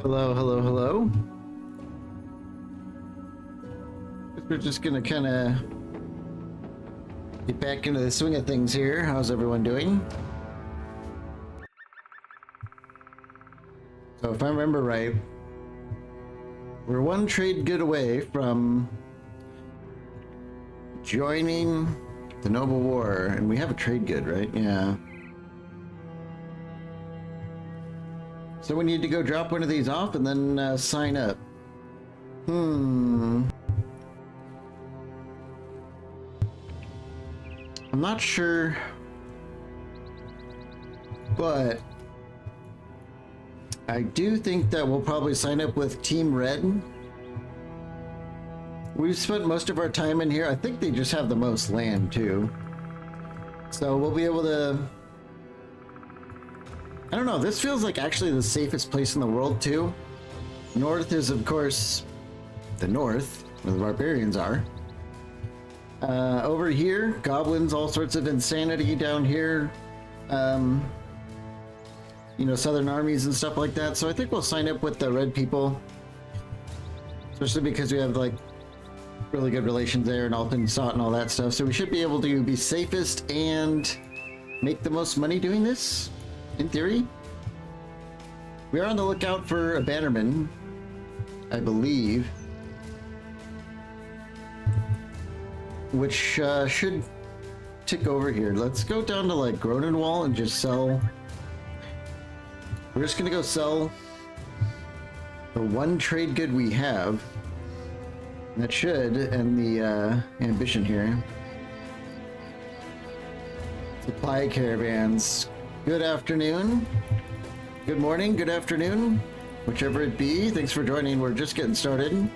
Hello, hello, hello. We're just gonna kind of get back into the swing of things here. How's everyone doing? So if I remember right, we're one trade good away from joining the Noble War, and we have a trade good, right? Yeah. So we need to go drop one of these off and then sign up. I'm not sure, but I do think that we'll probably sign up with Team Red. We've spent most of our time in here. I think they just have the most land too. So we'll be able to... I don't know, this feels like actually the safest place in the world too. North is of course the north, where the barbarians are. Over here, goblins, all sorts of insanity down here. You know, southern armies and stuff like that. So I think we'll sign up with the red people. Especially because we have like really good relations there and Althensot and all that stuff. So we should be able to be safest and make the most money doing this. In theory, we are on the lookout for a bannerman, I believe, which should tick over here. Let's go down to like Gronenwall and just sell. We're just gonna go sell the one trade good we have. That should end the ambition here. Supply caravans. Good afternoon, good morning, good afternoon, whichever it be. Thanks for joining. We're just getting started.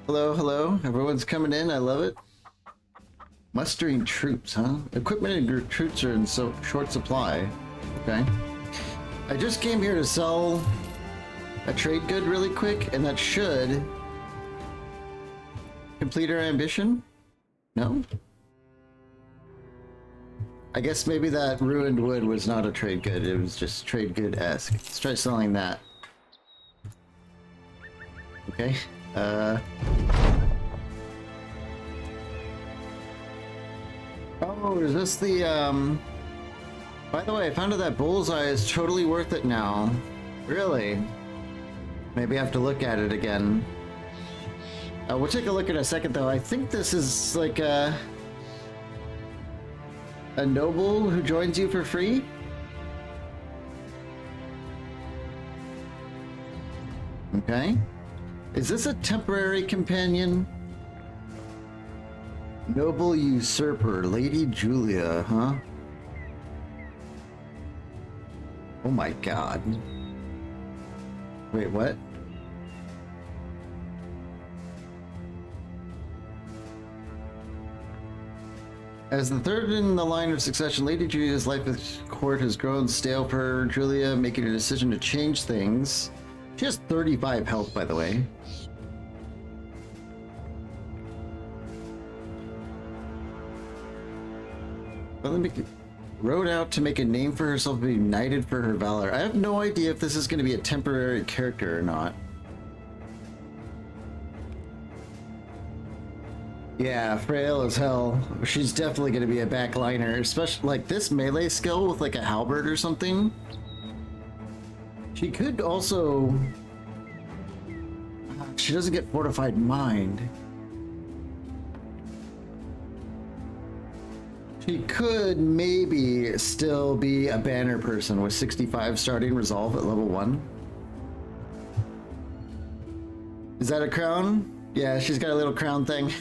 Hello, hello. Everyone's coming in. I love it. Mustering troops, huh? Equipment and troops are in so short supply. Okay. I just came here to sell a trade good really quick, and that should complete our ambition. No? I guess maybe that ruined wood was not a trade good, it was just trade good-esque. Let's try selling that. Okay. Oh, is this the, By the way, I found out that bullseye is totally worth it now. Really? Maybe I have to look at it again. We'll take a look in a second, though. I think this is like a noble who joins you for free? Okay. Is this a temporary companion? Noble usurper, Lady Julia, huh? Oh my god. Wait, what? As the third in the line of succession, Lady Julia's life at court has grown stale for her. Julia making a decision to change things. She has 35 health, by the way. Wrote out to make a name for herself, be knighted for her valor. I have no idea if this is going to be a temporary character or not. Yeah, frail as hell. She's definitely going to be a backliner, especially like this melee skill with like a halberd or something. She could also... She doesn't get fortified mind. She could maybe still be a banner person with 65 starting resolve at level 1. Is that a crown? Yeah, she's got a little crown thing.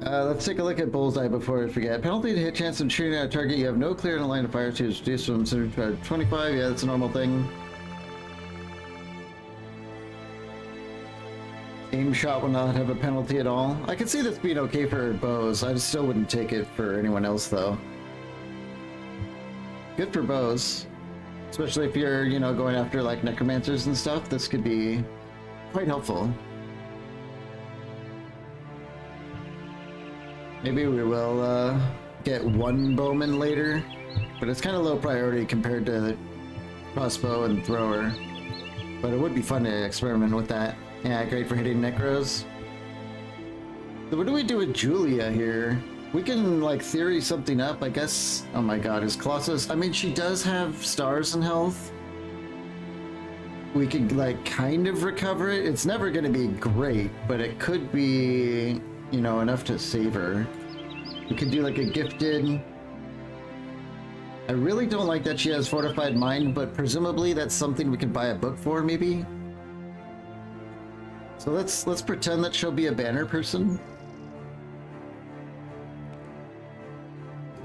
Let's take a look at Bullseye before I forget. Penalty to hit chance of shooting at a target you have no clear in a line of fire to reduce from 25. Yeah, that's a normal thing. Aim shot will not have a penalty at all. I can see this being okay for bows. I still wouldn't take it for anyone else though. Good for bows. Especially if you're, you know, going after like necromancers and stuff, this could be quite helpful. Maybe we will get one bowman later, but it's kind of low priority compared to the crossbow and thrower. But it would be fun to experiment with that. Yeah, great for hitting necros. So what do we do with Julia here? We can like theory something up, I guess. Oh my god, is Colossus... I mean, she does have stars and health. We could like kind of recover it. It's never going to be great, but it could be, you know, enough to save her. We could do like a gifted... I really don't like that she has fortified mind, but presumably that's something we could buy a book for, maybe? So let's pretend that she'll be a banner person.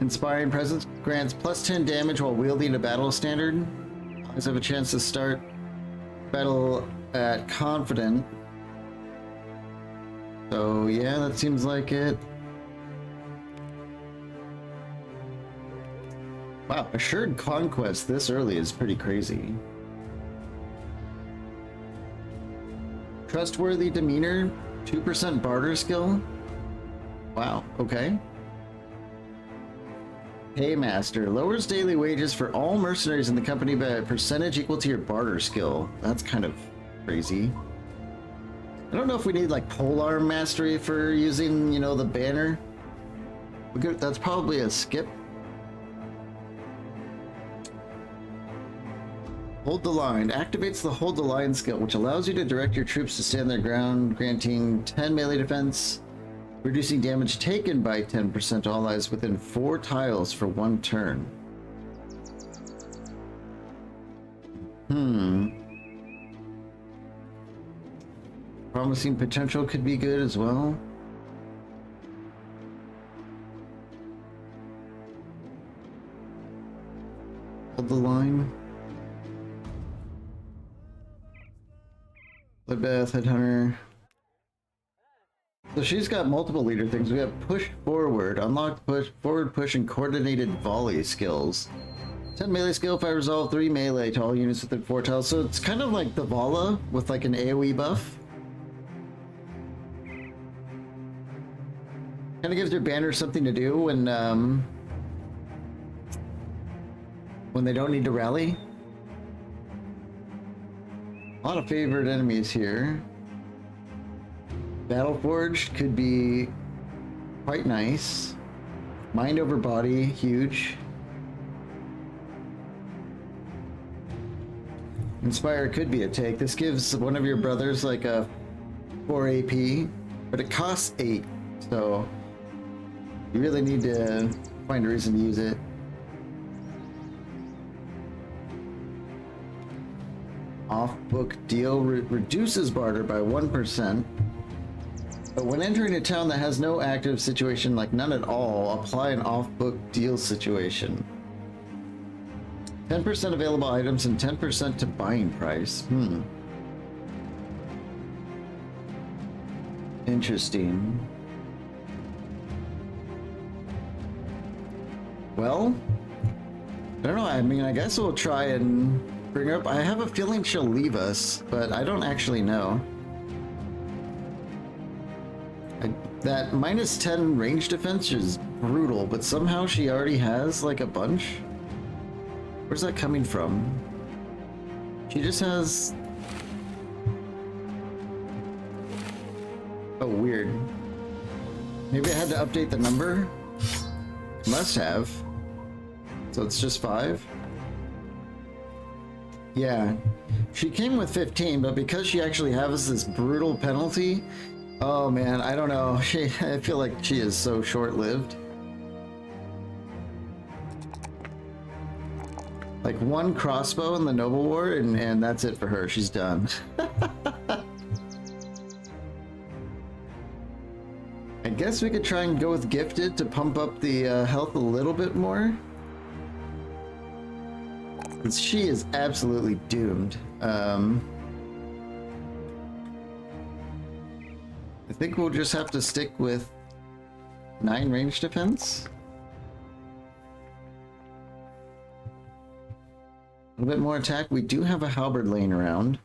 Inspiring Presence grants plus 10 damage while wielding a battle standard. Always have a chance to start battle at confident. So yeah, that seems like it. Wow, assured conquest this early is pretty crazy. Trustworthy demeanor, 2% barter skill. Wow, okay. Paymaster lowers daily wages for all mercenaries in the company by a percentage equal to your barter skill. That's kind of crazy. I don't know if we need like polearm mastery for using, you know, the banner. That's probably a skip. Hold the line. Activates the hold the line skill, which allows you to direct your troops to stand their ground, granting 10 melee defense, reducing damage taken by 10% to all allies within 4 tiles for 1 turn. Promising potential could be good as well. Hold the line. Bloodbath, Headhunter. So she's got multiple leader things. We have push forward, unlocked push, forward push, and coordinated volley skills. 10 melee skill, 5 resolve, 3 melee to all units within 4 tiles. So it's kind of like the Vala with like an AoE buff. Kind of gives your banner something to do when they don't need to rally. A lot of favored enemies here. Battleforged could be quite nice. Mind over body, huge. Inspire could be a take. This gives one of your brothers like a 4 AP, but it costs 8, so you really need to find a reason to use it. Off-book deal reduces barter by 1%. But when entering a town that has no active situation, like none at all, apply an off-book deal situation. 10% available items and 10% to buying price. Interesting. Well, I don't know. I mean, I guess we'll try and bring her up. I have a feeling she'll leave us, but I don't actually know. That minus 10 range defense is brutal, but somehow she already has like a bunch. Where's that coming from? She just has... Oh, weird. Maybe I had to update the number? Must have. So it's just 5? Yeah. She came with 15, but because she actually has this brutal penalty, oh man, I don't know. I feel like she is so short-lived. Like one crossbow in the Noble War, and that's it for her. She's done. I guess we could try and go with Gifted to pump up the health a little bit more. Because she is absolutely doomed. I think we'll just have to stick with 9 range defense. A little bit more attack. We do have a halberd laying around.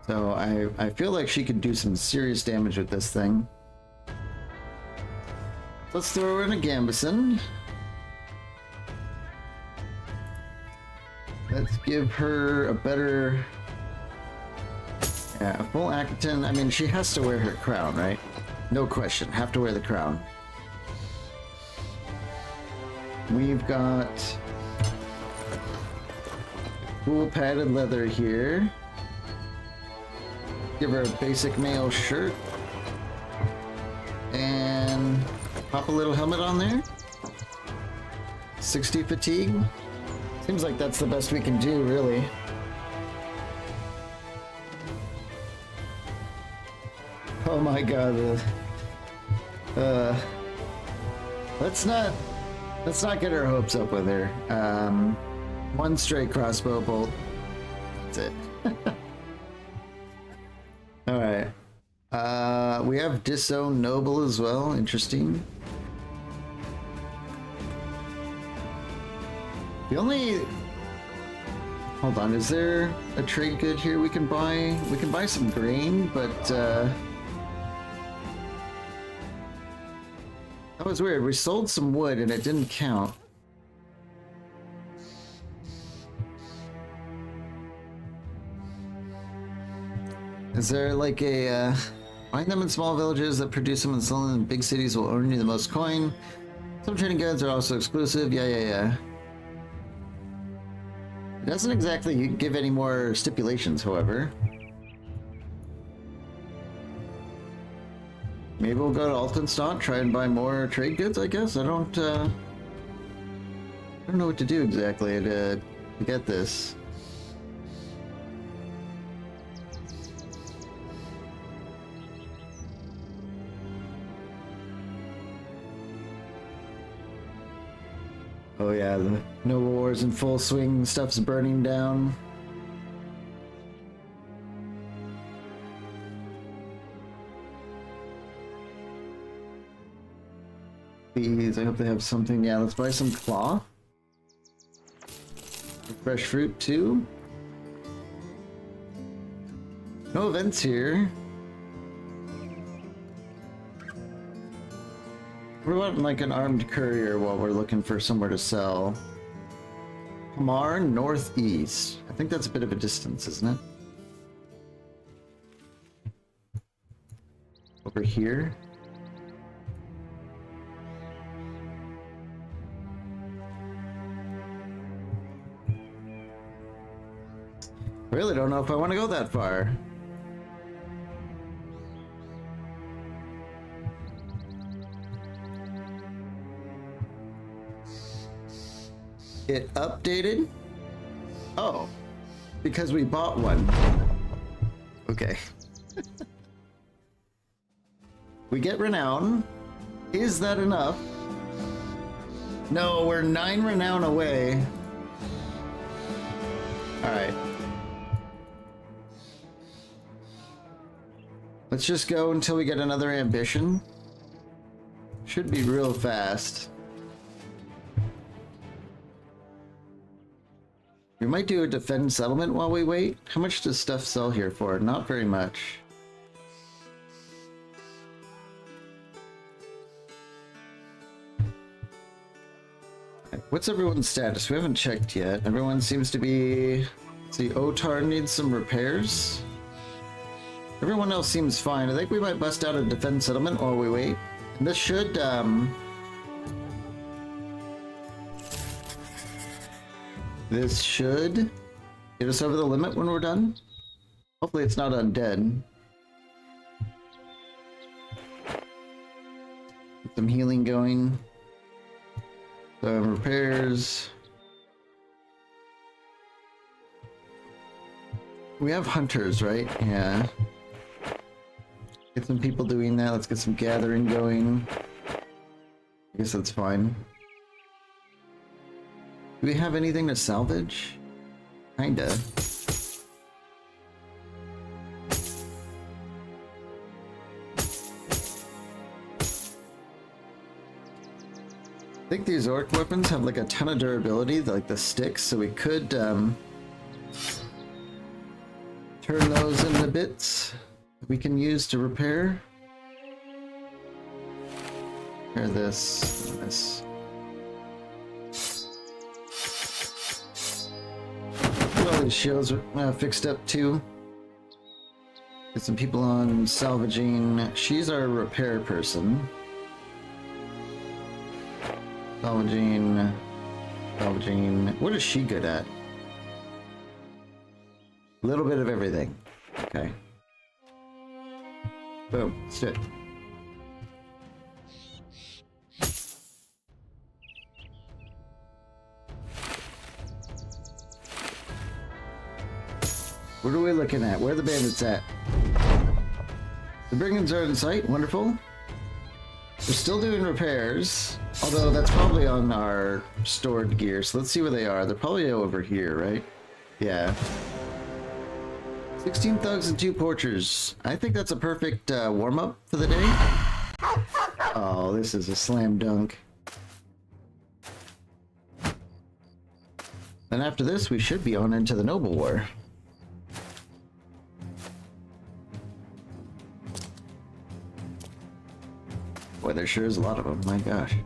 So I feel like she could do some serious damage with this thing. Let's throw in a Gambison. Let's give her a better... Yeah, a full Akaton. I mean, she has to wear her crown, right? No question. Have to wear the crown. We've got... cool padded leather here. Give her a basic male shirt. And pop a little helmet on there. 60 fatigue. Seems like that's the best we can do, really. Oh my god. Let's not get our hopes up with her. One straight crossbow bolt. That's it. Alright. We have Disown Noble as well. Interesting. The only... Hold on, is there a trade good here we can buy? We can buy some grain, but that was weird. We sold some wood and it didn't count. Is there like a, find them in small villages that produce them and sell them in big cities will earn you the most coin. Some trading goods are also exclusive. Yeah. It doesn't exactly give any more stipulations, however. Maybe we'll go to Altenstadt, try and buy more trade goods, I guess. I don't know what to do exactly to get this. Oh yeah, the Noble War's in full swing, stuff's burning down. These, I hope they have something. Yeah, let's buy some cloth. Fresh fruit too. No events here. What about like an armed courier while we're looking for somewhere to sell? Hamar northeast. I think that's a bit of a distance, isn't it? Over here. I really don't know if I want to go that far. It updated? Oh, because we bought one. Okay. We get renown. Is that enough? No, we're 9 renown away. Alright. Let's just go until we get another ambition. Should be real fast. We might do a defend settlement while we wait. How much does stuff sell here for? Not very much. What's everyone's status? We haven't checked yet. Everyone seems to be... See, Otar needs some repairs. Everyone else seems fine. I think we might bust out a defense settlement while we wait. And this should, this should get us over the limit when we're done. Hopefully it's not undead. Get some healing going. Some repairs. We have hunters, right? Yeah. Get some people doing that. Let's get some gathering going. I guess that's fine. Do we have anything to salvage? Kinda. I think these orc weapons have like a ton of durability, like the sticks, so we could turn those into bits we can use to repair. Repair this, this. Get all these shields fixed up too. Get some people on salvaging. She's our repair person. Salvaging. What is she good at? A little bit of everything. Okay. Boom. Sit. What are we looking at? Where are the bandits at? The brigands are in sight. Wonderful. We're still doing repairs. Although that's probably on our stored gear. So let's see where they are. They're probably over here, right? Yeah. 16 thugs and 2 poachers. I think that's a perfect warm-up for the day. Oh, this is a slam dunk. Then after this, we should be on into the Noble War. Boy, there sure is a lot of them. My gosh.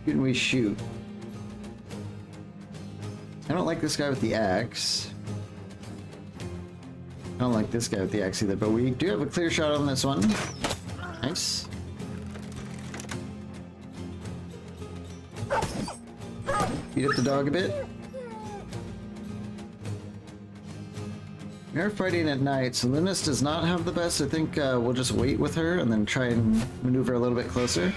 Who can we shoot? I don't like this guy with the axe. I don't like this guy with the axe either, but we do have a clear shot on this one. Nice. Beat up the dog a bit. We are fighting at night, so Linus does not have the best. I think we'll just wait with her and then try and maneuver a little bit closer.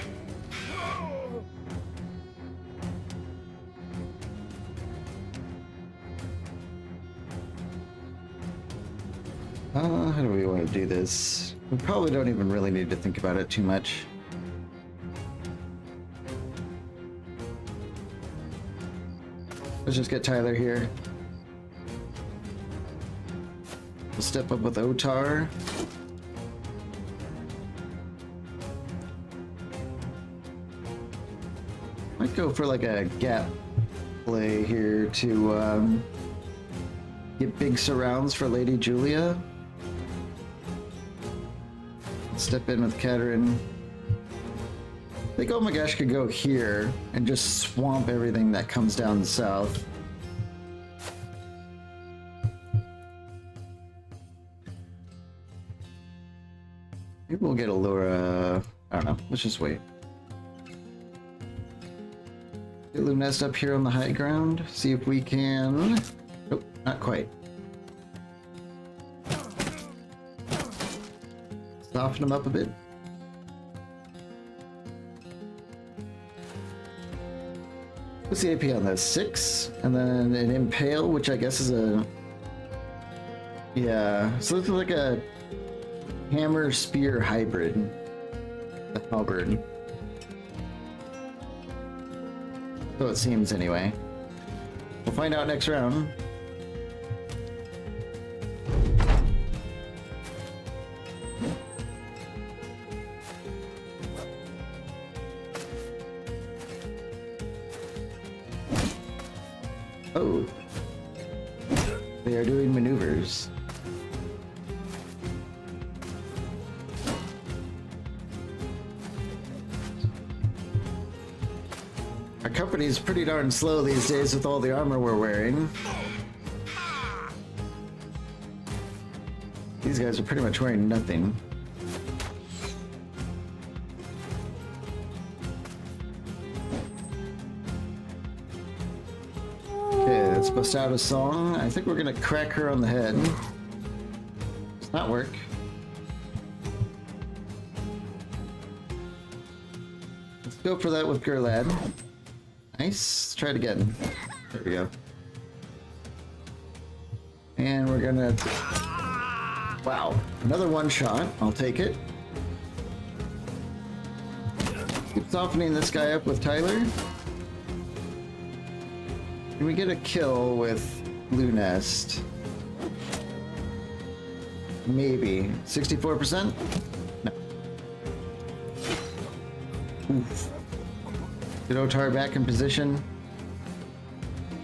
How do we want to do this? We probably don't even really need to think about it too much. Let's just get Tyler here. We'll step up with Otar. Might go for like a gap play here to get big surrounds for Lady Julia. Step in with Katerin. I think Omagash could go here and just swamp everything that comes down south. Maybe we'll get Allura. I don't know. Let's just wait. Get Lunesta up here on the high ground. See if we can. Nope, not quite. Soften them up a bit. What's the AP on this? 6, and then an impale, which I guess is a... Yeah, so this is like a hammer spear hybrid. The halberd. So it seems anyway. We'll find out next round. Oh. They are doing maneuvers. Our company is pretty darn slow these days with all the armor we're wearing. These guys are pretty much wearing nothing. Okay, let's bust out a song. I think we're gonna crack her on the head. Does not work. Let's go for that with Gurlad. Nice. Try it again. There we go. And we're gonna... Wow. Another one shot. I'll take it. Keep softening this guy up with Tyler. Can we get a kill with Lunest? Maybe. 64%? No. Oof. Get Otar back in position.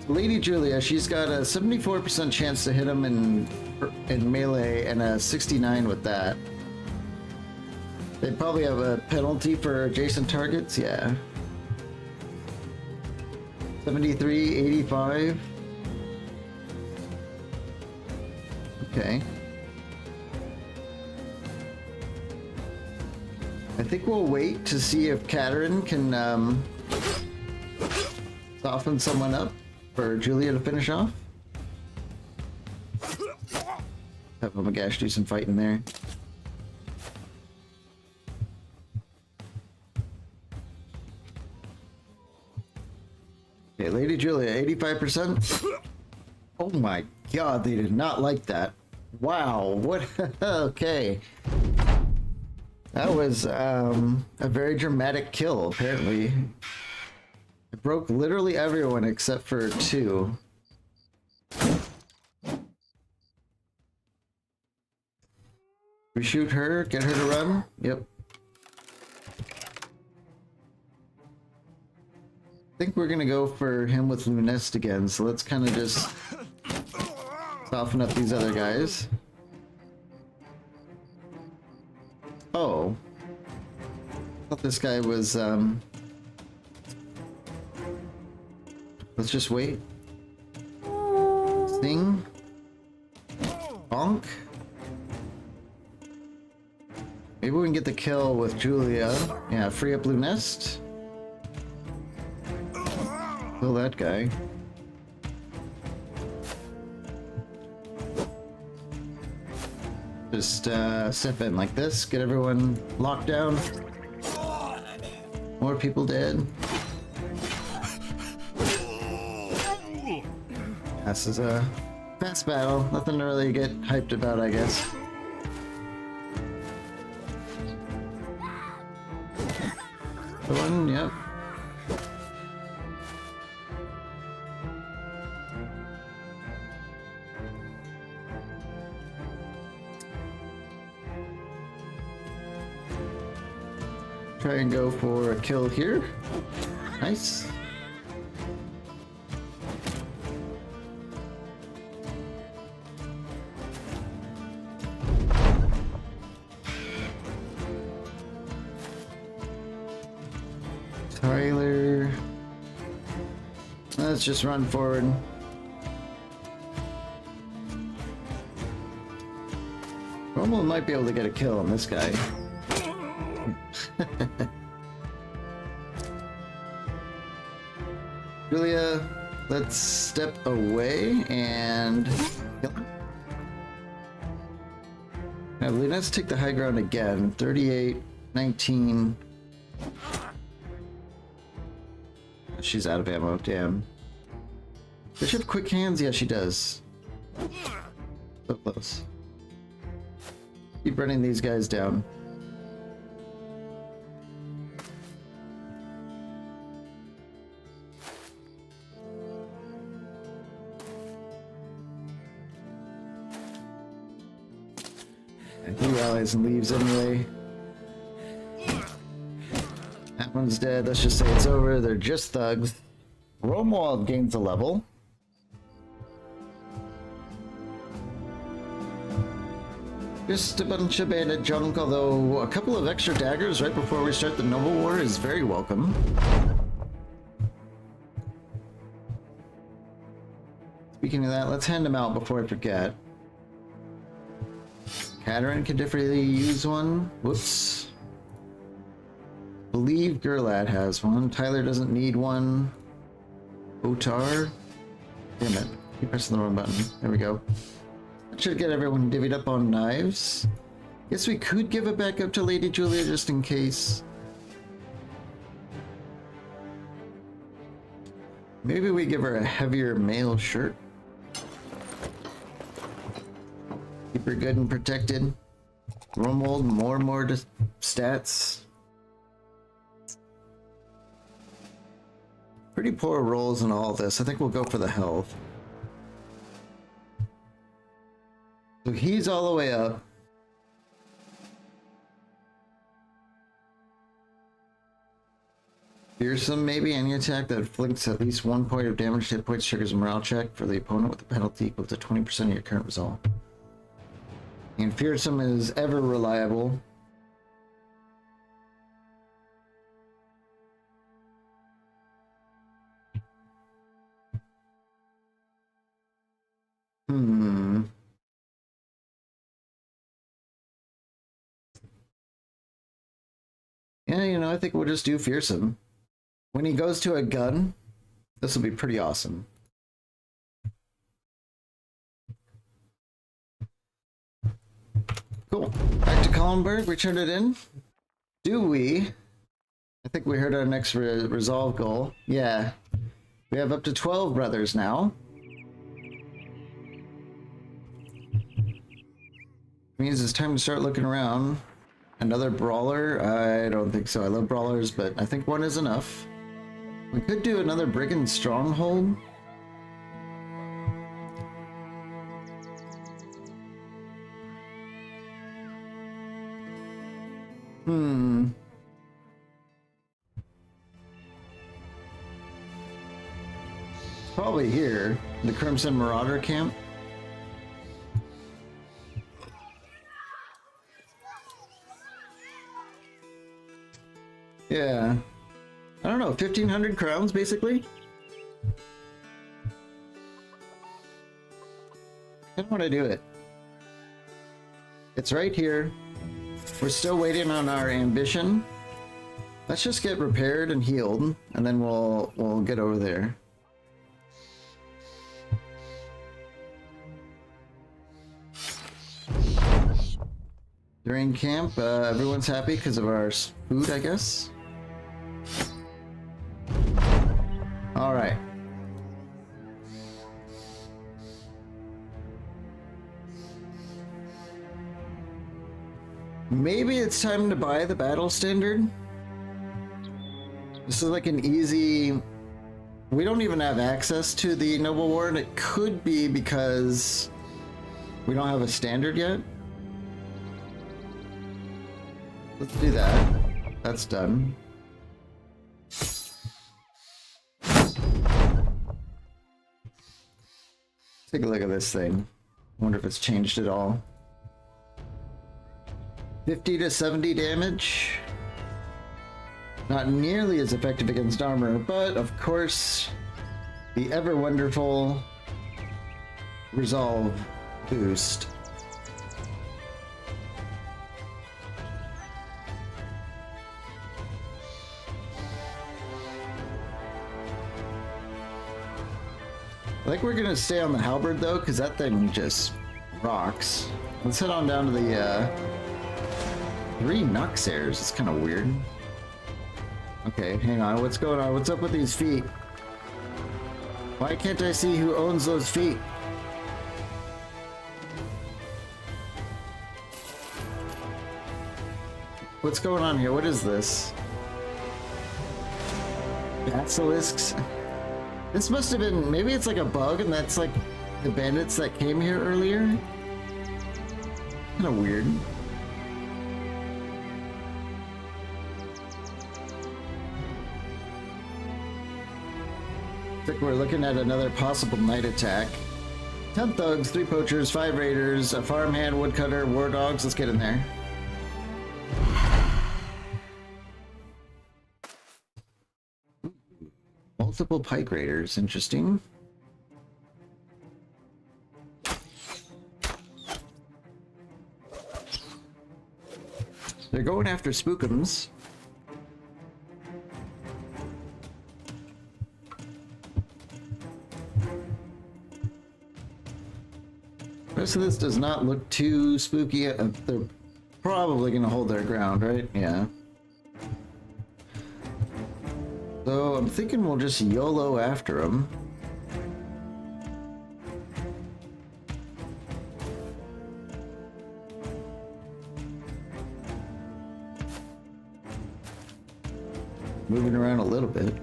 Lady Julia, she's got a 74% chance to hit him in melee and a 69 with that. They probably have a penalty for adjacent targets, yeah. 73, 85. Okay. I think we'll wait to see if Katerin can soften someone up for Julia to finish off. Have Magash do some fighting there. Okay, Lady Julia, 85%. Oh my god, they did not like that. Wow, what? Okay. That was a very dramatic kill, apparently. It broke literally everyone except for 2. We shoot her, get her to run. Yep. I think we're gonna go for him with Lunest again, so let's kind of just soften up these other guys. Oh. I thought this guy was, let's just wait. Sting. Bonk. Maybe we can get the kill with Julia. Yeah, free up Lunest. Kill that guy. Just step in like this, get everyone locked down. More people dead. This is a fast battle. Nothing to really get hyped about, I guess. The one, yep. Try and go for a kill here. Nice. Tyler. Let's just run forward. Rommel might be able to get a kill on this guy. Julia, let's step away and kill her. Now, let's take the high ground again. 38, 19. She's out of ammo, damn. Does she have quick hands? Yeah, she does. So close. Keep running these guys down. He rallies and leaves anyway. That one's dead. Let's just say it's over. They're just thugs. Romuald gains a level. Just a bunch of bandit junk, although a couple of extra daggers right before we start the Noble War is very welcome. Speaking of that, let's hand them out before I forget. Katarin could definitely use one. Whoops. Believe Gerlad has one. Tyler doesn't need one. Otar. Damn it. Keep pressing the wrong button. There we go. That should get everyone divvied up on knives. Guess we could give it back up to Lady Julia just in case. Maybe we give her a heavier mail shirt. Keep her good and protected. Romold, more stats. Pretty poor rolls in all this. I think we'll go for the health. So he's all the way up. Fearsome, maybe any attack that inflicts at least 1 point of damage to hit points triggers a morale check for the opponent with a penalty equal to 20% of your current result. And Fearsome is ever reliable. Yeah, you know, I think we'll just do Fearsome. When he goes to a gun, this will be pretty awesome. Cool. Back to Collenberg. We turned it in. Do we? I think we heard our next resolve goal. Yeah. We have up to 12 brothers now. Means it's time to start looking around. Another brawler? I don't think so. I love brawlers, but I think one is enough. We could do another brigand stronghold. Probably here, the Crimson Marauder camp. Yeah. I don't know, 1,500 crowns, basically? I don't want to do it. It's right here. We're still waiting on our ambition. Let's just get repaired and healed, and then we'll get over there. During camp, everyone's happy because of our food, I guess. All right. Maybe it's time to buy the battle standard. This is like an easy... We don't even have access to the Noble War, and it could be because we don't have a standard yet. Let's do that. That's done. Take a look at this thing. Wonder if it's changed at all. 50 to 70 damage. Not nearly as effective against armor, but of course, the ever wonderful resolve boost. I think we're gonna stay on the halberd though, because that thing just rocks. Let's head on down to the 3 Noxairs. It's kind of weird. Okay, hang on. What's going on? What's up with these feet? Why can't I see who owns those feet? What's going on here? What is this? Basilisks? This must have been, maybe it's like a bug and that's like the bandits that came here earlier? Kind of weird. Looks like we're looking at another possible night attack. 10 thugs, 3 poachers, 5 raiders, a farmhand, woodcutter, war dogs. Let's get in there. Multiple pike raiders, interesting. They're going after spookums. The rest of this does not look too spooky. They're probably going to hold their ground, right? Yeah. So I'm thinking we'll just YOLO after them. Moving around a little bit.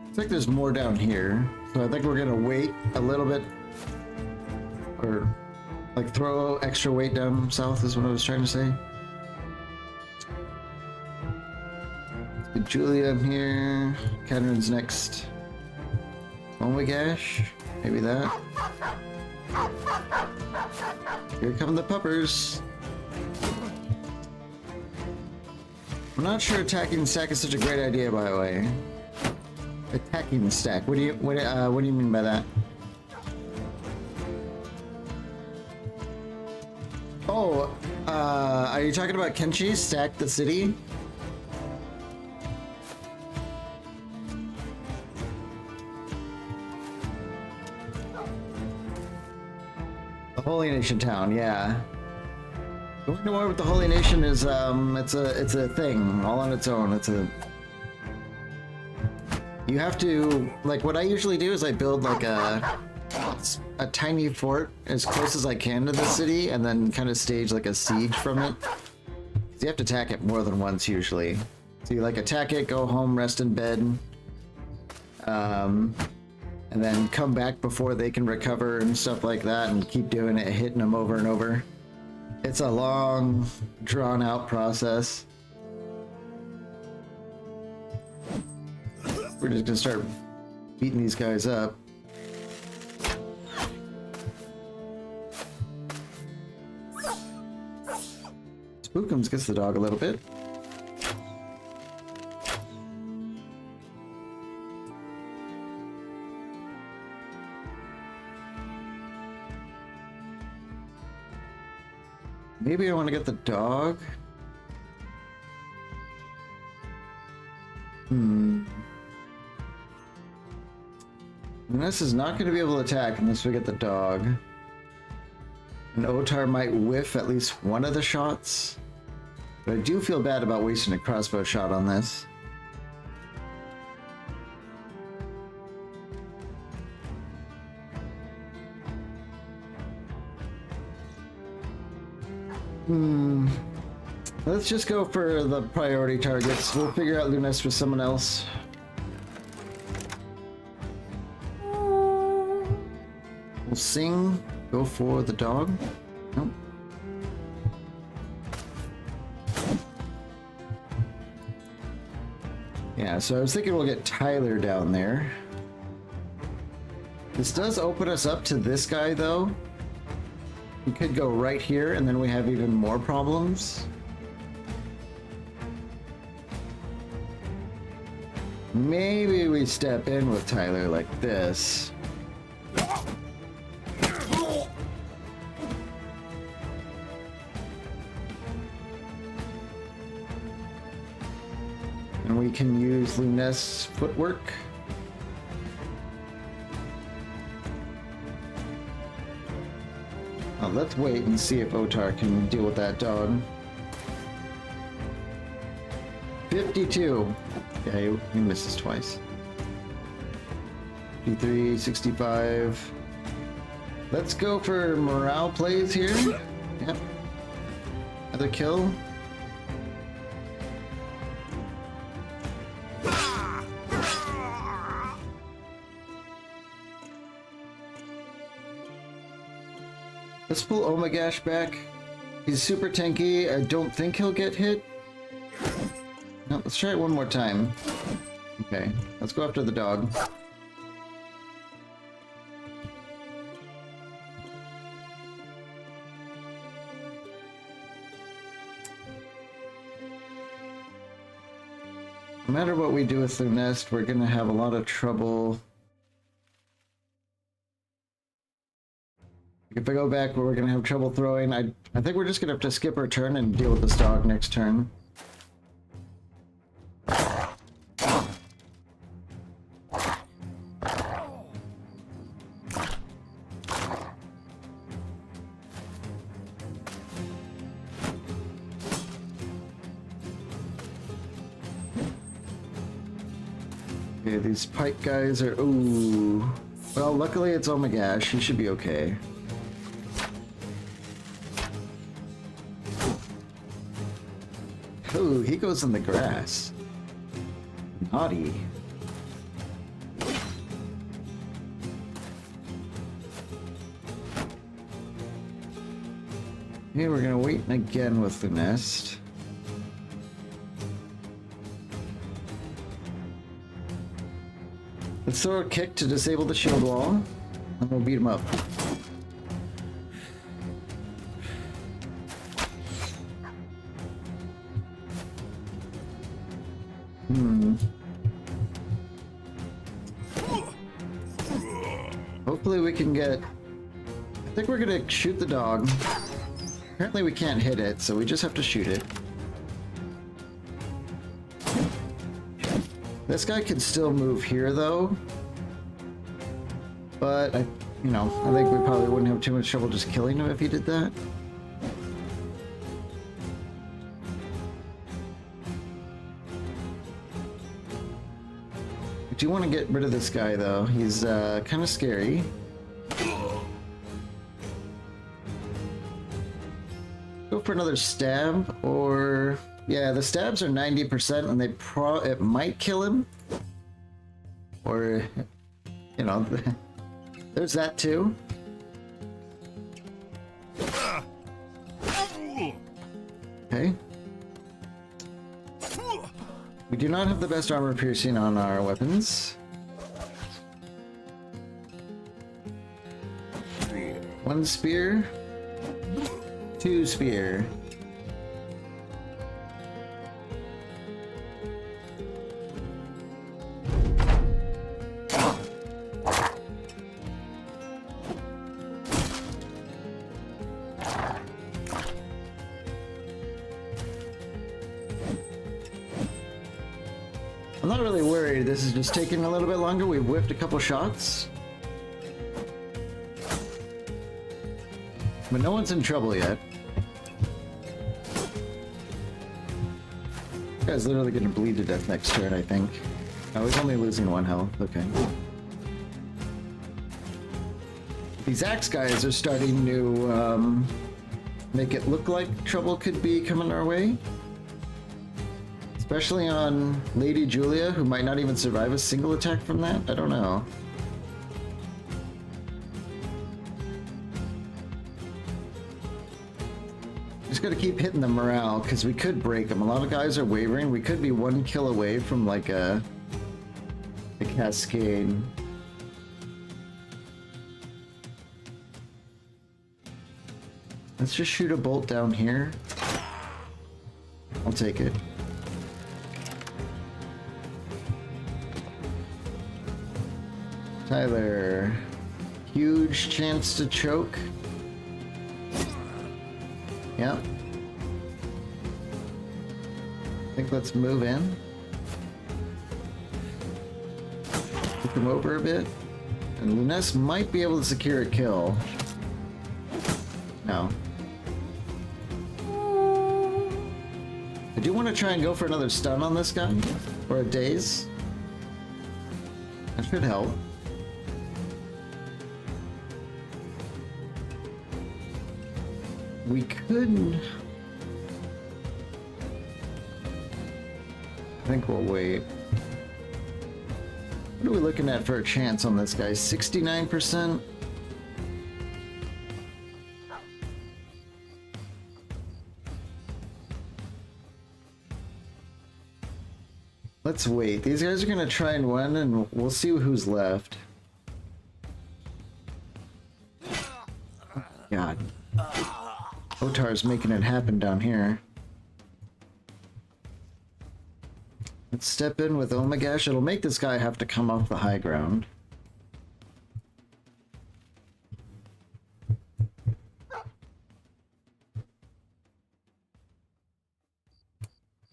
Looks like there's more down here, so I think we're gonna wait a little bit, or like throw extra weight down south is what I was trying to say. Let's get Julia in here. Catherine's next. Omagash, maybe that. Here come the puppers. I'm not sure attacking the stack is such a great idea, by the way. Attacking the stack. What do you mean by that? Oh, are you talking about Kenshi stack the city? The Holy Nation town, yeah. Going to war with the Holy Nation is it's a thing all on its own. You have to, like, what I usually do is I build like a tiny fort as close as I can to the city and then kind of stage like a siege from it. So you have to attack it more than once usually. So you like attack it, go home, rest in bed, and then come back before they can recover and stuff like that, and keep doing it, hitting them over and over. It's a long, drawn-out process. We're just gonna start beating these guys up. Spookums gets the dog a little bit. Maybe I want to get the dog. This is not going to be able to attack unless we get the dog. And Otar might whiff at least one of the shots. But I do feel bad about wasting a crossbow shot on this. Let's just go for the priority targets. We'll figure out Lunes with someone else. We'll sing. Go for the dog. Nope. Yeah, so I was thinking we'll get Tyler down there. This does open us up to this guy, though. We could go right here, and then we have even more problems. Maybe we step in with Tyler like this. And we can use Lunes' footwork. Let's wait and see if Otar can deal with that dog. 52. Yeah, he misses twice. 53, 65. Let's go for morale plays here. Yep. Another kill. Let's pull Omagash back. He's super tanky. I don't think he'll get hit. No, let's try it one more time. Okay, let's go after the dog. No matter what we do with the nest, we're gonna have a lot of trouble. If I go back, we're gonna have trouble throwing. I think we're just gonna have to skip our turn and deal with this dog next turn. Okay, these pike guys are... Ooh. Well, luckily it's Omagash. He should be okay. Ooh, he goes in the grass. Naughty. Okay, we're gonna wait again with the nest. Let's throw a kick to disable the shield wall, and we'll beat him up. Hopefully we can get... I think we're gonna shoot the dog. Apparently we can't hit it, so we just have to shoot it. This guy can still move here, though. But, I think we probably wouldn't have too much trouble just killing him if he did that. I do want to get rid of this guy, though. He's kind of scary. Go for another stab, or... Yeah, the stabs are 90%, and it might kill him. Or, there's that too. Okay. We do not have the best armor piercing on our weapons. One spear. Two spear. I'm not really worried. This is just taking a little bit longer. We've whiffed a couple shots. But no one's in trouble yet. This guy's literally gonna bleed to death next turn, I think. Oh, he's only losing 1 health. Okay. These axe guys are starting to make it look like trouble could be coming our way. Especially on Lady Julia, who might not even survive a single attack from that. I don't know. Just gotta keep hitting the morale, because we could break them. A lot of guys are wavering. We could be 1 kill away from like a cascade. Let's just shoot a bolt down here. I'll take it. Tyler, huge chance to choke. Yep. I think let's move in. Look him over a bit. And Lunes might be able to secure a kill. No. I do want to try and go for another stun on this guy. Or a daze. That should help. We could... I think we'll wait. What are we looking at for a chance on this guy? 69%? Let's wait. These guys are gonna try and win, and we'll see who's left. God. Otar's making it happen down here. Let's step in with Omagash. It'll make this guy have to come off the high ground.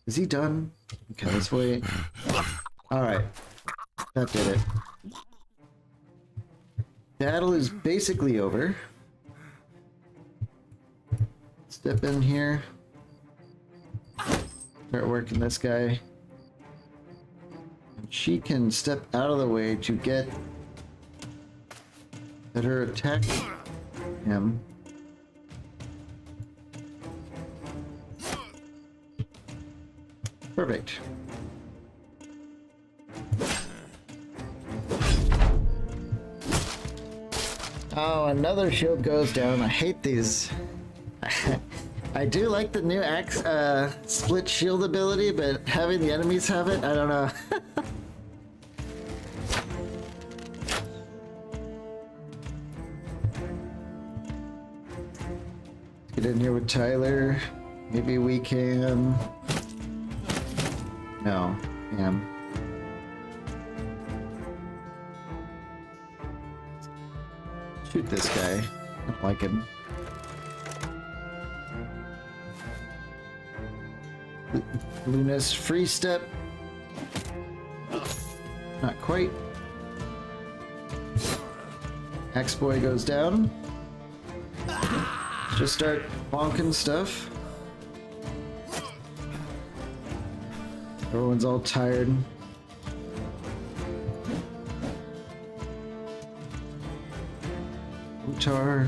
Is he done? Okay, let's wait. Alright. That did it. Battle is basically over. Step in here. Start working this guy. And she can step out of the way to get her attack him. Perfect. Oh, another shield goes down. I hate these. I do like the new axe split shield ability, but having the enemies have it, I don't know. Get in here with Tyler. Maybe we can. No, damn. Shoot this guy. I don't like him. Luna's free step. Not quite. Axe Boy goes down. Just start bonking stuff. Everyone's all tired. Otar.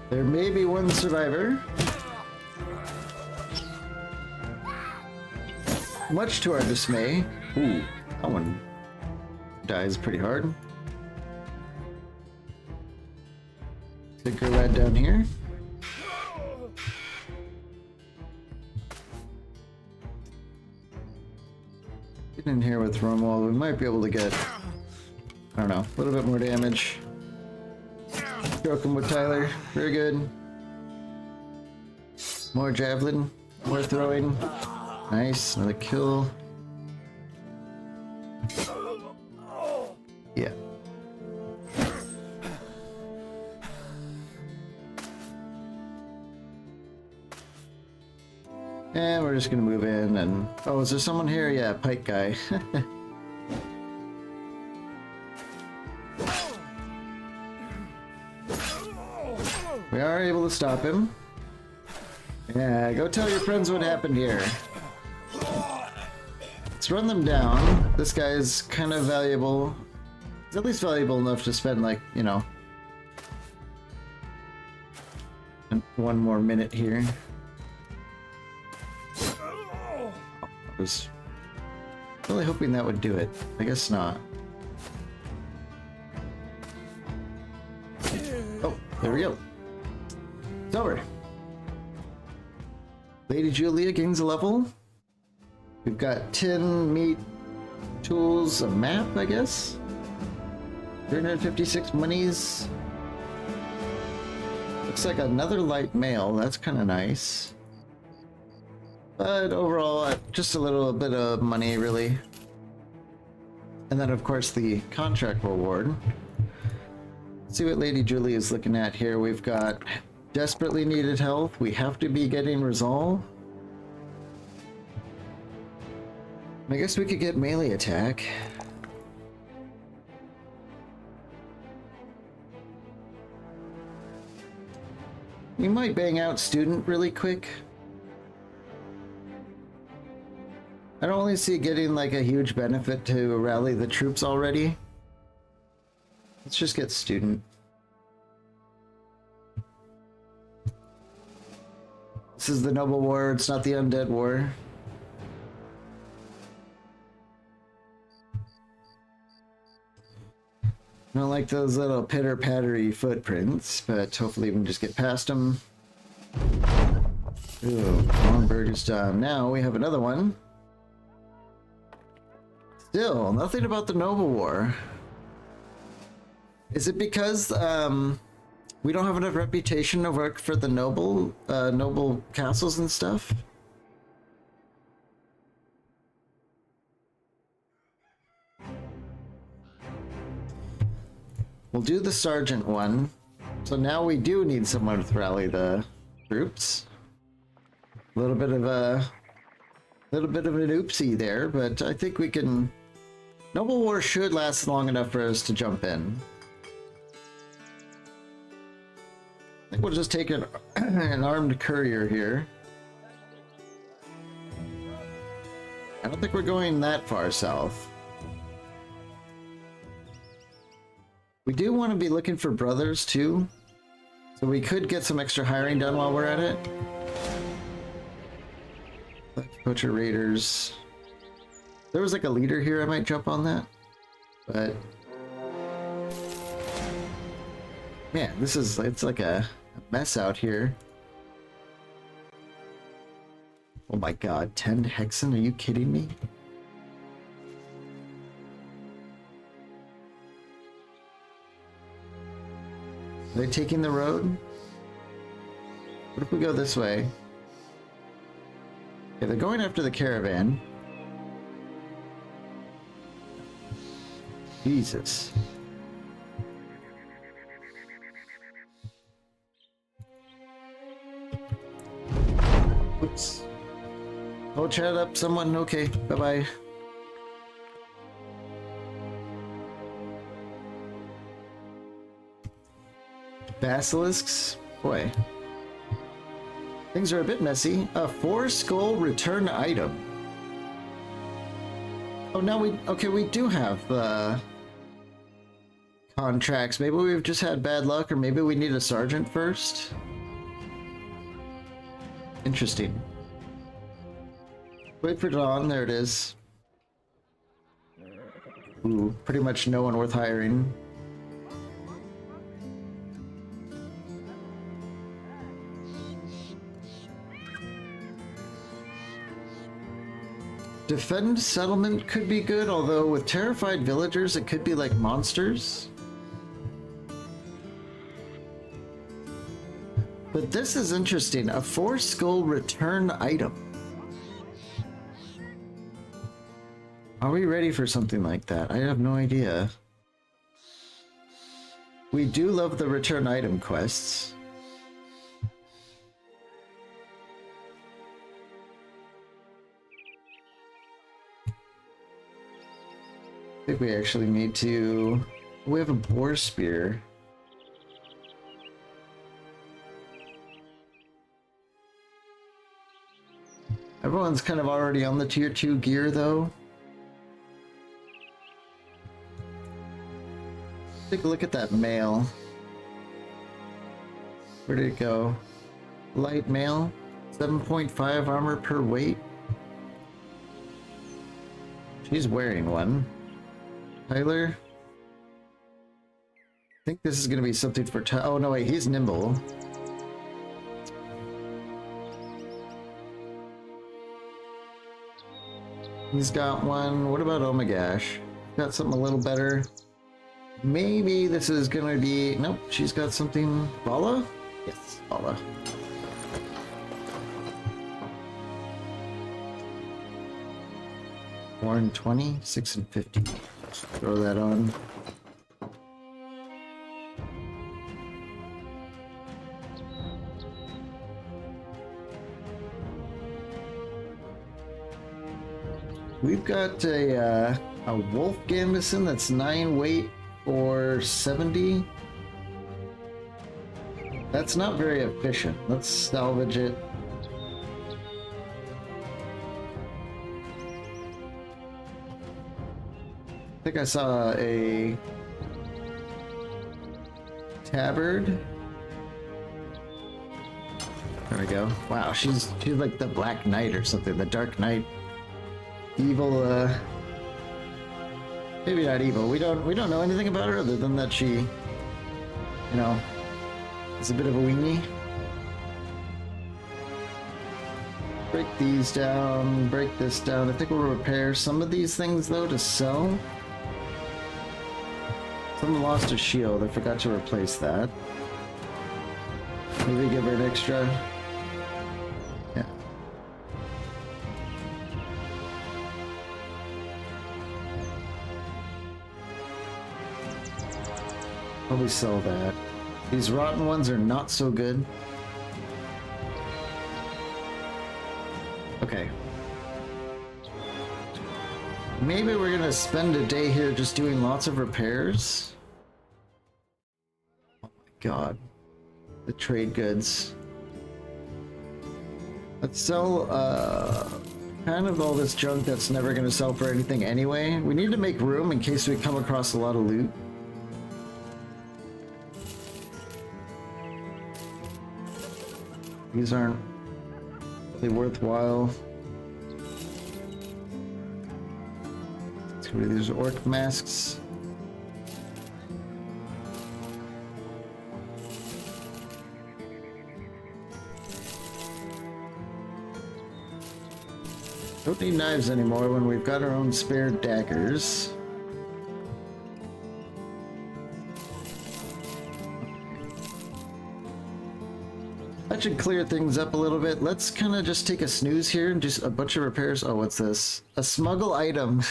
There may be one survivor. Much to our dismay. Ooh, that one dies pretty hard. Stick her lad down here. Get in here with Romwald. We might be able to get, I don't know, a little bit more damage. Stroke him with Tyler. Very good. More javelin. More throwing. Nice. Another kill. Yeah. And we're just gonna move in and... Oh, is there someone here? Yeah, Pike guy. We are able to stop him. Yeah, go tell your friends what happened here. Let's run them down. This guy's kind of valuable. He's at least valuable enough to spend, like, you know, one more minute here. I was really hoping that would do it. I guess not. Oh, there we go. It's over. Lady Julia gains a level. We've got tin, meat, tools, a map, I guess. 356 monies. Looks like another light mail. That's kind of nice. But overall, just a little bit of money, really. And then, of course, the contract reward. Let's see what Lady Julia is looking at here. We've got desperately needed health. We have to be getting resolve. I guess we could get melee attack. We might bang out student really quick. I don't really see it getting like a huge benefit to rally the troops already. Let's just get student. This is the Noble War, it's not the Undead War. don't like those little pitter-pattery footprints, but hopefully we can just get past them. Ooh, Kronberg is done. Now we have another one. Still, nothing about the Noble War. Is it because we don't have enough reputation to work for the noble castles and stuff? We'll do the sergeant one. So now we do need someone to rally the troops. A little bit of an oopsie there, but I think we can. Noble War should last long enough for us to jump in. I think we'll just take an armed courier here. I don't think we're going that far south. We do want to be looking for brothers too, so we could get some extra hiring done while we're at it. Butcher Raiders. There was like a leader here, I might jump on that. But man, it's like a mess out here. Oh my god, 10 Hexen, are you kidding me? Are they taking the road? What if we go this way? Okay, they're going after the caravan. Jesus. Oops. Oh, chat up someone. Okay, bye-bye. Basilisks? Boy. Things are a bit messy. A 4-skull return item. Oh, now we do have contracts. Maybe we've just had bad luck, or maybe we need a sergeant first. Interesting. Wait for Dawn. There it is. Ooh, pretty much no one worth hiring. Defend settlement could be good, although with terrified villagers it could be like monsters. But this is interesting. A 4-skull return item. Are we ready for something like that? I have no idea. We do love the return item quests. I think we actually need to. We have a boar spear. Everyone's kind of already on the tier 2 gear though. Take a look at that mail. Where did it go? Light mail, 7.5 armor per weight. She's wearing one. Tyler? I think this is going to be something for oh no wait, he's nimble. He's got one. What about Omagash? Got something a little better. Maybe this is going to be... Nope, she's got something... Vala? Yes, Vala. Warren 20, 6 and 50. Let's throw that on. We've got a wolf gambeson that's 9 weight for 70. That's not very efficient. Let's salvage it. I think I saw a tabard. There we go. Wow, she's like the Black Knight or something, the Dark Knight. Evil, Maybe not evil. We don't know anything about her other than that she, you know, is a bit of a weenie. Break these down, break this down. I think we'll repair some of these things though to sell. Someone lost a shield. I forgot to replace that. Maybe give her an extra. Yeah. Probably sell that. These rotten ones are not so good. Okay. Maybe we're gonna spend a day here just doing lots of repairs. Oh my god. The trade goods. Let's sell kind of all this junk that's never gonna sell for anything anyway. We need to make room in case we come across a lot of loot. These aren't really worthwhile. Let's get rid of these orc masks. Don't need knives anymore when we've got our own spare daggers. That should clear things up a little bit. Let's kind of just take a snooze here and just a bunch of repairs. Oh, what's this? A smuggle item.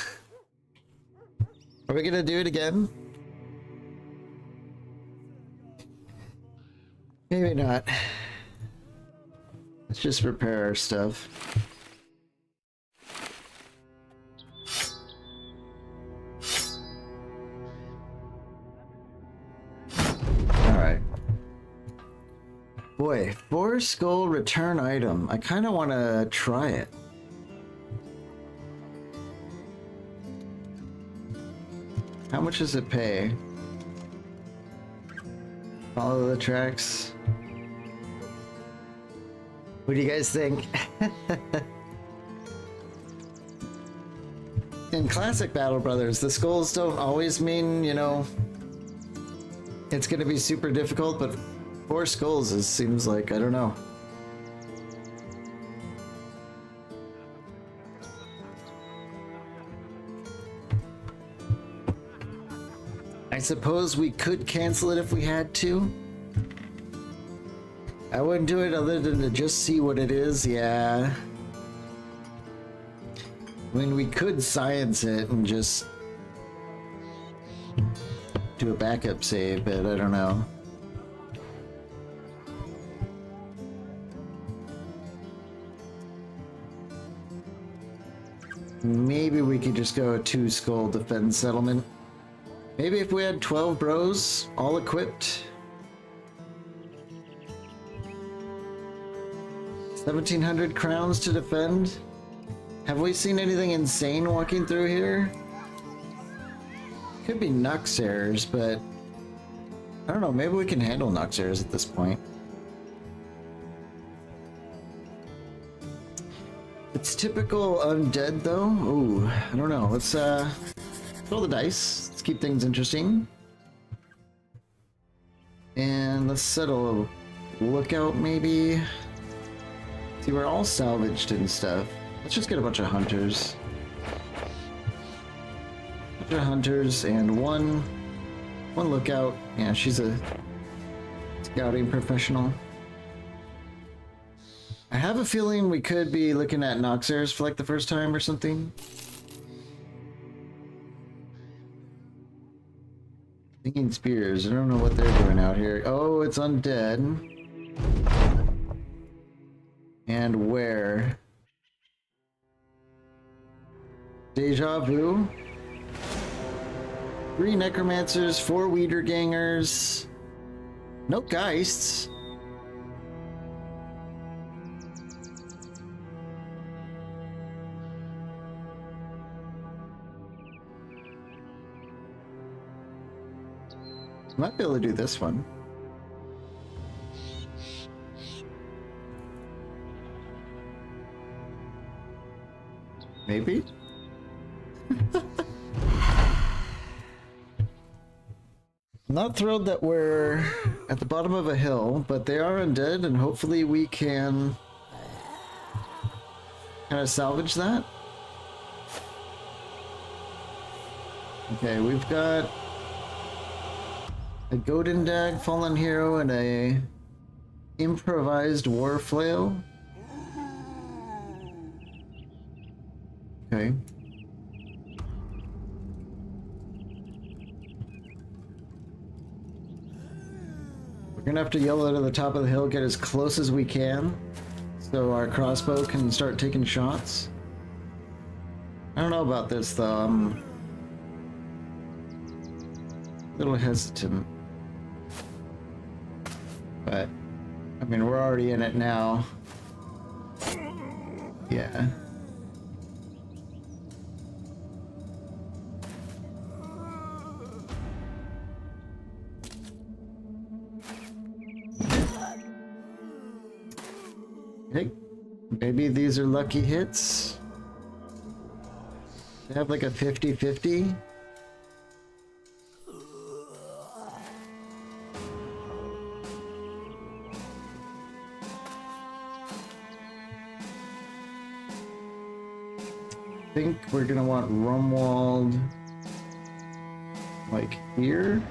Are we gonna do it again? Maybe not. Let's just repair our stuff. Boy, Boar Skull return item. I kind of want to try it. How much does it pay? Follow the tracks. What do you guys think? In classic Battle Brothers, the skulls don't always mean, you know, it's going to be super difficult, but 4 skulls seems like, I don't know. I suppose we could cancel it if we had to. I wouldn't do it other than to just see what it is, yeah. I mean, we could science it and just do a backup save, but I don't know. Maybe we could just go a 2 skull defense settlement. Maybe if we had 12 bros, all equipped. 1,700 crowns to defend. Have we seen anything insane walking through here? Could be Noxers, but I don't know, maybe we can handle Noxers at this point. It's typical undead though. Ooh, I don't know. Let's roll the dice. Let's keep things interesting. And let's settle a lookout maybe. See, we're all salvaged and stuff. Let's just get a bunch of hunters. Bunch of hunters and one lookout. Yeah, she's a scouting professional. I have a feeling we could be looking at Noxers for like the first time or something. Thinking spears. I don't know what they're doing out here. Oh, it's undead. And where? Deja vu. 3 necromancers, 4 Wiedergangers. No geists. Might be able to do this one. Maybe? I'm not thrilled that we're at the bottom of a hill, but they are undead, and hopefully we can kind of salvage that. Okay, we've got a Godendag, Fallen Hero, and a improvised war flail. Okay. We're gonna have to yell out of the top of the hill, get as close as we can, so our crossbow can start taking shots. I don't know about this though, I'm a little hesitant. But, I mean, we're already in it now. Yeah. Hey, maybe these are lucky hits. They have like a 50-50. I think we're gonna want Rumwald like here.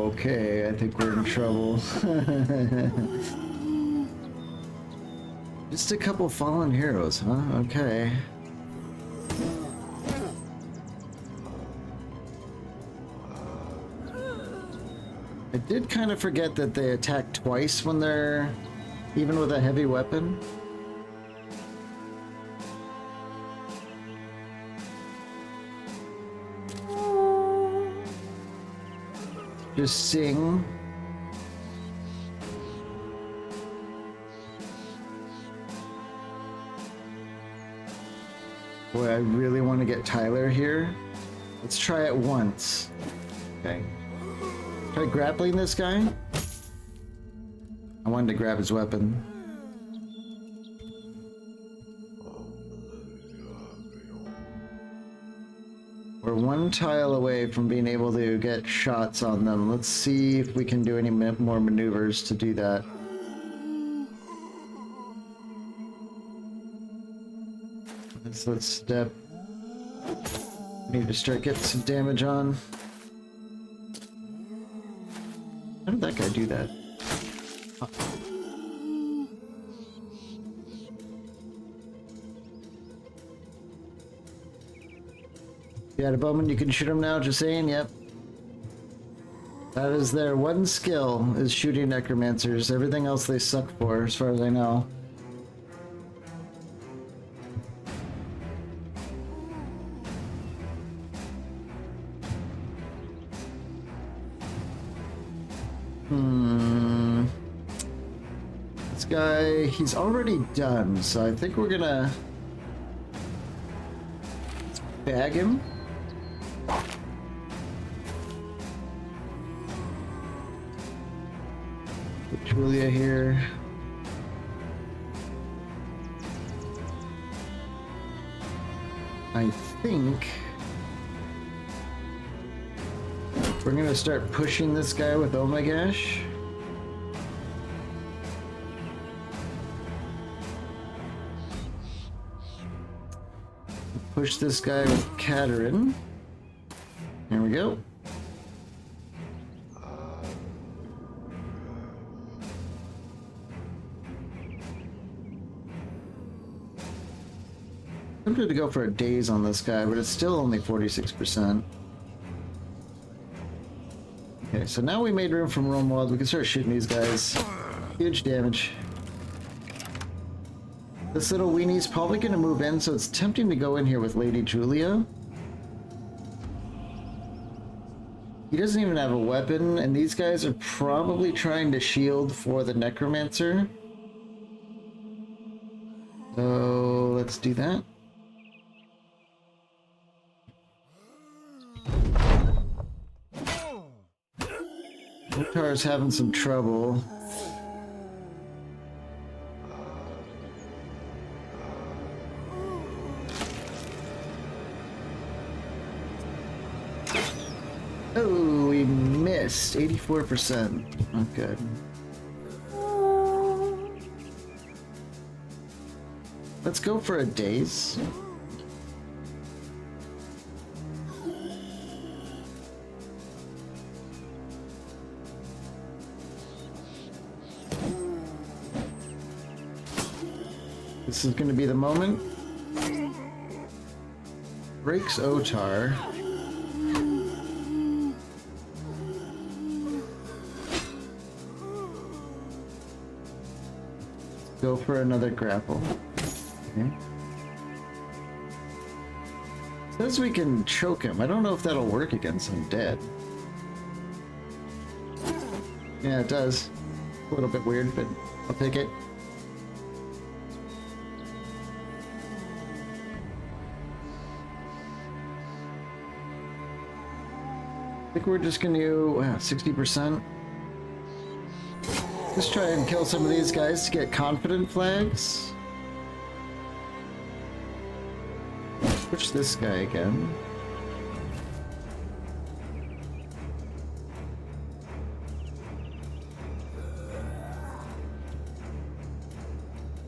Okay, I think we're in trouble. Just a couple fallen heroes, huh? Okay. I did kind of forget that they attack twice when they're even with a heavy weapon. Just sing. Boy, I really want to get Tyler here. Let's try it once. Okay. Try grappling this guy. I wanted to grab his weapon. We're one tile away from being able to get shots on them. Let's see if we can do any more maneuvers to do that. Let's step. Need to start getting some damage on. How did that guy do that? Oh. You got a bowman, you can shoot him now, just saying, yep. That is their one skill, is shooting necromancers. Everything else they suck for, as far as I know. This guy, he's already done, so I think we're gonna bag him. Put Julia here. I think we're gonna start pushing this guy with Omagash. Push this guy with Katerin. Here we go. I'm tempted to go for a daze on this guy, but it's still only 46%. Okay, so now we made room from Rumwald. We can start shooting these guys. Huge damage. This little weenie's probably going to move in, so it's tempting to go in here with Lady Julia. He doesn't even have a weapon, and these guys are probably trying to shield for the Necromancer. So let's do that. Oktar's having some trouble. Oh, we missed 84%. Not good. Let's go for a daze. This is going to be the moment. Breaks Otar. Go for another grapple. Okay. Says we can choke him. I don't know if that'll work against undead. Yeah, it does. A little bit weird, but I'll take it. I think we're just gonna do 60%. Let's try and kill some of these guys to get confident flags. Push this guy again.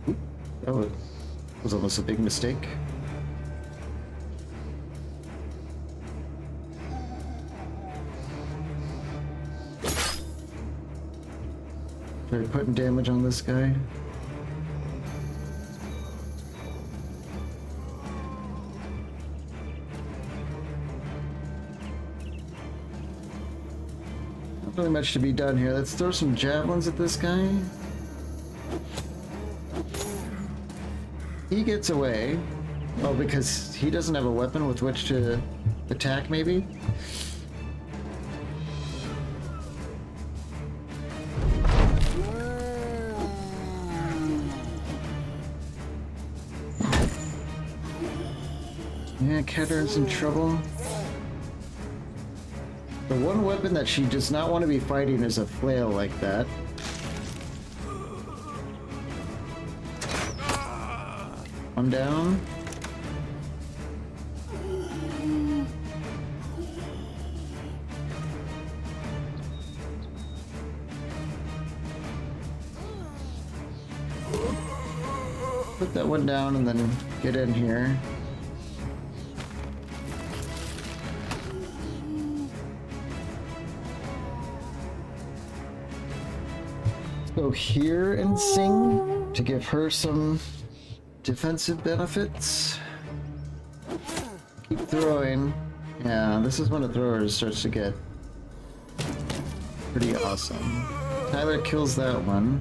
Oop, that was almost a big mistake. Try putting damage on this guy. Not really much to be done here. Let's throw some javelins at this guy. He gets away. Oh, because he doesn't have a weapon with which to attack, maybe? Yeah, Keter's in trouble. The one weapon that she does not want to be fighting is a flail like that. One down. Put that one down and then get in here. Go here and sing to give her some defensive benefits. Keep throwing. Yeah, this is when a thrower starts to get pretty awesome. Tyler kills that one.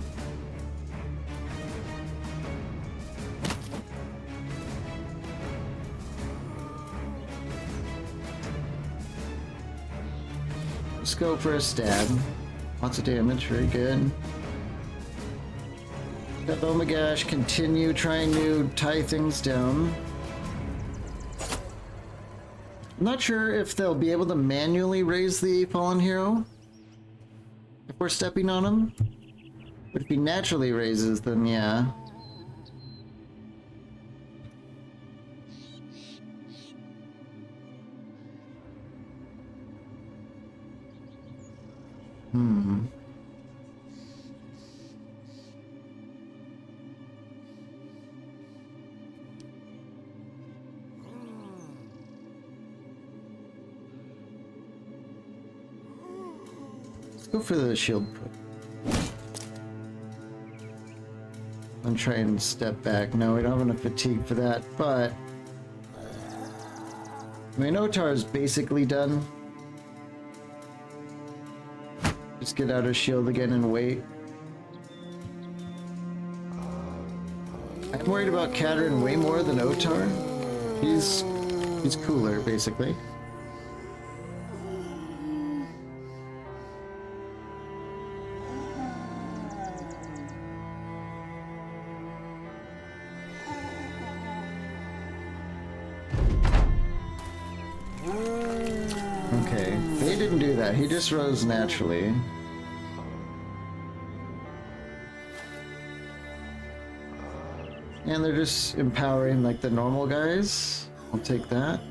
Let's go for a stab. Lots of damage, very good. Let Omagash continue trying to tie things down. I'm not sure if they'll be able to manually raise the fallen hero if we're stepping on him. But if he naturally raises, then yeah. Go for the shield put. I'm trying to step back. No, we don't have enough fatigue for that, but I mean, Otar is basically done. Just get out his shield again and wait. I'm worried about Katerin way more than Otar. He's cooler, basically. Okay, they didn't do that. He just rose naturally. And they're just empowering like the normal guys. I'll take that.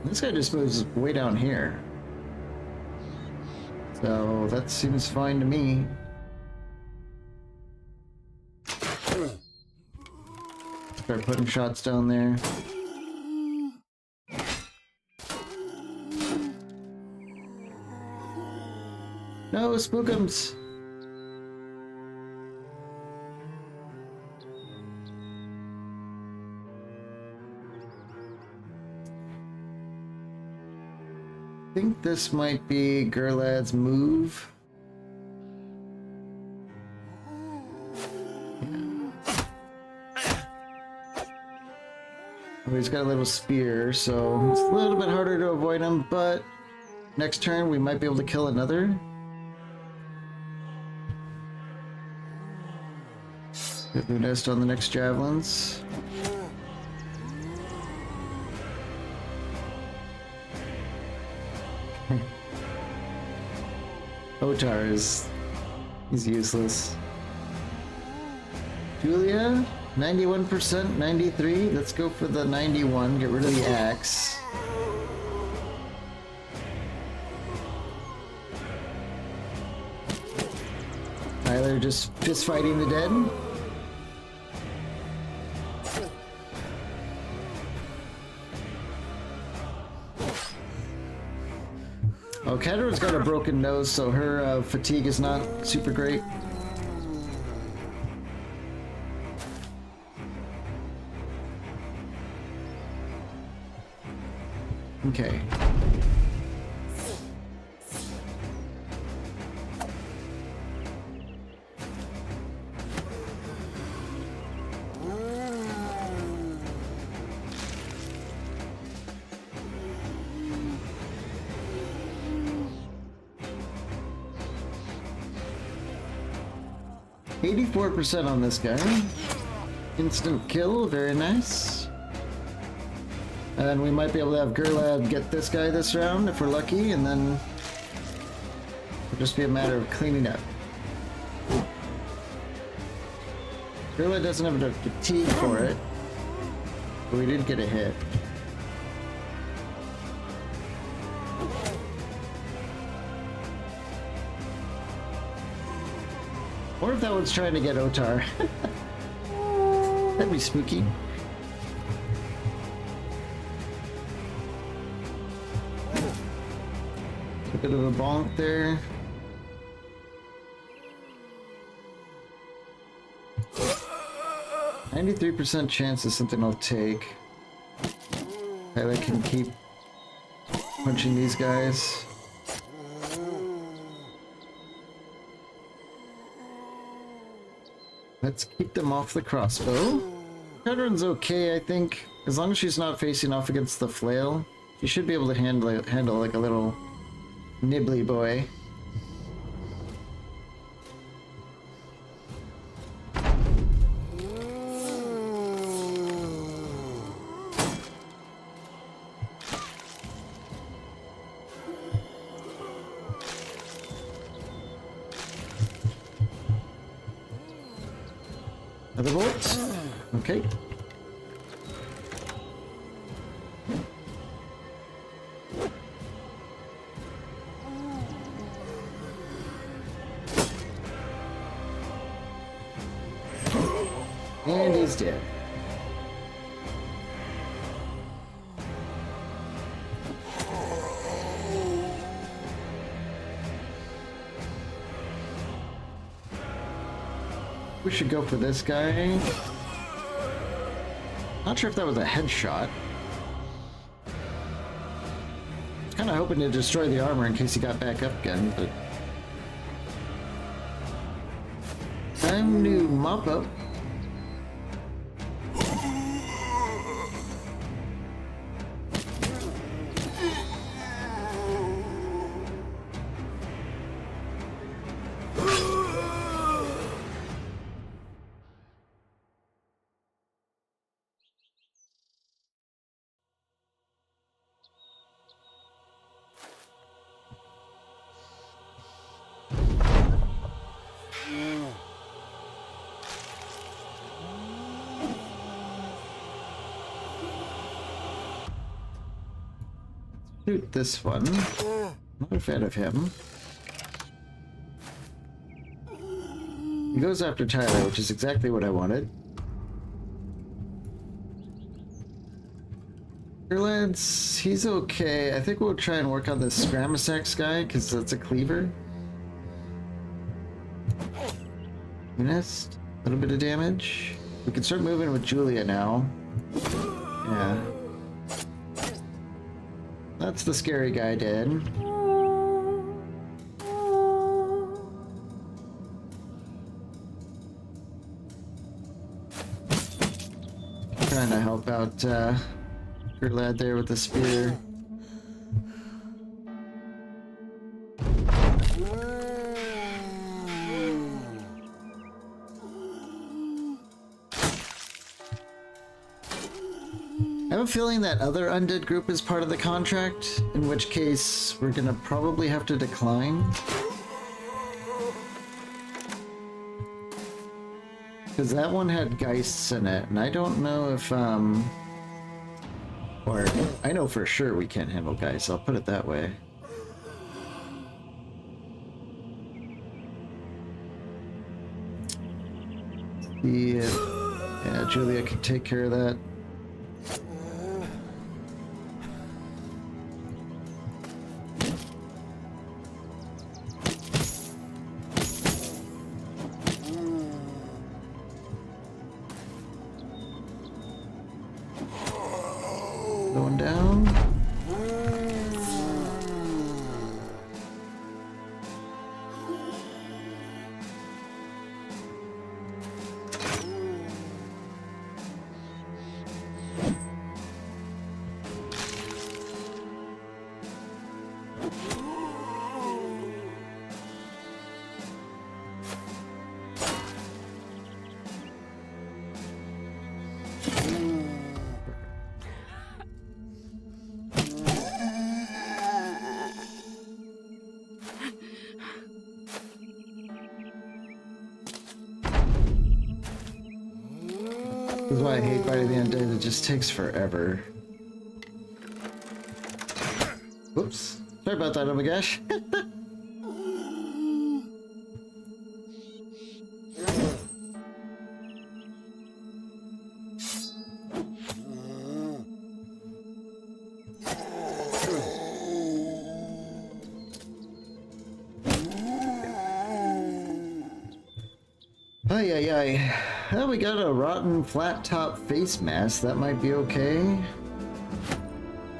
This guy just moves way down here. So that seems fine to me. Start putting shots down there. No, spookums! I think this might be Gurlad's move. Oh, he's got a little spear, so it's a little bit harder to avoid him, but next turn we might be able to kill another. Get the nest on the next javelins. Otar he's useless. Julia, 91%, 93. Let's go for the 91. Get rid of the axe. Tyler just fighting the dead. Oh, Katarina's got a broken nose, so her fatigue is not super great. Okay. %84 on this guy. Instant kill, very nice. And we might be able to have Gurlad get this guy this round if we're lucky, and then it'll just be a matter of cleaning up. Gurlad doesn't have enough fatigue for it, but we did get a hit. Or if that one's trying to get Otar. That'd be spooky. A bit of a bonk there. %93 chance is something I'll take. I can keep punching these guys. Let's keep them off the crossbow. Veteran's okay, I think. As long as she's not facing off against the flail, she should be able to handle like a little nibbly boy. Another bolt. Okay. And he's dead. We should go for this guy. Not sure if that was a headshot. Kind of hoping to destroy the armor in case he got back up again, but time to mop up. Shoot this one. Not a fan of him. He goes after Tyler, which is exactly what I wanted. Lance, he's okay. I think we'll try and work on this Scramasax guy, because that's a cleaver. Nest, a little bit of damage. We can start moving with Julia now. Yeah. That's the scary guy dead. Trying to help out your lad there with the spear. I have a feeling that other undead group is part of the contract, in which case we're gonna probably have to decline. Because that one had Geists in it, and I don't know if, or I know for sure we can't handle Geists, I'll put it that way. Yeah, Julia could take care of that. Going down. This is why I hate fighting the undead, it just takes forever. Whoops. Sorry about that, oh my gosh. Ay, ay, ay. Well, we got a rotten flat top face mask. That might be okay.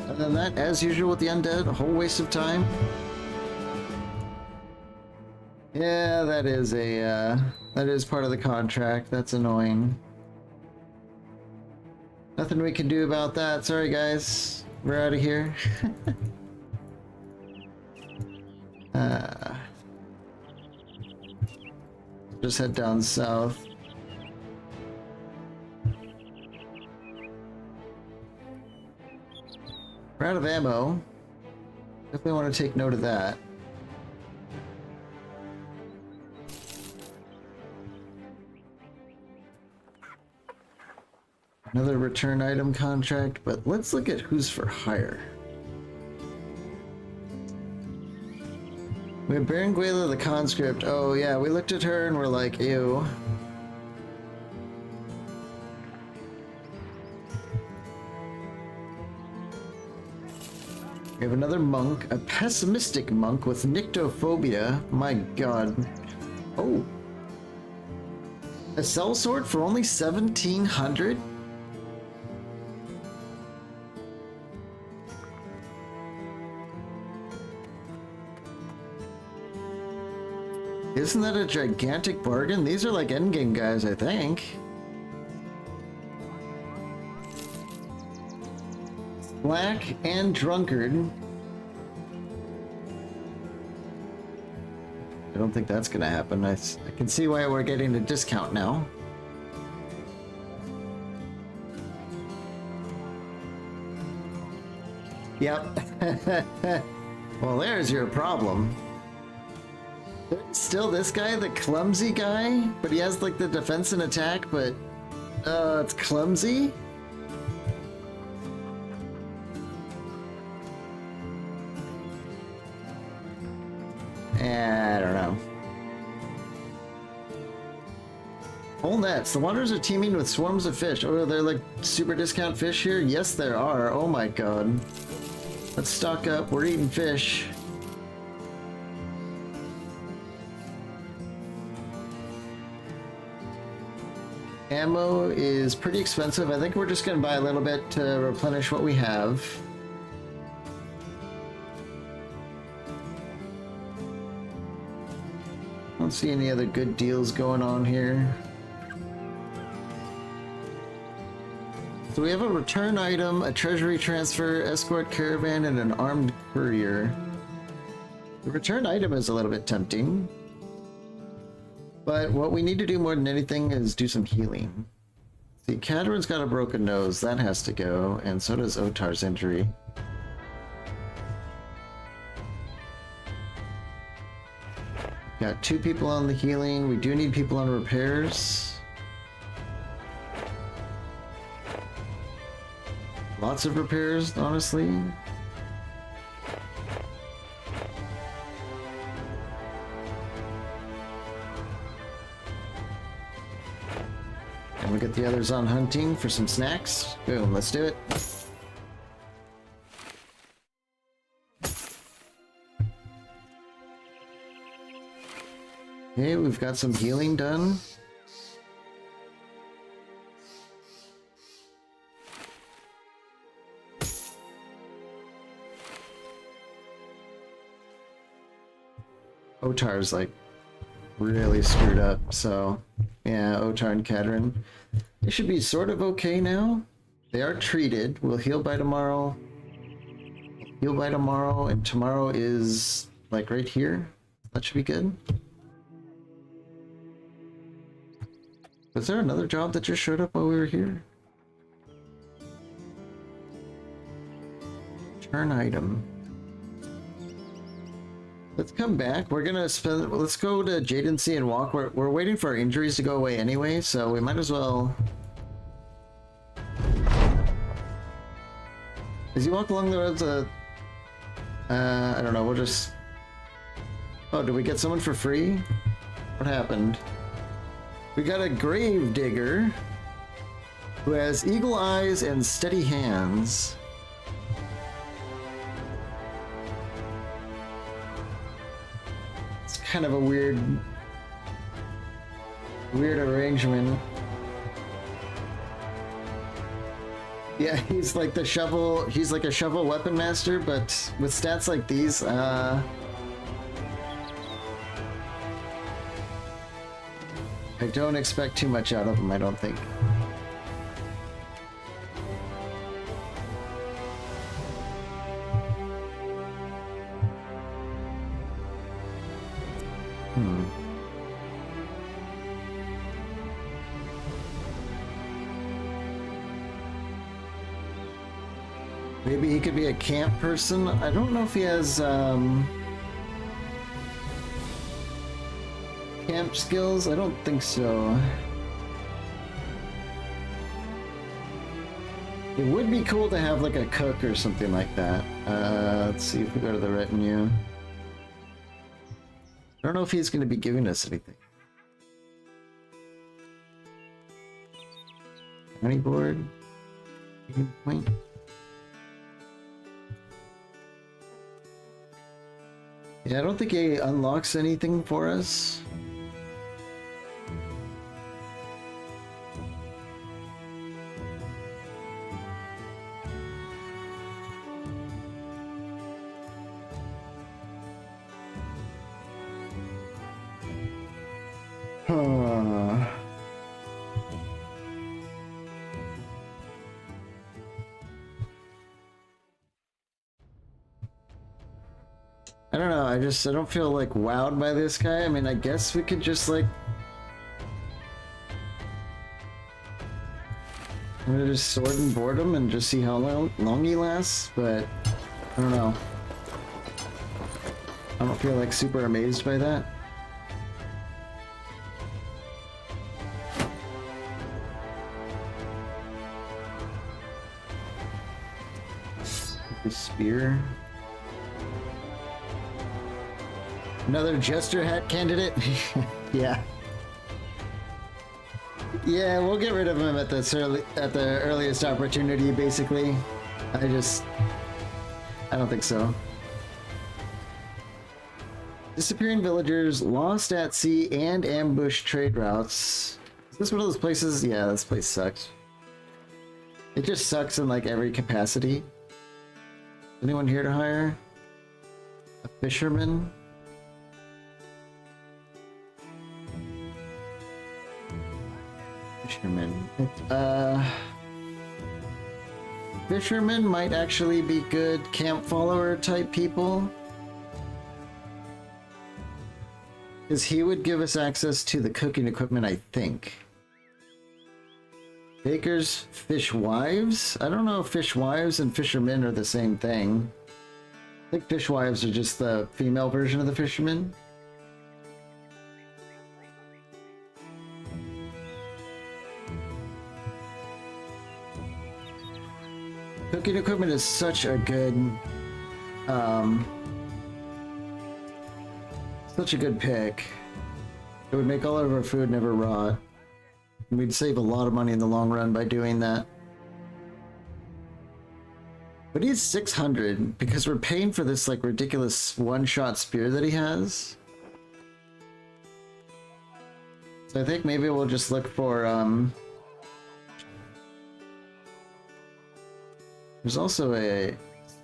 Other than that, as usual with the undead, a whole waste of time. Yeah, that is part of the contract. That's annoying. Nothing we can do about that. Sorry, guys. We're out of here. Just head down south. We're out of ammo. Definitely want to take note of that. Another return item contract, but let's look at who's for hire. We have Berenguela the conscript. Oh yeah, we looked at her and we're like, ew. We have another monk, a pessimistic monk with nyctophobia. My god. Oh. A sellsword for only 1,700? Isn't that a gigantic bargain? These are like endgame guys, I think. Black and drunkard. I don't think that's gonna happen. I can see why we're getting a discount now. Yep. Well, there's your problem. Still this guy, the clumsy guy, but he has like the defense and attack, but it's clumsy. threats. The waters are teeming with swarms of fish. Oh, are there like super discount fish here? Yes, there are. Oh my god. Let's stock up. We're eating fish. Ammo is pretty expensive. I think we're just going to buy a little bit to replenish what we have. I don't see any other good deals going on here. So we have a return item, a treasury transfer, escort caravan, and an armed courier. The return item is a little bit tempting. But what we need to do more than anything is do some healing. See, Katarin's got a broken nose. That has to go, and so does Otar's injury. Got 2 people on the healing. We do need people on repairs. Lots of repairs, honestly. And we'll get the others on hunting for some snacks. Boom, let's do it. Okay, we've got some healing done. Otar's like really screwed up, so yeah, Otar and Katarin. They should be sort of okay now. They are treated. We'll heal by tomorrow. Heal by tomorrow, and tomorrow is like right here. That should be good. Was there another job that just showed up while we were here? Turn item. Let's come back. We're gonna spend. Let's go to Jadency and walk. We're waiting for our injuries to go away anyway, so we might as well. As you walk along the roads, I don't know. We'll just. Oh, did we get someone for free? What happened? We got a grave digger who has eagle eyes and steady hands. It's kind of a weird arrangement. Yeah, he's like the shovel. He's like a shovel weapon master, but with stats like these, I don't expect too much out of him, I don't think. Maybe he could be a camp person. I don't know if he has, camp skills? I don't think so. It would be cool to have like a cook or something like that. Let's see if we go to the retinue. I don't know if he's going to be giving us anything. County board. Point. Yeah, I don't think he unlocks anything for us. I don't know, I don't feel like wowed by this guy. I mean, I guess we could just like... I'm gonna just sword and board him and just see how long he lasts, but I don't know. I don't feel like super amazed by that. The spear. Another jester hat candidate? Yeah. Yeah, we'll get rid of him at the earliest opportunity, basically. I don't think so. Disappearing villagers, lost at sea, and ambush trade routes. Is this one of those places? Yeah, this place sucks. It just sucks in like every capacity. Anyone here to hire? A fisherman? Fisherman. Fishermen might actually be good camp follower type people. Because he would give us access to the cooking equipment, I think. Bakers, fishwives? I don't know if fishwives and fishermen are the same thing. I think fishwives are just the female version of the fishermen. Cooking equipment is such a good, pick. It would make all of our food never rot. And we'd save a lot of money in the long run by doing that. But he's 600 because we're paying for this like ridiculous one-shot spear that he has. So I think maybe we'll just look for, there's also a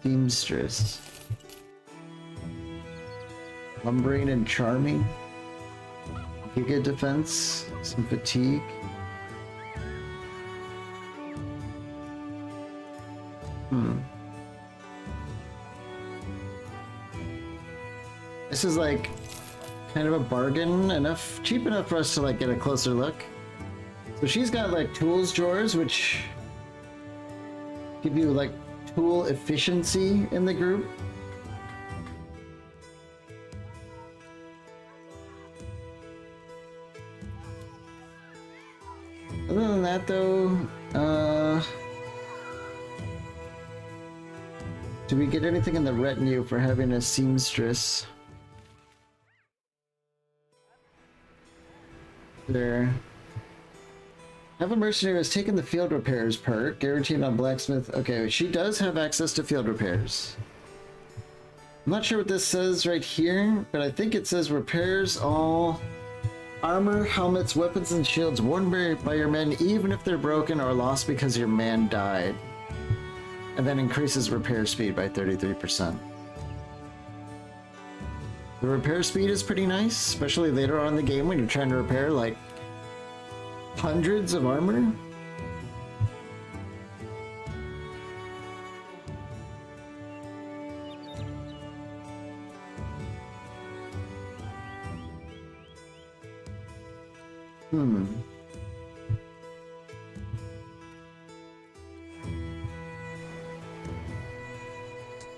seamstress. Lumbering and charming. Giga defense. Some fatigue. This is like kind of a bargain, cheap enough for us to like get a closer look. So she's got like tools drawers, which give you like tool efficiency in the group. Other than that though, do we get anything in the retinue for having a seamstress? There. Have a mercenary who has taken the field repairs perk, guaranteed on blacksmith. Okay, she does have access to field repairs. I'm not sure what this says right here, but I think it says repairs all armor, helmets, weapons, and shields worn by your men, even if they're broken or lost because your man died. And then increases repair speed by 33%. The repair speed is pretty nice, especially later on in the game when you're trying to repair like hundreds of armor.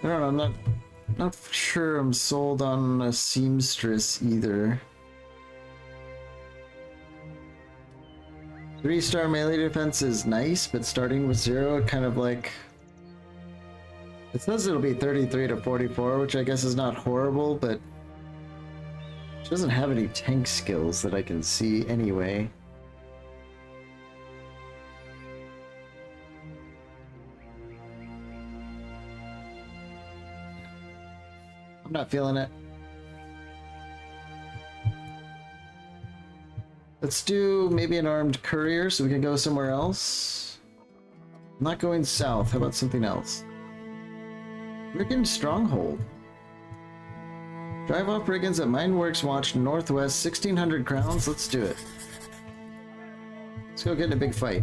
I don't know, I'm not sure I'm sold on a seamstress either. 3-star melee defense is nice, but starting with 0, kind of like... It says it'll be 33 to 44, which I guess is not horrible, but... She doesn't have any tank skills that I can see anyway. I'm not feeling it. Let's do maybe an armed courier so we can go somewhere else. I'm not going south. How about something else? Brigand Stronghold. Drive off brigands at Mineworks Watch Northwest, 1600 crowns. Let's do it. Let's go get in a big fight.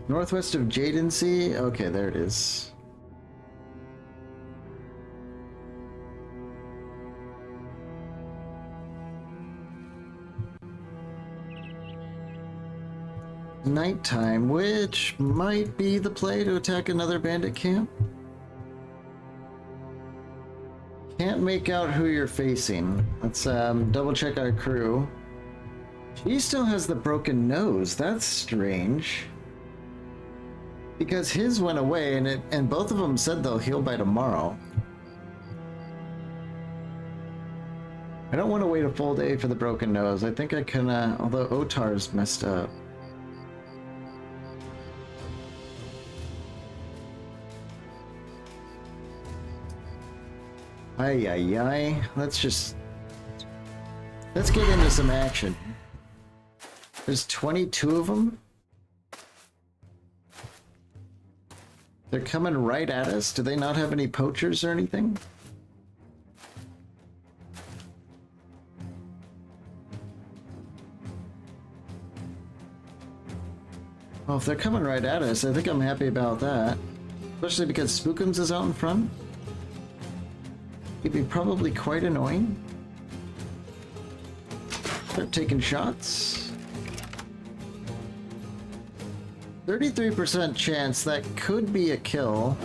Northwest of Jadency. Okay, there it is. Nighttime, which might be the play to attack another bandit camp. Can't make out who you're facing. Let's double check our crew. He still has the broken nose. That's strange. Because his went away, and both of them said they'll heal by tomorrow. I don't want to wait a full day for the broken nose. I think I can, although Otar's messed up. Ay, ay, ay. Let's get into some action. There's 22 of them. They're coming right at us. Do they not have any poachers or anything? Well, if they're coming right at us, I think I'm happy about that. Especially because Spookums is out in front. It'd be probably quite annoying. Start taking shots. 33% chance that could be a kill.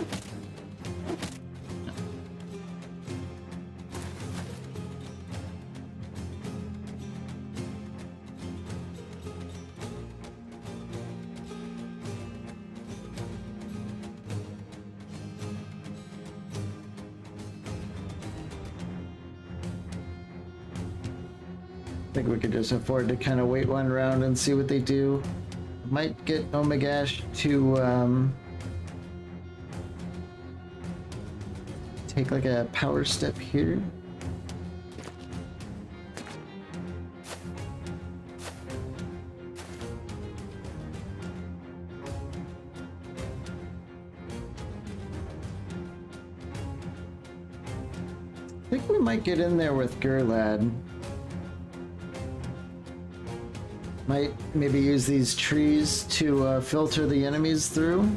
I think we could just afford to kind of wait one round and see what they do. Might get Omagash to take like a power step here. I think we might get in there with Gurlad. Might maybe use these trees to filter the enemies through.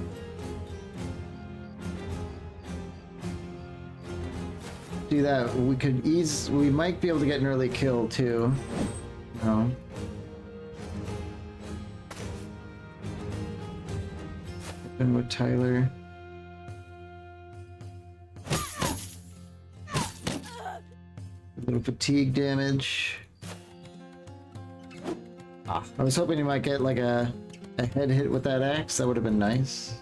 Do that. We might be able to get an early kill too. No. Open with Tyler. A little fatigue damage. I was hoping you might get like a head hit with that axe. That would have been nice.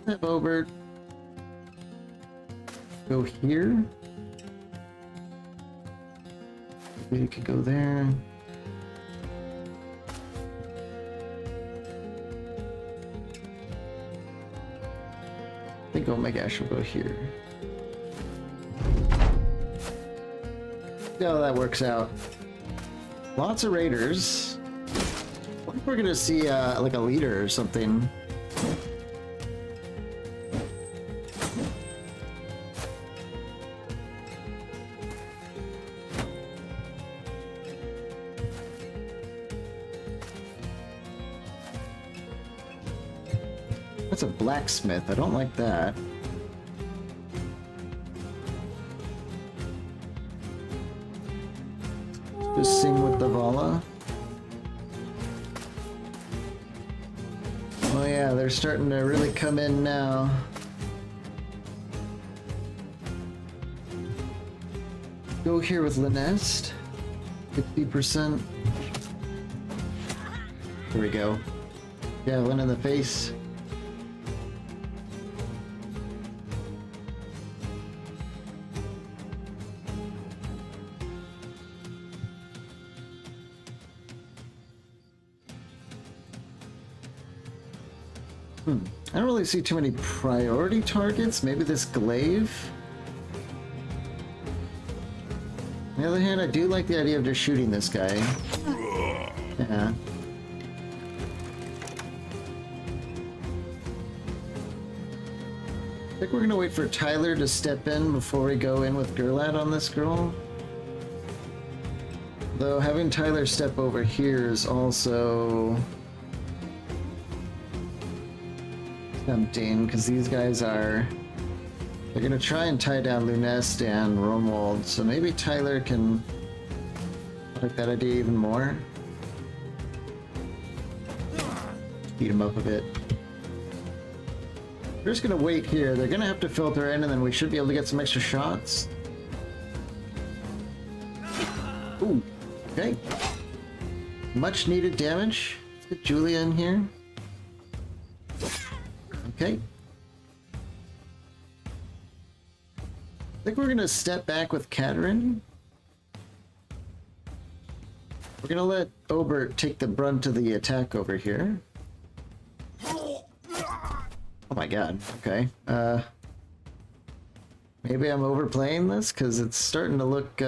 Have Obert go here. Maybe you could go there. I think Omagash will go here. No, that works out. Lots of raiders. I wonder if we're gonna see like a leader or something. That's a blacksmith. I don't like that. Just sing with the Vala. Oh yeah, they're starting to really come in now. Go here with Linest. 50%. There we go. Yeah, one in the face. I don't really see too many priority targets. Maybe this glaive. On the other hand, I do like the idea of just shooting this guy. Yeah. I think we're gonna wait for Tyler to step in before we go in with Gurlad on this girl. Though having Tyler step over here is also tempting, because these guys they're gonna try and tie down Lunest and Romuald, so maybe Tyler can like that idea even more. Beat him up a bit. We're just gonna wait here. They're gonna have to filter in, and then we should be able to get some extra shots. Ooh, okay. Much needed damage. Let's get Julia in here. Okay. think we're gonna step back with Katerin. We're gonna let Obert take the brunt of the attack over here. Oh my god, okay. Maybe I'm overplaying this because it's starting to look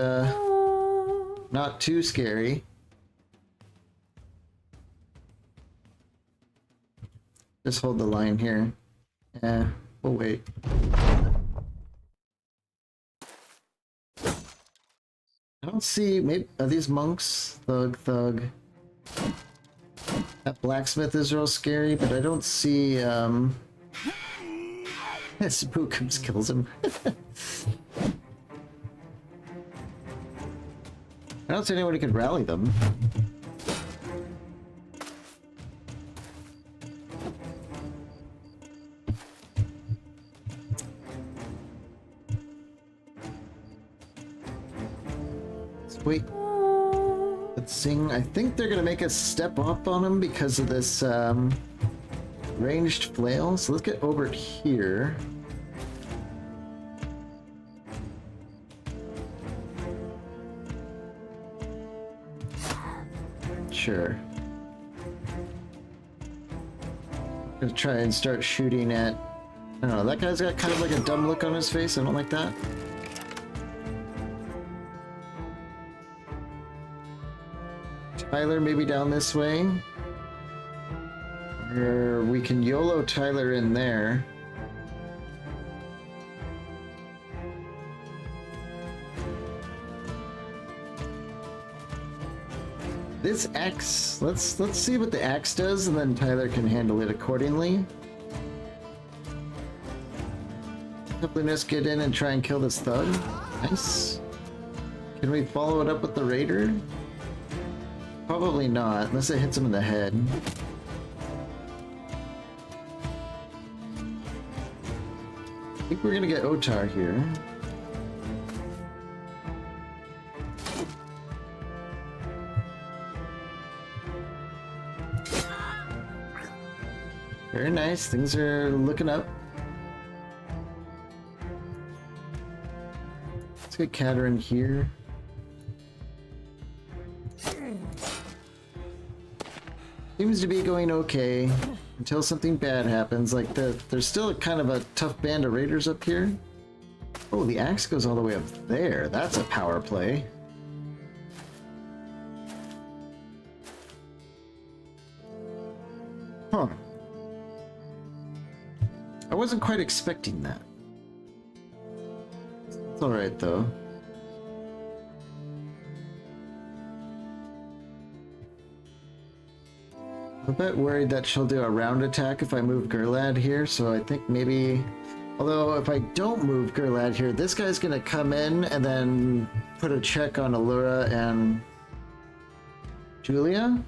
not too scary. Just hold the line here. Yeah, we'll wait. I don't see, maybe, are these monks? Thug. That blacksmith is real scary, but I don't see, Spookums kills him. I don't see anyone who can rally them. Wait, let's sing. I think they're gonna make us step up on him because of this ranged flail. So let's get over here. Sure. I'm gonna try and start shooting at. I don't know. That guy's got kind of like a dumb look on his face. I don't like that. Tyler, maybe down this way. Or we can YOLO Tyler in there. This axe, let's see what the axe does, and then Tyler can handle it accordingly. Simpliness, get in and try and kill this thug. Nice. Can we follow it up with the raider? Probably not, unless it hits him in the head. I think we're gonna get Otar here. Very nice, things are looking up. Let's get Katerin here. Seems to be going okay until something bad happens. Like there's still kind of a tough band of raiders up here. Oh, the axe goes all the way up there. That's a power play. Huh. I wasn't quite expecting that. It's alright though. I'm a bit worried that she'll do a round attack if I move Gurlad here, so I think maybe... Although, if I don't move Gurlad here, this guy's gonna come in and then put a check on Allura and... Julia?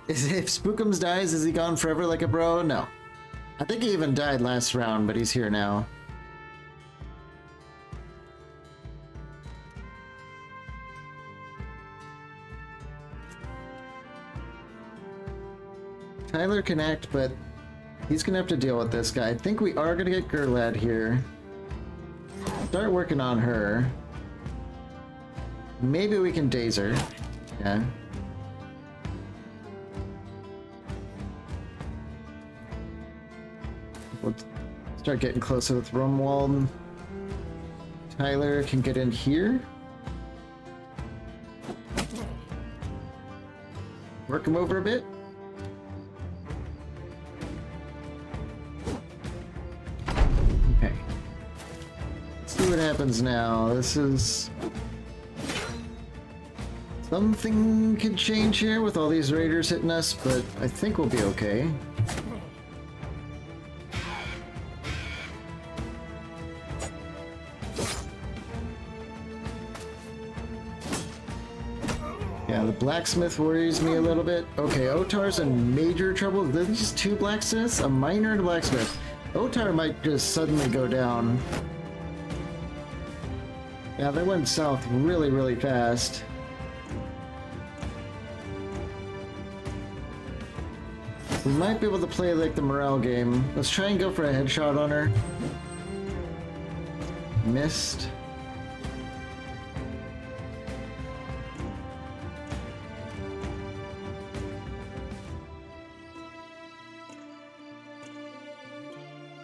If Spookums dies, is he gone forever like a bro? No. I think he even died last round, but he's here now. Tyler can act, but he's gonna have to deal with this guy. I think we are gonna get Gurlad here. Start working on her. Maybe we can daze her. Yeah. We'll start getting closer with Rumwald. Tyler can get in here. Work him over a bit. Okay. Let's see what happens now. This is... Something could change here with all these raiders hitting us, but I think we'll be okay. Yeah, the blacksmith worries me a little bit. Okay, Otar's in major trouble. There's just two blacksmiths, a miner and a blacksmith. Otar might just suddenly go down. Yeah, they went south really, really fast. We might be able to play like the morale game. Let's try and go for a headshot on her. Missed.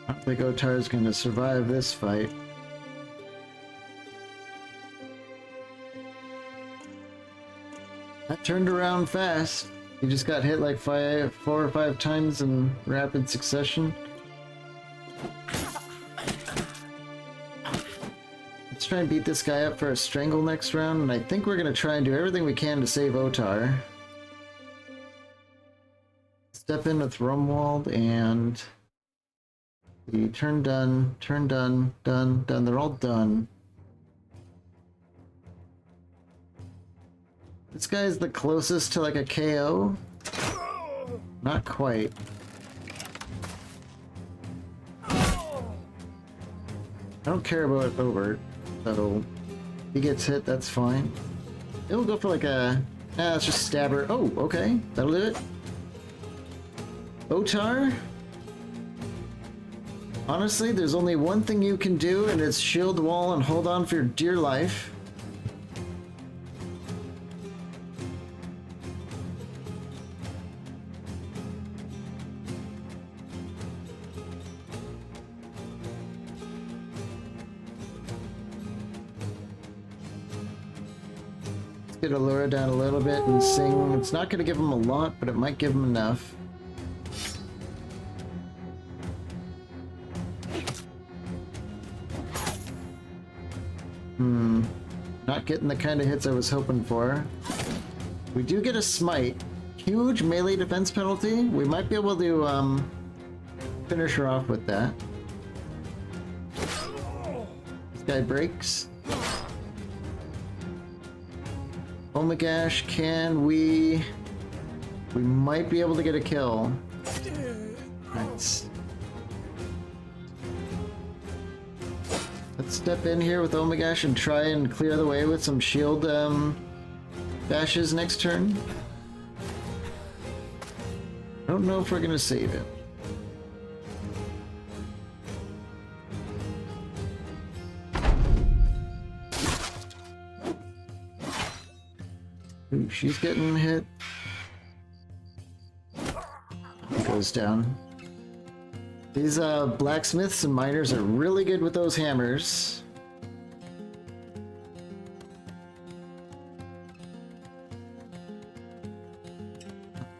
I don't think Otar's gonna survive this fight. That turned around fast. He just got hit like 4 or 5 times in rapid succession. Let's try and beat this guy up for a strangle next round, and I think we're gonna try and do everything we can to save Otar. Step in with Rumwald and the turn done, done. They're all done. This guy is the closest to like a KO. Not quite. I don't care about Obert, so if he gets hit, that's fine. It'll go for like a... let's just stab her. Oh, okay. That'll do it. Otar? Honestly, there's only one thing you can do, and it's shield wall and hold on for your dear life. Get Allura down a little bit and sing. It's not going to give him a lot, but it might give him enough. Not getting the kind of hits I was hoping for. We do get a smite. Huge melee defense penalty. We might be able to finish her off with that. This guy breaks. Omagash, can we... We might be able to get a kill. Nice. Let's step in here with Omagash and try and clear the way with some shield dashes next turn. I don't know if we're gonna save it. Ooh, she's getting hit. It goes down. These blacksmiths and miners are really good with those hammers.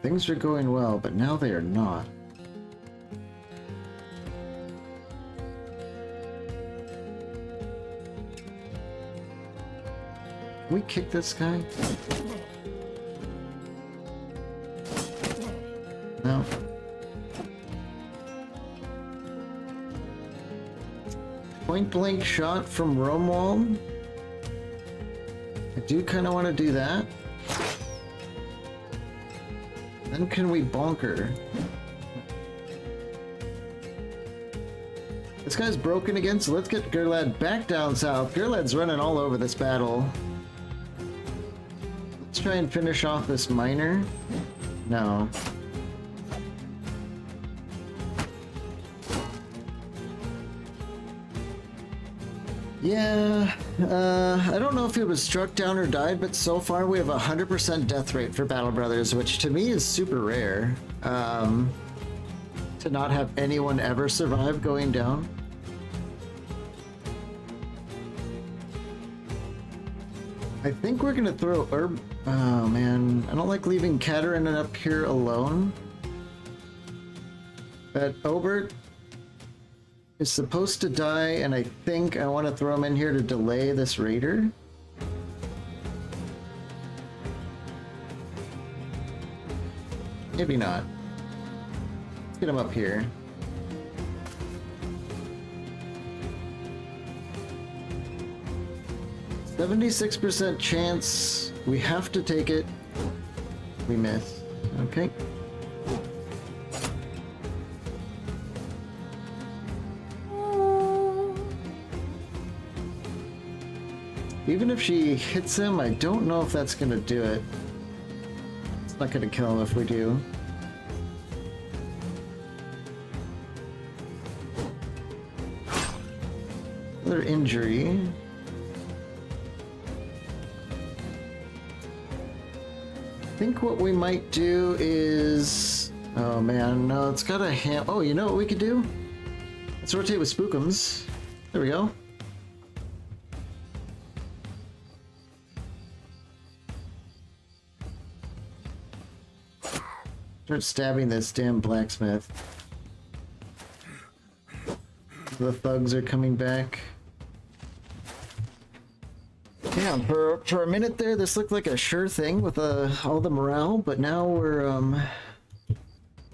Things are going well, but now they are not. Can we kick this guy? No. Point blank shot from Rumwald. I do kind of want to do that. Then can we bonker? This guy's broken again, so let's get Gurlad back down south. Gurlad's running all over this battle. Let's try and finish off this miner. No. Yeah, I don't know if he was struck down or died, but so far we have a 100% death rate for Battle Brothers, which to me is super rare. To not have anyone ever survive going down. I think we're gonna throw Herb. Oh man, I don't like leaving Katarina up here alone. But Obert is supposed to die, and I think I want to throw him in here to delay this raider. Maybe not. Let's get him up here. %76% chance. We have to take it. We miss. Okay. Even if she hits him, I don't know if that's gonna do it. It's not gonna kill him if we do. Another injury. I think what we might do is... Oh man, no, it's got a ham... Oh, you know what we could do? Let's rotate with Spookums. There we go. Start stabbing this damn blacksmith. The thugs are coming back. Yeah, for a minute there, this looked like a sure thing with all the morale, but now we're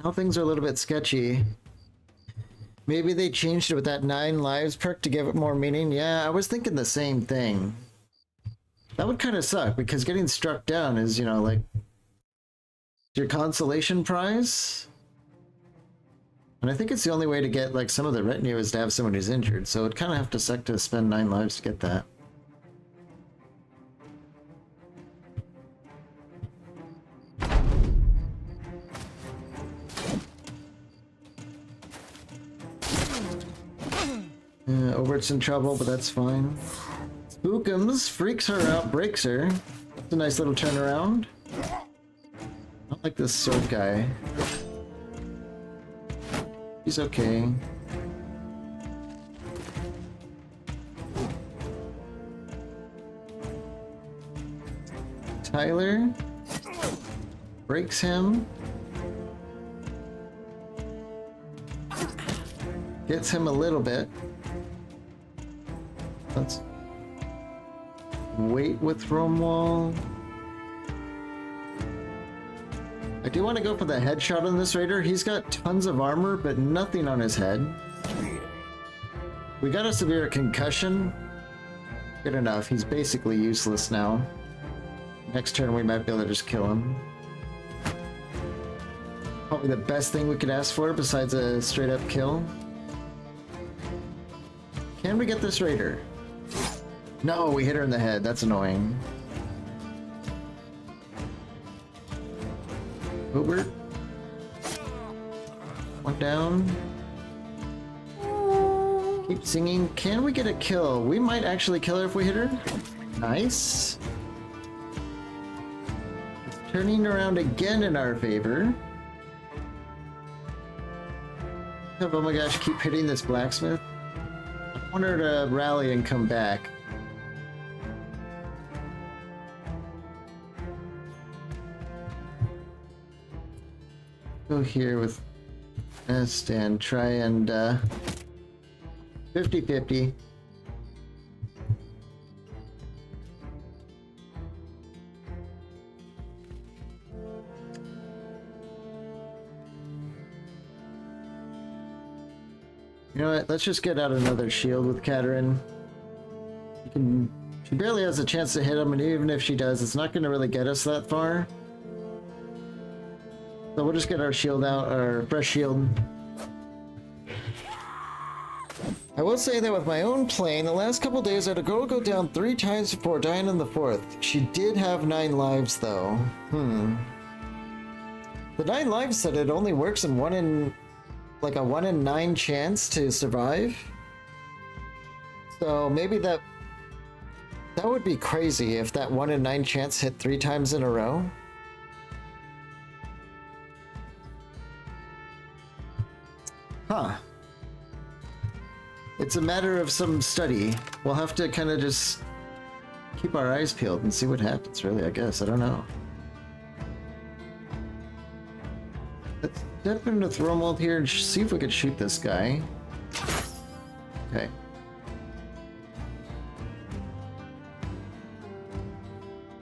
now things are a little bit sketchy. Maybe they changed it with that 9 lives perk to give it more meaning. Yeah, I was thinking the same thing. That would kind of suck because getting struck down is, you know, like your consolation prize. And I think it's the only way to get like some of the retinue is to have someone who's injured, so it'd kind of have to suck to spend 9 lives to get that. Obert's in trouble, but that's fine. Spookums freaks her out, breaks her. That's a nice little turnaround. I don't like this sword guy. He's okay. Tyler breaks him. Gets him a little bit. Let's wait with Romwall. I do want to go for the headshot on this raider. He's got tons of armor, but nothing on his head. We got a severe concussion. Good enough. He's basically useless now. Next turn we might be able to just kill him. Probably the best thing we could ask for besides a straight up kill. Can we get this raider? No, we hit her in the head. That's annoying. Hubert. One down. Keep singing. Can we get a kill? We might actually kill her if we hit her. Nice. It's turning around again in our favor. Oh my gosh, keep hitting this blacksmith. I want her to rally and come back. Go here with Nest and try and 50-50. You know what? Let's just get out another shield with Katerin. She barely has a chance to hit him, and even if she does, it's not going to really get us that far. So we'll just get our shield out, our fresh shield. I will say that with my own plane, the last couple days I had a girl go down 3 times before dying on the 4th. She did have 9 lives though. The 9 lives said it only works in like a 1 in 9 chance to survive. So maybe that would be crazy if that 1 in 9 chance hit 3 times in a row. Huh. It's a matter of some study. We'll have to kind of just keep our eyes peeled and see what happens, really, I guess. I don't know. Let's step into Thromold here and see if we could shoot this guy. Okay.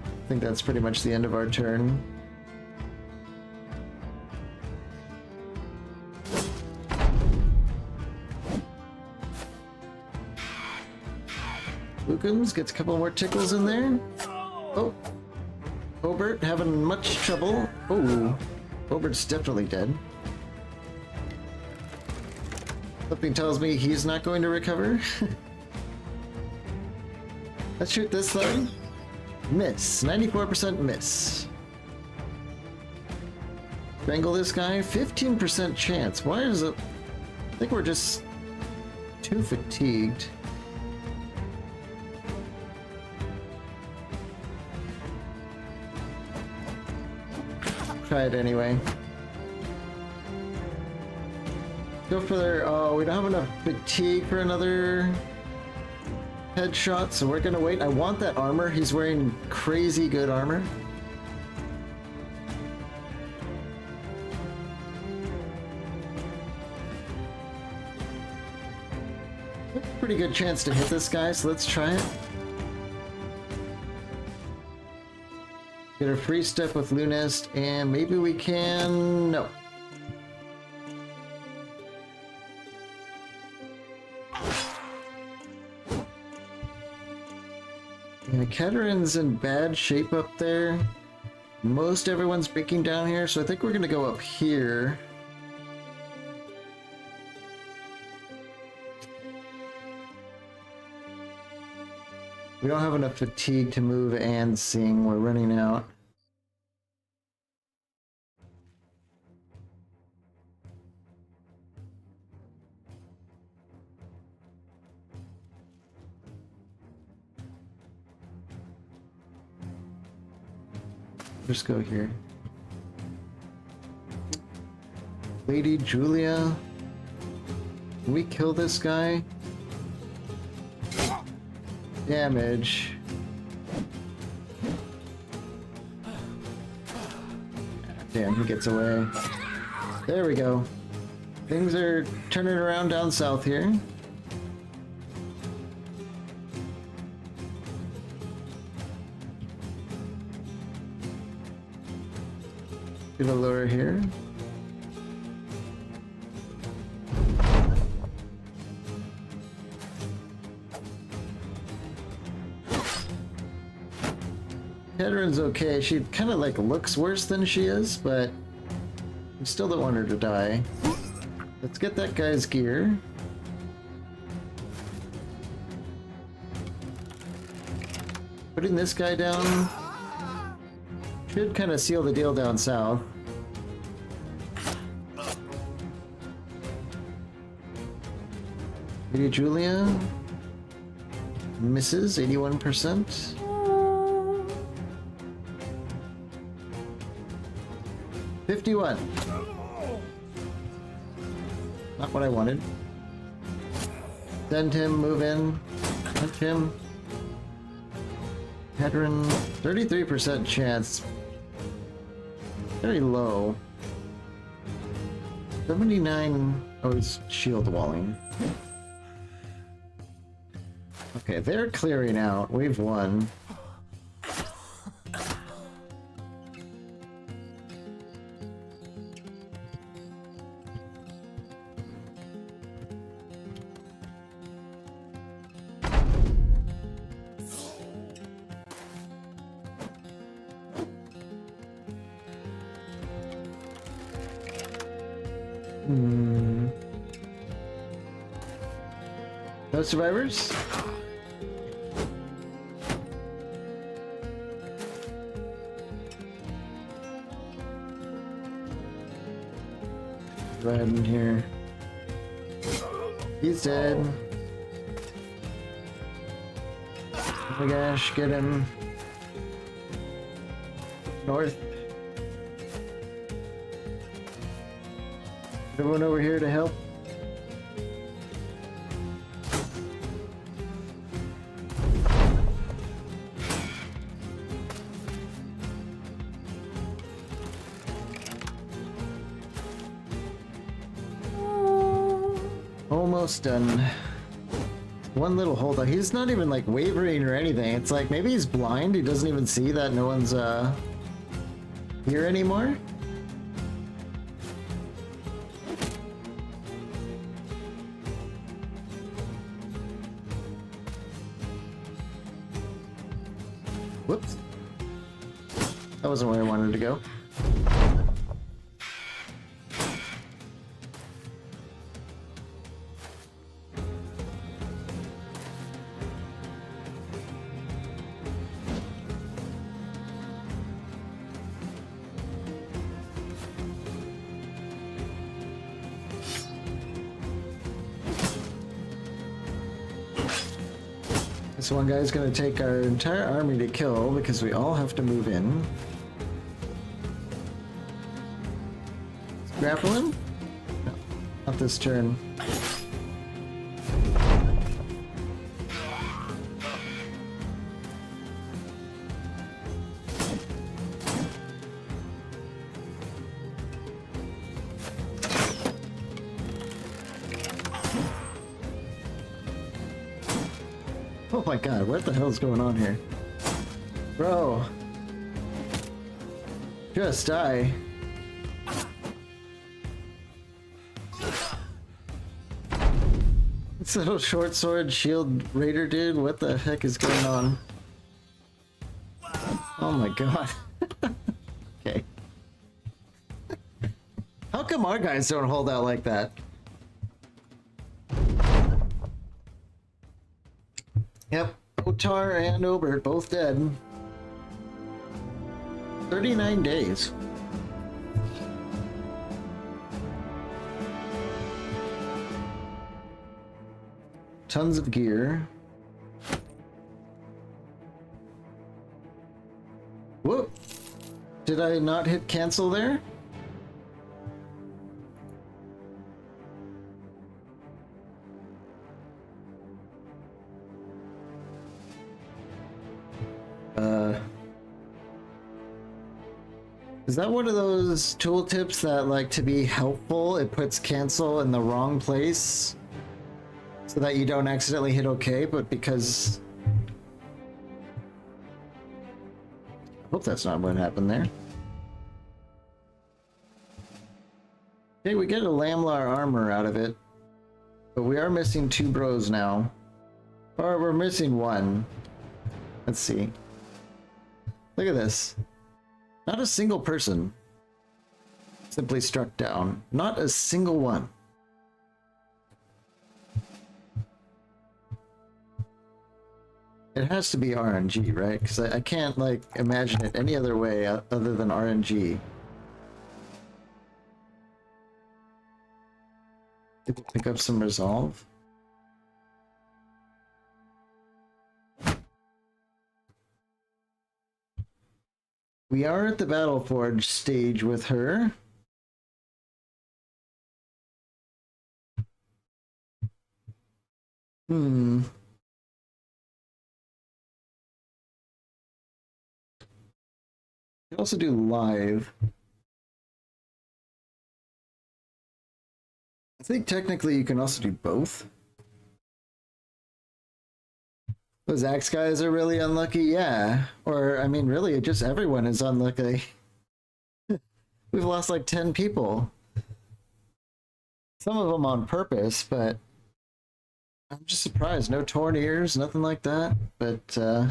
I think that's pretty much the end of our turn. Spookums gets a couple more tickles in there. Oh. Obert having much trouble. Oh. Obert's definitely dead. Something tells me he's not going to recover. Let's shoot this thing. Miss. 94% miss. Strangle this guy. 15% chance. Why is it... I think we're just too fatigued. try it anyway. Go for their... Oh, we don't have enough fatigue for another headshot, so we're gonna wait. I want that armor. He's wearing crazy good armor. Pretty good chance to hit this guy, so let's try it. Get a free step with Lunest, and maybe we can... No. Yeah, Keteran's in bad shape up there. Most everyone's breaking down here, so I think we're gonna go up here. We don't have enough fatigue to move and sing. We're running out. Just go here. Lady Julia. Can we kill this guy? Damage. Damn, he gets away. There we go. Things are turning around down south here. Get a lure here. Keteran's okay. She kind of like looks worse than she is, but we still don't want her to die. Let's get that guy's gear. Putting this guy down should kind of seal the deal down south. Lady Julia misses 81%. $51. Not what I wanted. Send him, move in, punch him. Keteran, 33% chance. Very low. 79. Oh, he's shield walling. Okay, they're clearing out. We've won. No survivors? Go ahead in here. He's dead. Oh my gosh, get him. North. Everyone over here to help. Almost done. One little holdout. He's not even like wavering or anything. It's like maybe he's blind. He doesn't even see that no one's here anymore. Whoops. That wasn't where I wanted to go. This one guy's gonna take our entire army to kill because we all have to move in. Grapple him? No, not this turn. Oh my god, what the hell is going on here? Bro. Just die. This little short sword shield raider dude, what the heck is going on? Oh my god. Okay. How come our guys don't hold out like that? Yep, Otar and Obert both dead. 39 days. Tons of gear. Whoop! Did I not hit cancel there? Is that one of those tooltips that, like, to be helpful, it puts cancel in the wrong place so that you don't accidentally hit OK, but because... I hope that's not what happened there. Okay, we get a Lamlar armor out of it, but we are missing 2 bros now. Or we're missing 1. Let's see. Look at this. Not a single person simply struck down. Not a single one. It has to be RNG, right? Because I can't, like, imagine it any other way other than RNG. Did we pick up some resolve? We are at the Battleforge stage with her. You can also do live. I think technically you can also do both. Those axe guys are really unlucky, yeah. Or, I mean, really, just everyone is unlucky. We've lost like 10 people. Some of them on purpose, but I'm just surprised. No torn ears, nothing like that. But, I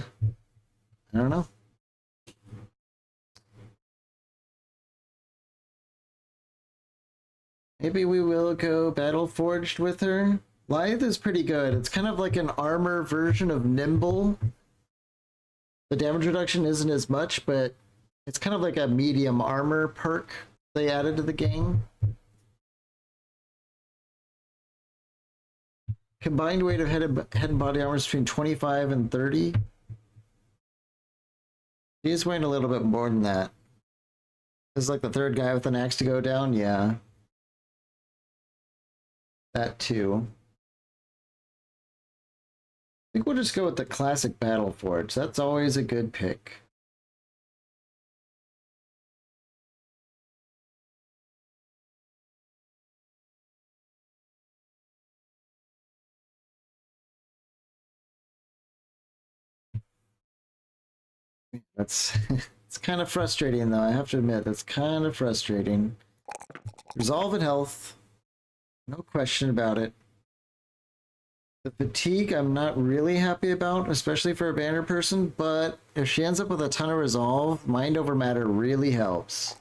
don't know. Maybe we will go Battle Forged with her. Lithe is pretty good. It's kind of like an armor version of Nimble. The damage reduction isn't as much, but it's kind of like a medium armor perk they added to the game. Combined weight of head and body armor is between 25 and 30. He is weighing a little bit more than that. This is like the third guy with an axe to go down, yeah. That too. I think we'll just go with the classic Battleforge. That's always a good pick. That's it's kind of frustrating though, I have to admit, that's kind of frustrating. Resolve and health. No question about it. The fatigue I'm not really happy about, especially for a banner person, but if she ends up with a ton of resolve, mind over matter really helps.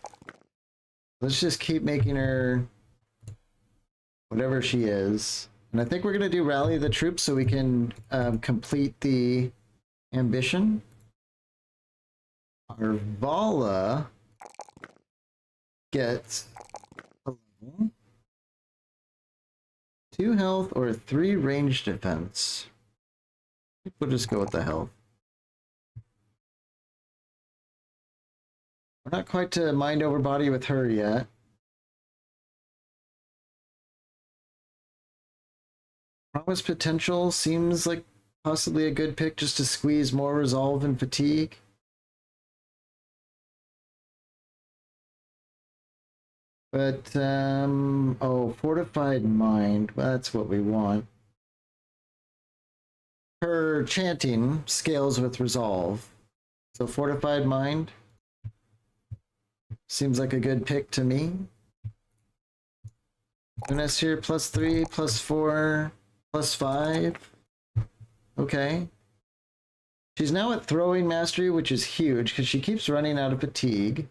Let's just keep making her whatever she is. And I think we're going to do rally the troops so we can complete the ambition. Our Vala gets a level. 2 health or 3 range defense. I think we'll just go with the health. We're not quite to mind over body with her yet. Promise Potential seems like possibly a good pick just to squeeze more resolve and fatigue. But, oh, Fortified Mind, that's what we want. Her chanting scales with resolve. So Fortified Mind seems like a good pick to me. Lunas here, +3, +4, +5. Okay. She's now at Throwing Mastery, which is huge because she keeps running out of fatigue.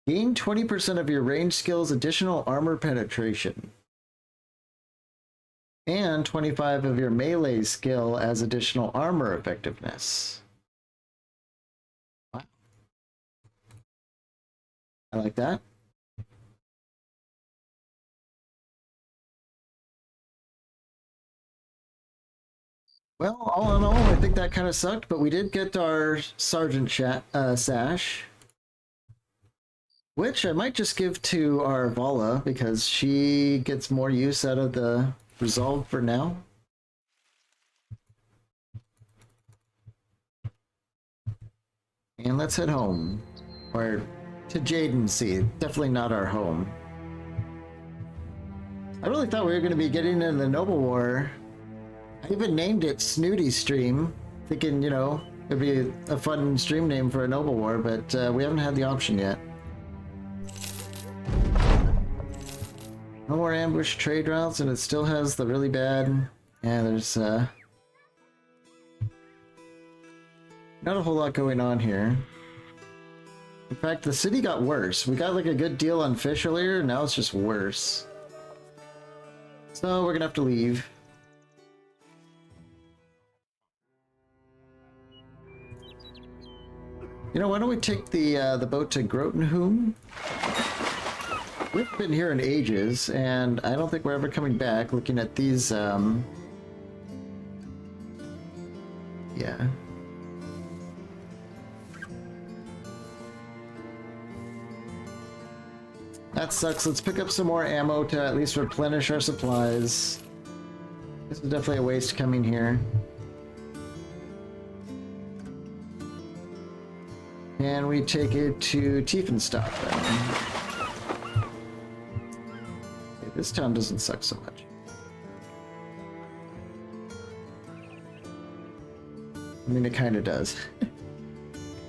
Gain 20% of your range skills additional armor penetration. And 25 of your melee skill as additional armor effectiveness. Wow. I like that. Well, all in all, I think that kind of sucked, but we did get our Sergeant sash. Which I might just give to our Vala because she gets more use out of the resolve for now. And let's head home. Or to Jadensea. Definitely not our home. I really thought we were going to be getting into the Noble War. I even named it Snooty Stream, thinking, you know, it'd be a fun stream name for a Noble War, but we haven't had the option yet. No more ambush trade routes, and it still has the really bad... Yeah, there's not a whole lot going on here. In fact, the city got worse. We got like a good deal on fish earlier, now it's just worse. So we're gonna have to leave. You know, why don't we take the boat to Grotenhoom? We've been here in ages, and I don't think we're ever coming back. Looking at these, yeah. That sucks. Let's pick up some more ammo to at least replenish our supplies. This is definitely a waste coming here. And we take it to Tiefenstadt then. This town doesn't suck so much. I mean, it kind of does.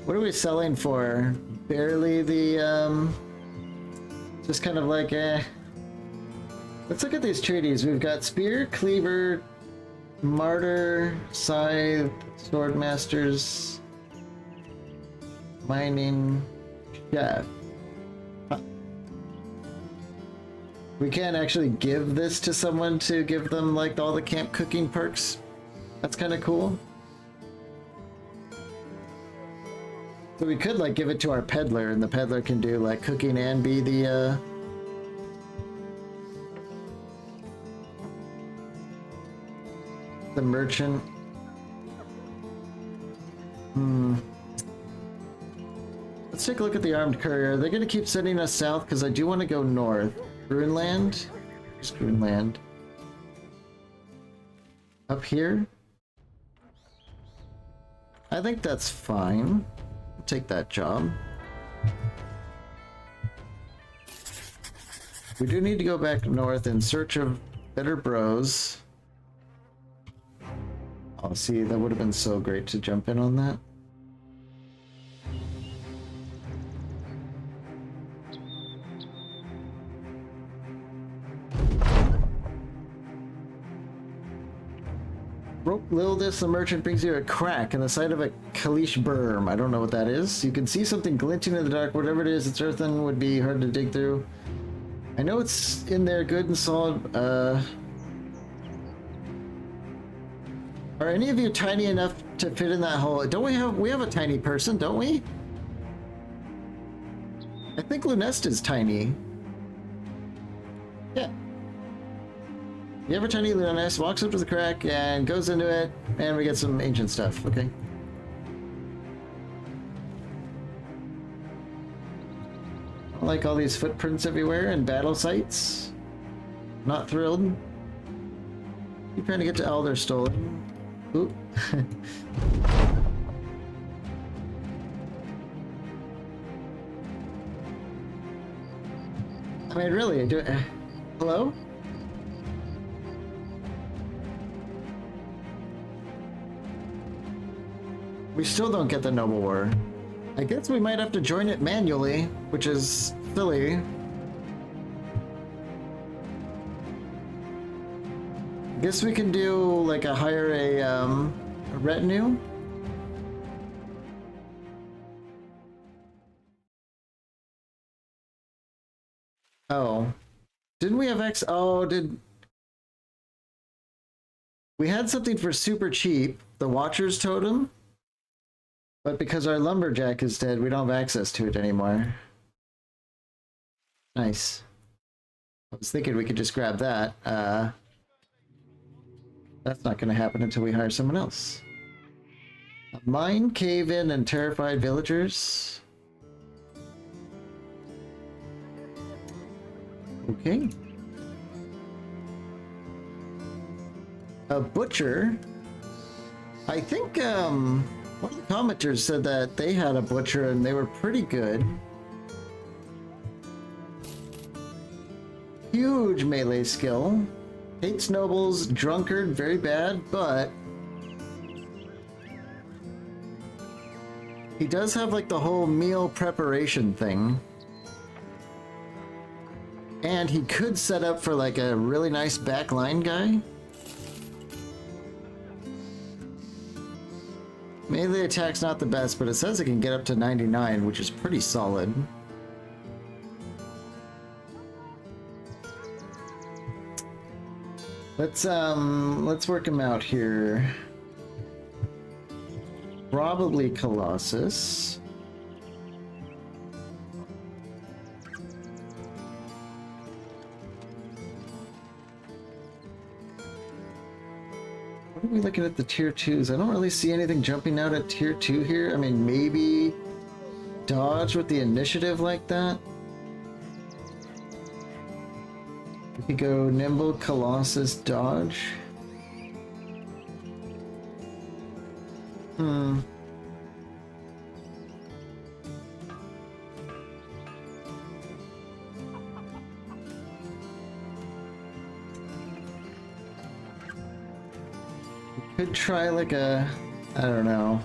What are we selling for? Barely the, just kind of like, Let's look at these treaties. We've got Spear, Cleaver, Martyr, Scythe, Swordmasters, Mining, Chef. We can't actually give this to someone to give them like all the camp cooking perks. That's kind of cool. So we could like give it to our peddler, and the peddler can do like cooking and be the merchant. Let's take a look at the armed courier. They're going to keep sending us south because I do want to go north. Grunland? Where's Grunland? Up here? I think that's fine. I'll take that job. We do need to go back north in search of better bros. Oh, see, that would have been so great to jump in on that. Lildis the merchant brings you a crack in the side of a Kalish berm. I don't know what that is. You can see something glinting in the dark. Whatever it is, it's earthen, would be hard to dig through. I know it's in there good and solid. Are any of you tiny enough to fit in that hole? Don't we have a tiny person, don't we? I think Lunesta is tiny. Yeah. You have a tiny Lunesta, walks up to the crack and goes into it, and we get some ancient stuff, okay? I like all these footprints everywhere and battle sites. Not thrilled. Keep trying to get to Elderstolen. Oop. I mean, really, hello? We still don't get the Noble War. I guess we might have to join it manually, which is silly. Guess we can do like hire a retinue. Oh, didn't we have X? Oh, we had something for super cheap, the Watcher's Totem, but because our lumberjack is dead, we don't have access to it anymore. Nice. I was thinking we could just grab that. That's not going to happen until we hire someone else. A mine, cave-in, and terrified villagers. Okay. A butcher. I think one of the commenters said that they had a butcher and they were pretty good. Huge melee skill. Hates nobles, drunkard, very bad, but he does have like the whole meal preparation thing. And he could set up for like a really nice backline guy. Melee attack's not the best, but it says it can get up to 99, which is pretty solid. Let's work him out here. Probably Colossus. What are we looking at the tier 2s? I don't really see anything jumping out at tier 2 here. I mean, maybe dodge with the initiative like that. We could go Nimble, Colossus, Dodge. We could try like I don't know.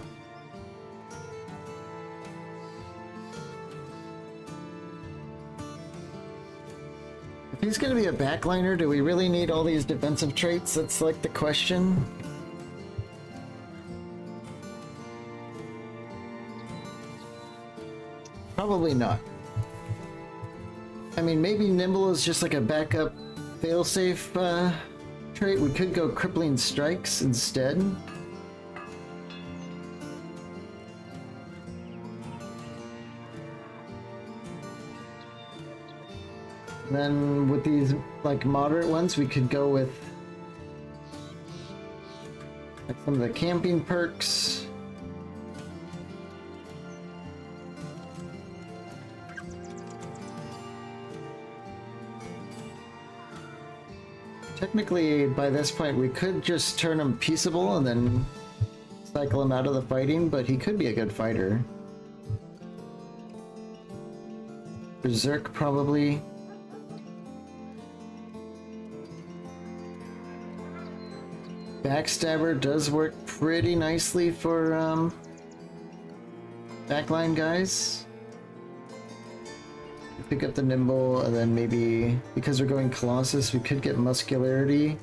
If he's gonna be a backliner, do we really need all these defensive traits? That's like the question. Probably not. I mean, maybe Nimble is just like a backup failsafe trait. We could go Crippling Strikes instead. Then with these like moderate ones, we could go with like some of the camping perks. Technically, by this point, we could just turn him peaceable and then cycle him out of the fighting, but he could be a good fighter. Berserk, probably. Backstabber does work pretty nicely for backline guys. Pick up the Nimble, and then maybe, because we're going Colossus, we could get Muscularity.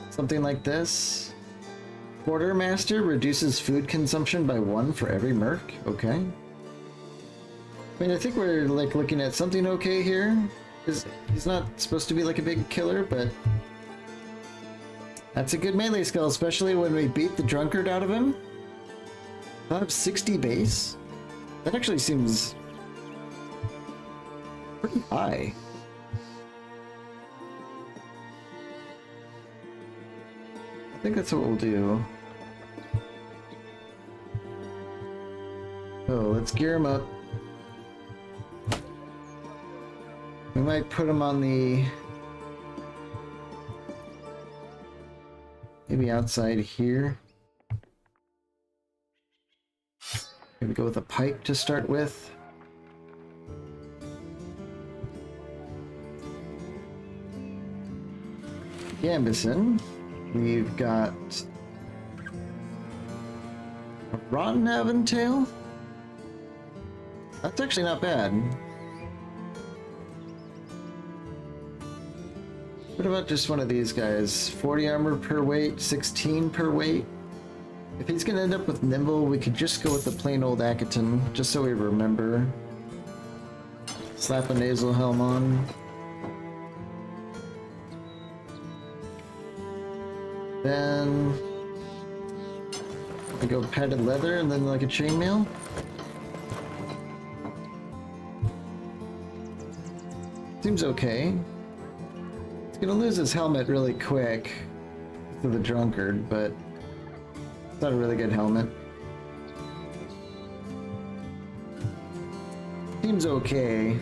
Something like this. Quartermaster reduces food consumption by 1 for every merc. Okay. I mean, I think we're like looking at something okay here. He's not supposed to be like a big killer, but that's a good melee skill, especially when we beat the drunkard out of him. I'll have 60 base. That actually seems pretty high. I think that's what we'll do. Oh, let's gear him up. We might put him on the Maybe outside here. Maybe go with a pike to start with. Gambison. We've got a Rotten Aventail. That's actually not bad. What about just one of these guys? 40 armor per weight, 16 per weight. If he's gonna end up with Nimble, we could just go with the plain old Akaton, just so we remember. Slap a nasal helm on. Then we go padded leather and then like a chainmail. Seems okay. He's gonna lose his helmet really quick to the drunkard, but it's not a really good helmet. Seems okay.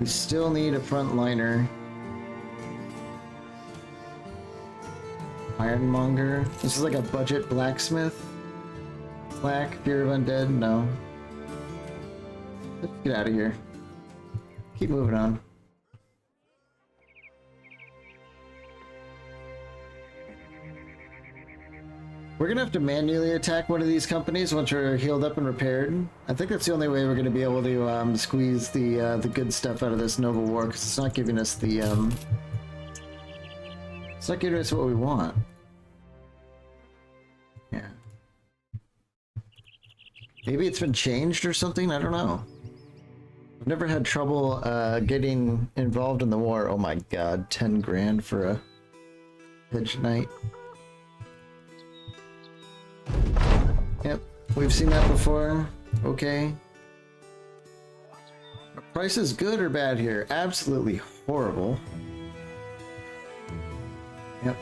We still need a frontliner. Ironmonger. This is like a budget blacksmith. Black, Fear of Undead, no. Let's get out of here. Keep moving on. We're gonna have to manually attack one of these companies once we're healed up and repaired. I think that's the only way we're gonna be able to squeeze the good stuff out of this Noble War, because it's not giving us the it's not giving us what we want. Yeah. Maybe it's been changed or something. I don't know. I've never had trouble getting involved in the war. Oh my god, 10 grand for a hedge knight. Yep, we've seen that before. Okay. Are prices good or bad here? Absolutely horrible. Yep.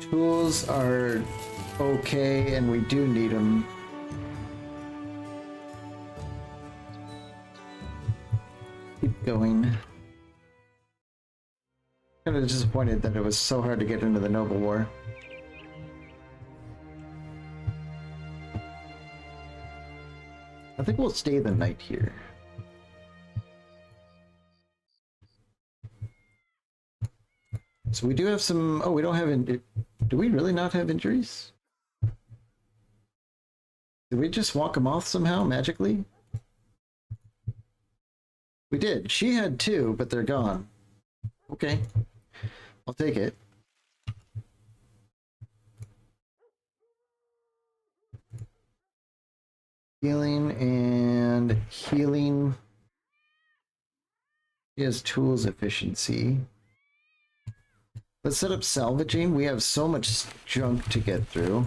Tools are okay, and we do need them. Keep going. Kind of disappointed that it was so hard to get into the Noble War. I think we'll stay the night here. So we do have some... Oh, we don't have... Do we really not have injuries? Did we just walk them off somehow, magically? We did. She had 2, but they're gone. Okay. I'll take it. Healing and healing. She has tools efficiency. Let's set up salvaging. We have so much junk to get through.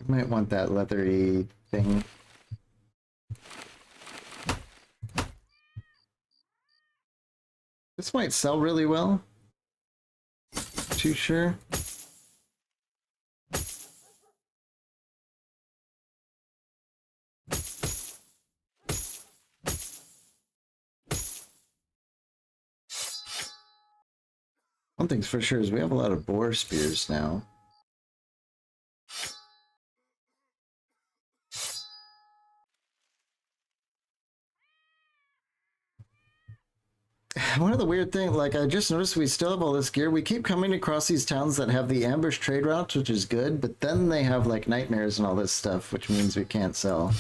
I might want that leathery thing. This might sell really well. Too sure. One thing's for sure is we have a lot of boar spears now. One of the weird things, like I just noticed we still have all this gear. We keep coming across these towns that have the ambush trade routes, which is good, but then they have like nightmares and all this stuff, which means we can't sell.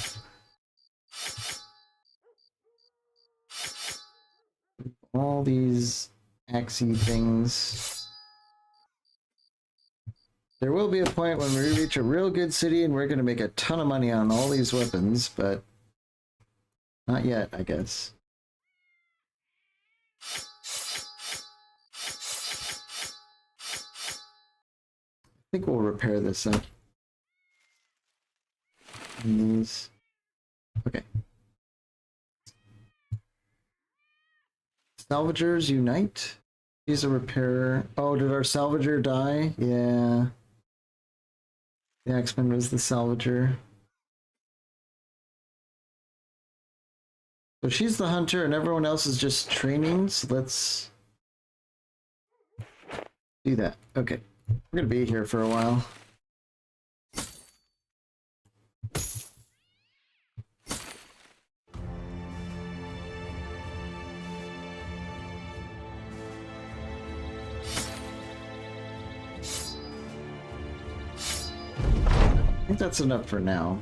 All these axey things. There will be a point when we reach a real good city and we're going to make a ton of money on all these weapons, but not yet, I guess. I think we'll repair this up. And these. Okay. Salvagers unite. He's a repairer. Oh, did our salvager die? Yeah. The Axeman was the salvager. So she's the hunter and everyone else is just training, so let's do that. Okay. We're gonna be here for a while. I think that's enough for now.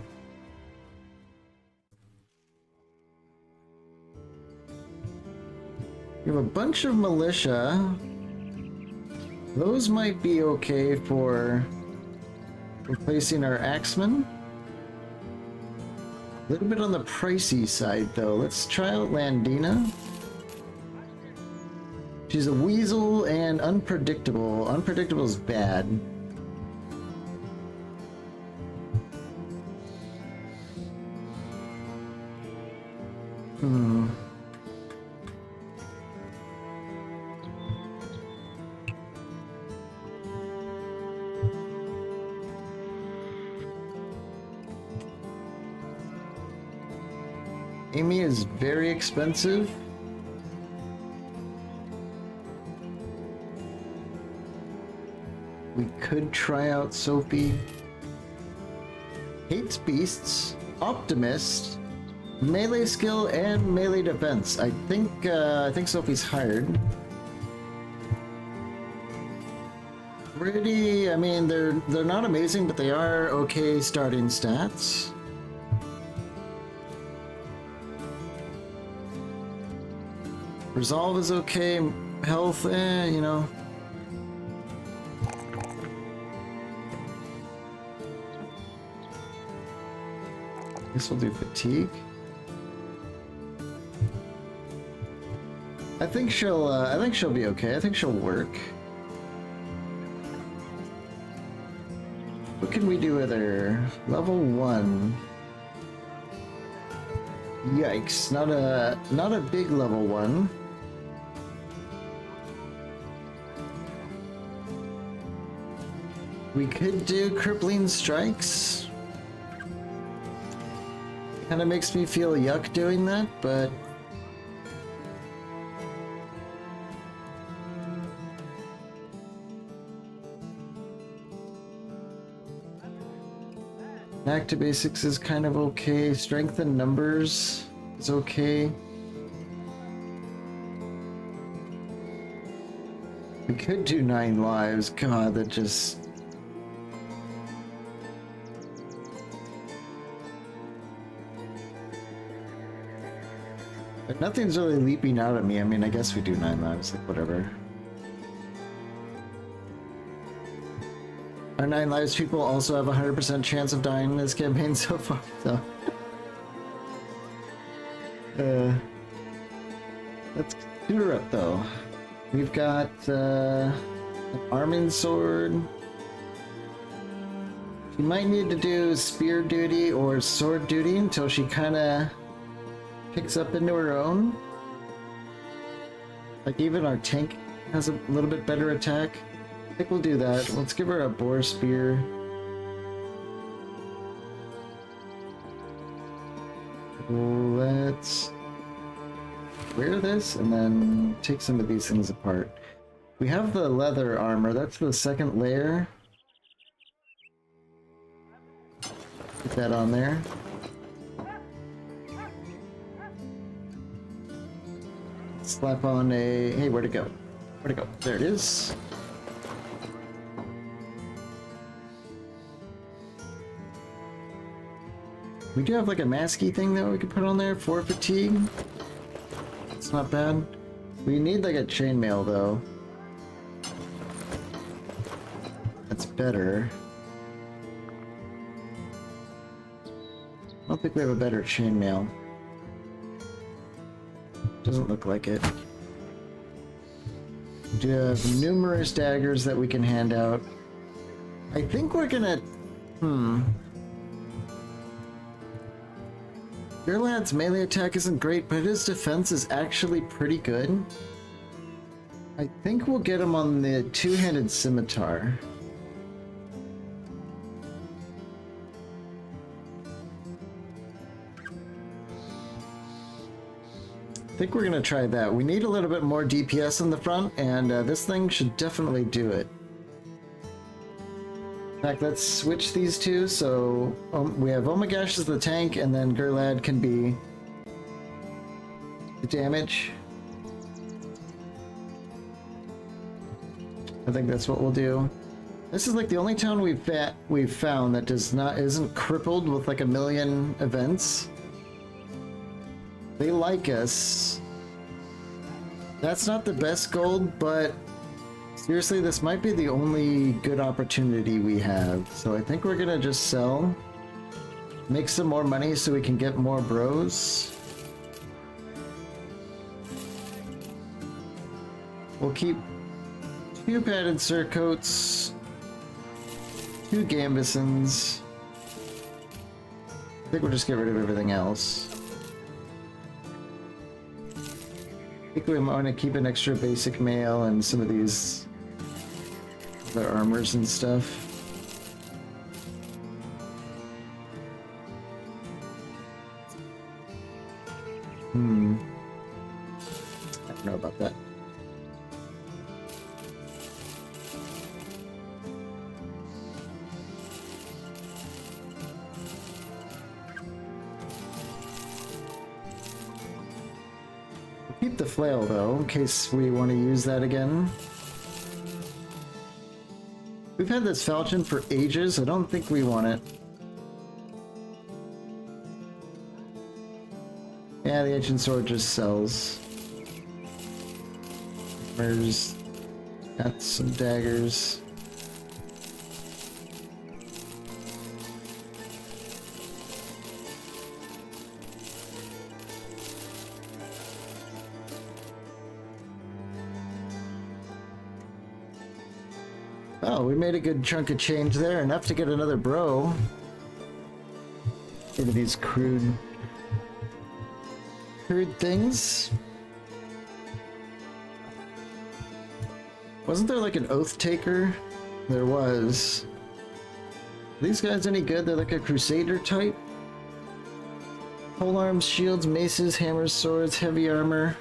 We have a bunch of militia. Those might be okay for replacing our axemen. A little bit on the pricey side though. Let's try out Landina. She's a weasel and unpredictable. Unpredictable is bad. Amy is very expensive. We could try out Sophie. Hates beasts, optimist, melee skill, and melee defense. I think Sophie's hired. Pretty. I mean, they're not amazing, but they are okay starting stats. Resolve is okay. Health, you know. Guess we'll do fatigue. I think she'll be okay. I think she'll work. What can we do with her? Level 1. Yikes! Not a big level 1. We could do crippling strikes. Kind of makes me feel yuck doing that, but back to basics is kind of okay. Strength in numbers is okay. We could do 9 lives. God, that just... But nothing's really leaping out at me. I mean, I guess we do 9 lives, like whatever. Our 9 lives people also have a 100% chance of dying in this campaign so far, so... let's shoot her up though. We've got an arming sword. She might need to do spear duty or sword duty until she kinda picks up into her own. Like even our tank has a little bit better attack. I think we'll do that. Let's give her a boar spear. Let's wear this and then take some of these things apart. We have the leather armor. That's the second layer. Put that on there. Slap on a... Hey, where'd it go? Where'd it go? There it is. We do have like a masky thing that we could put on there for fatigue. It's not bad. We need like a chainmail though. That's better. I don't think we have a better chainmail. Doesn't look like it. We do have numerous daggers that we can hand out. I think we're gonna... Your lad's melee attack isn't great, but his defense is actually pretty good. I think we'll get him on the two-handed scimitar. think we're gonna try that. We need a little bit more DPS in the front, and this thing should definitely do it. In fact, let's switch these two. So we have Omagash as the tank, and then Gurlad can be the damage. I think that's what we'll do. This is like the only town we've found that isn't crippled with like 1 million events. They like us. That's not the best gold, but seriously, this might be the only good opportunity we have. So I think we're gonna just sell, make some more money so we can get more bros. We'll keep 2 padded surcoats, 2 gambesons. I think we'll just get rid of everything else. I think we want to keep an extra basic mail and some of these other armors and stuff. I don't know about that. Keep the flail though, in case we want to use that again. We've had this falchion for ages. I don't think we want it. Yeah, the ancient sword just sells. There's got some daggers. Oh, we made a good chunk of change there, enough to get another bro. Look at these crude things. Wasn't there like an oath taker? There was. Are these guys any good? They're like a crusader type. Pole arms, shields, maces, hammers, swords, heavy armor.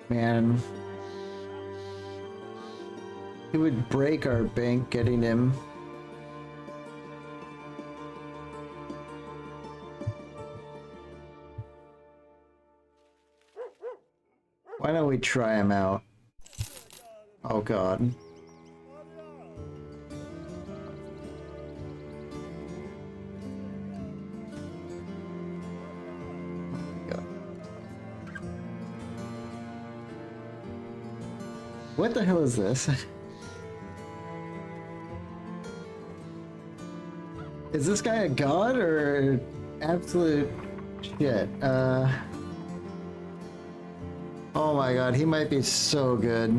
Man, it would break our bank getting him. Why don't we try him out? Oh god. What the hell is this? Is this guy a god or absolute shit? Oh my god, he might be so good.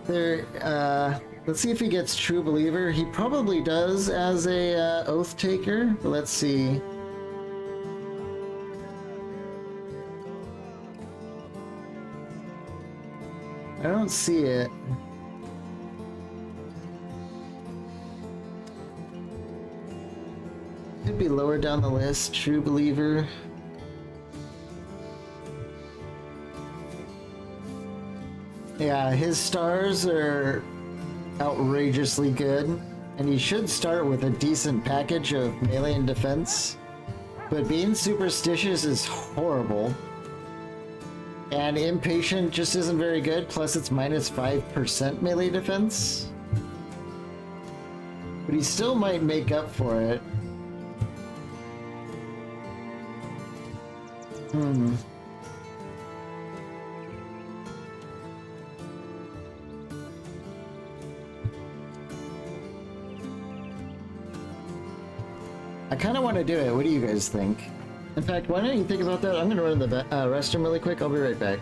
There, let's see if he gets True Believer. He probably does as a Oath Taker, but let's see. I don't see it. Could be lower down the list. True Believer. Yeah, his stars are outrageously good, and he should start with a decent package of melee and defense. But being superstitious is horrible. And Impatient just isn't very good, plus it's minus 5% melee defense. But he still might make up for it. I kind of want to do it. What do you guys think? In fact, why don't you think about that? I'm going to run to the restroom really quick. I'll be right back.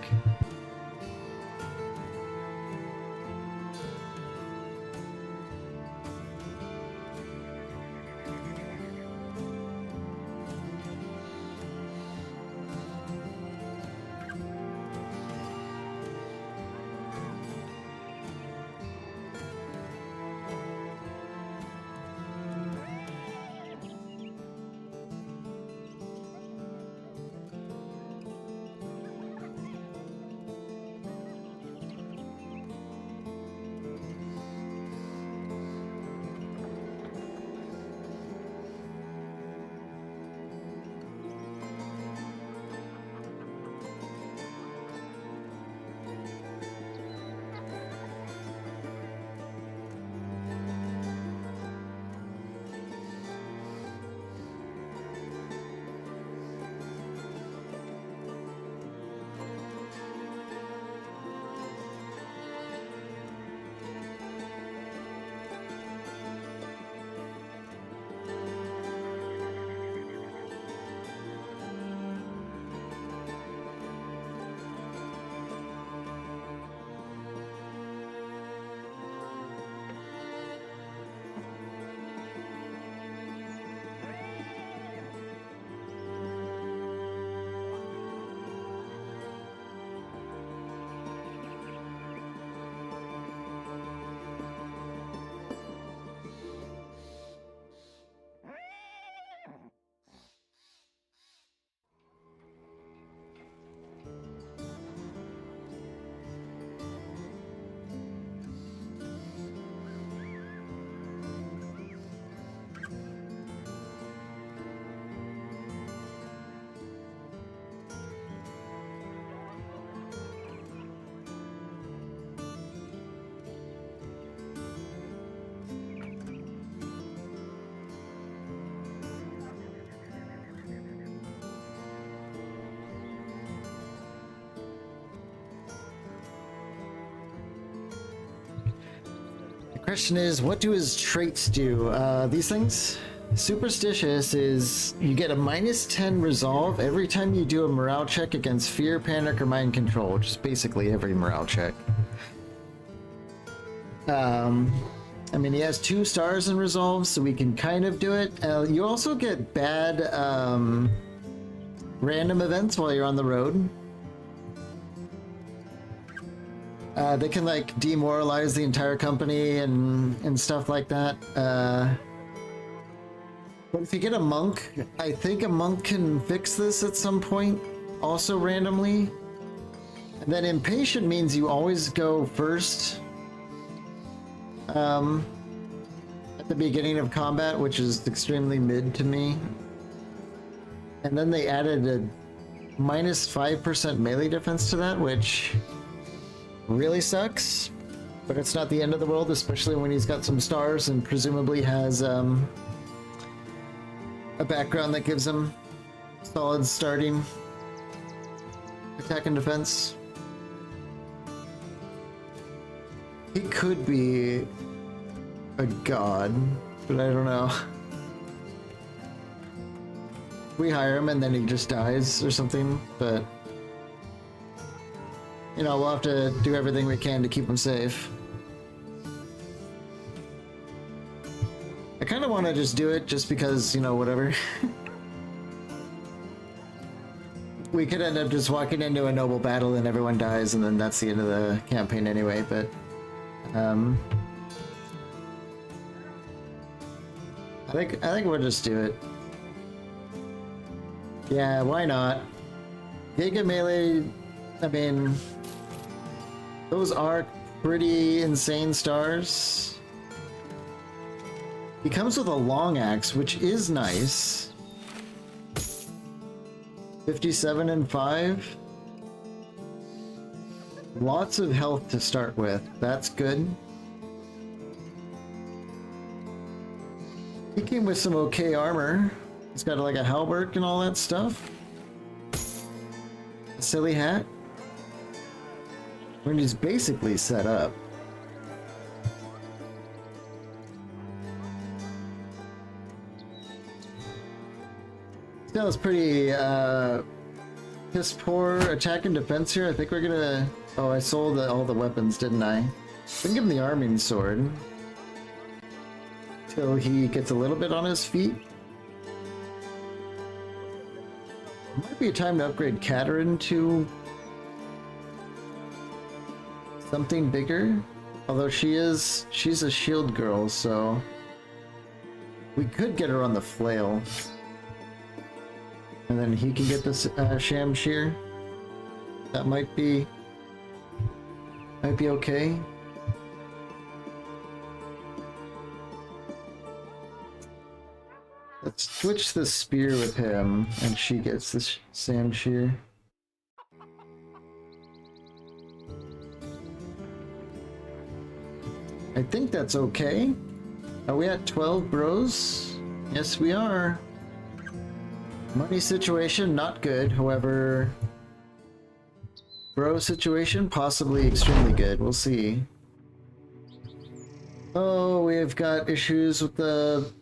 Question is, what do his traits do? These things? Superstitious is you get a -10 resolve every time you do a morale check against fear, panic, or mind control, which is basically every morale check. I mean, he has 2 stars in resolve, so we can kind of do it. You also get bad random events while you're on the road. They can like demoralize the entire company and stuff like that. But if you get a monk, I think a monk can fix this at some point, also randomly. And then impatient means you always go first at the beginning of combat, which is extremely mid to me. And then they added a -5% melee defense to that, which really sucks. But it's not the end of the world, especially when he's got some stars and presumably has a background that gives him solid starting attack and defense. He could be a god, but I don't know. We hire him and then he just dies or something, but you know, we'll have to do everything we can to keep him safe. I kind of want to just do it just because, you know, whatever. We could end up just walking into a noble battle and everyone dies and then that's the end of the campaign anyway, but I think we'll just do it. Yeah, why not? Giga Melee, I mean, those are pretty insane stars. He comes with a long axe, which is nice. 57 and 5. Lots of health to start with. That's good. He came with some okay armor. He's got like a halberd and all that stuff. A silly hat. I mean, he's basically set up. That was pretty piss poor attack and defense here. I think we're gonna... Oh, I sold all the weapons, didn't I? We can give him the arming sword. Till he gets a little bit on his feet. Might be a time to upgrade Katerin to something bigger. Although she's a shield girl, so we could get her on the flail. And then he can get this Shamshir. That might be okay. Let's switch the spear with him, and she gets the Shamshir. I think that's okay. Are we at 12 bros? Yes, we are. Money situation, not good. However, bro situation, possibly extremely good. We'll see. Oh, we've got issues with the...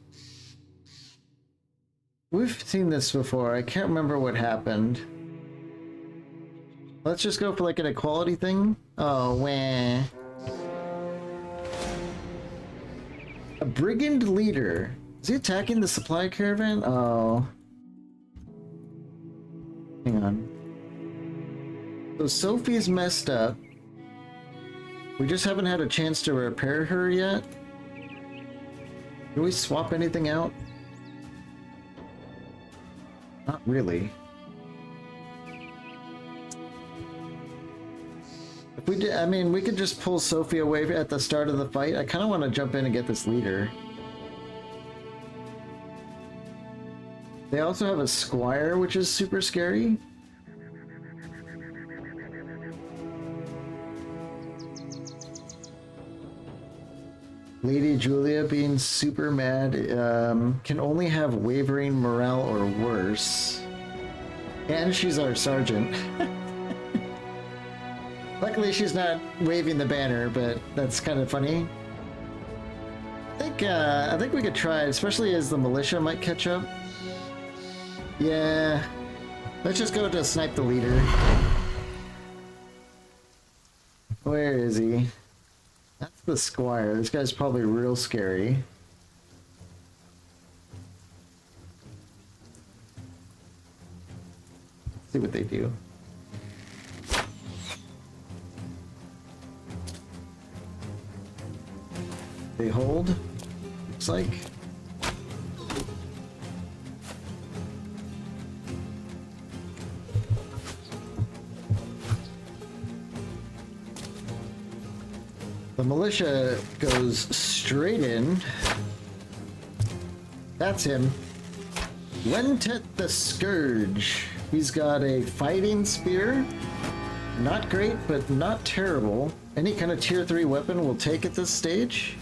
We've seen this before. I can't remember what happened. Let's just go for like an equality thing. Oh, wah. A brigand leader. Is he attacking the supply caravan? Oh. Hang on. So Sophie's messed up. We just haven't had a chance to repair her yet. Can we swap anything out? Not really. If we did, I mean, we could just pull Sophie away at the start of the fight. I kind of want to jump in and get this leader. They also have a squire, which is super scary. Lady Julia being super mad, can only have wavering morale or worse. And she's our sergeant. Luckily she's not waving the banner, but that's kind of funny. I think we could try it, especially as the militia might catch up. Yeah. Let's just go to snipe the leader. Where is he? That's the squire. This guy's probably real scary. Let's see what they do. They hold. Looks like. The militia goes straight in. That's him. Wentet the Scourge. He's got a fighting spear. Not great, but not terrible. Any kind of tier 3 weapon will take at this stage.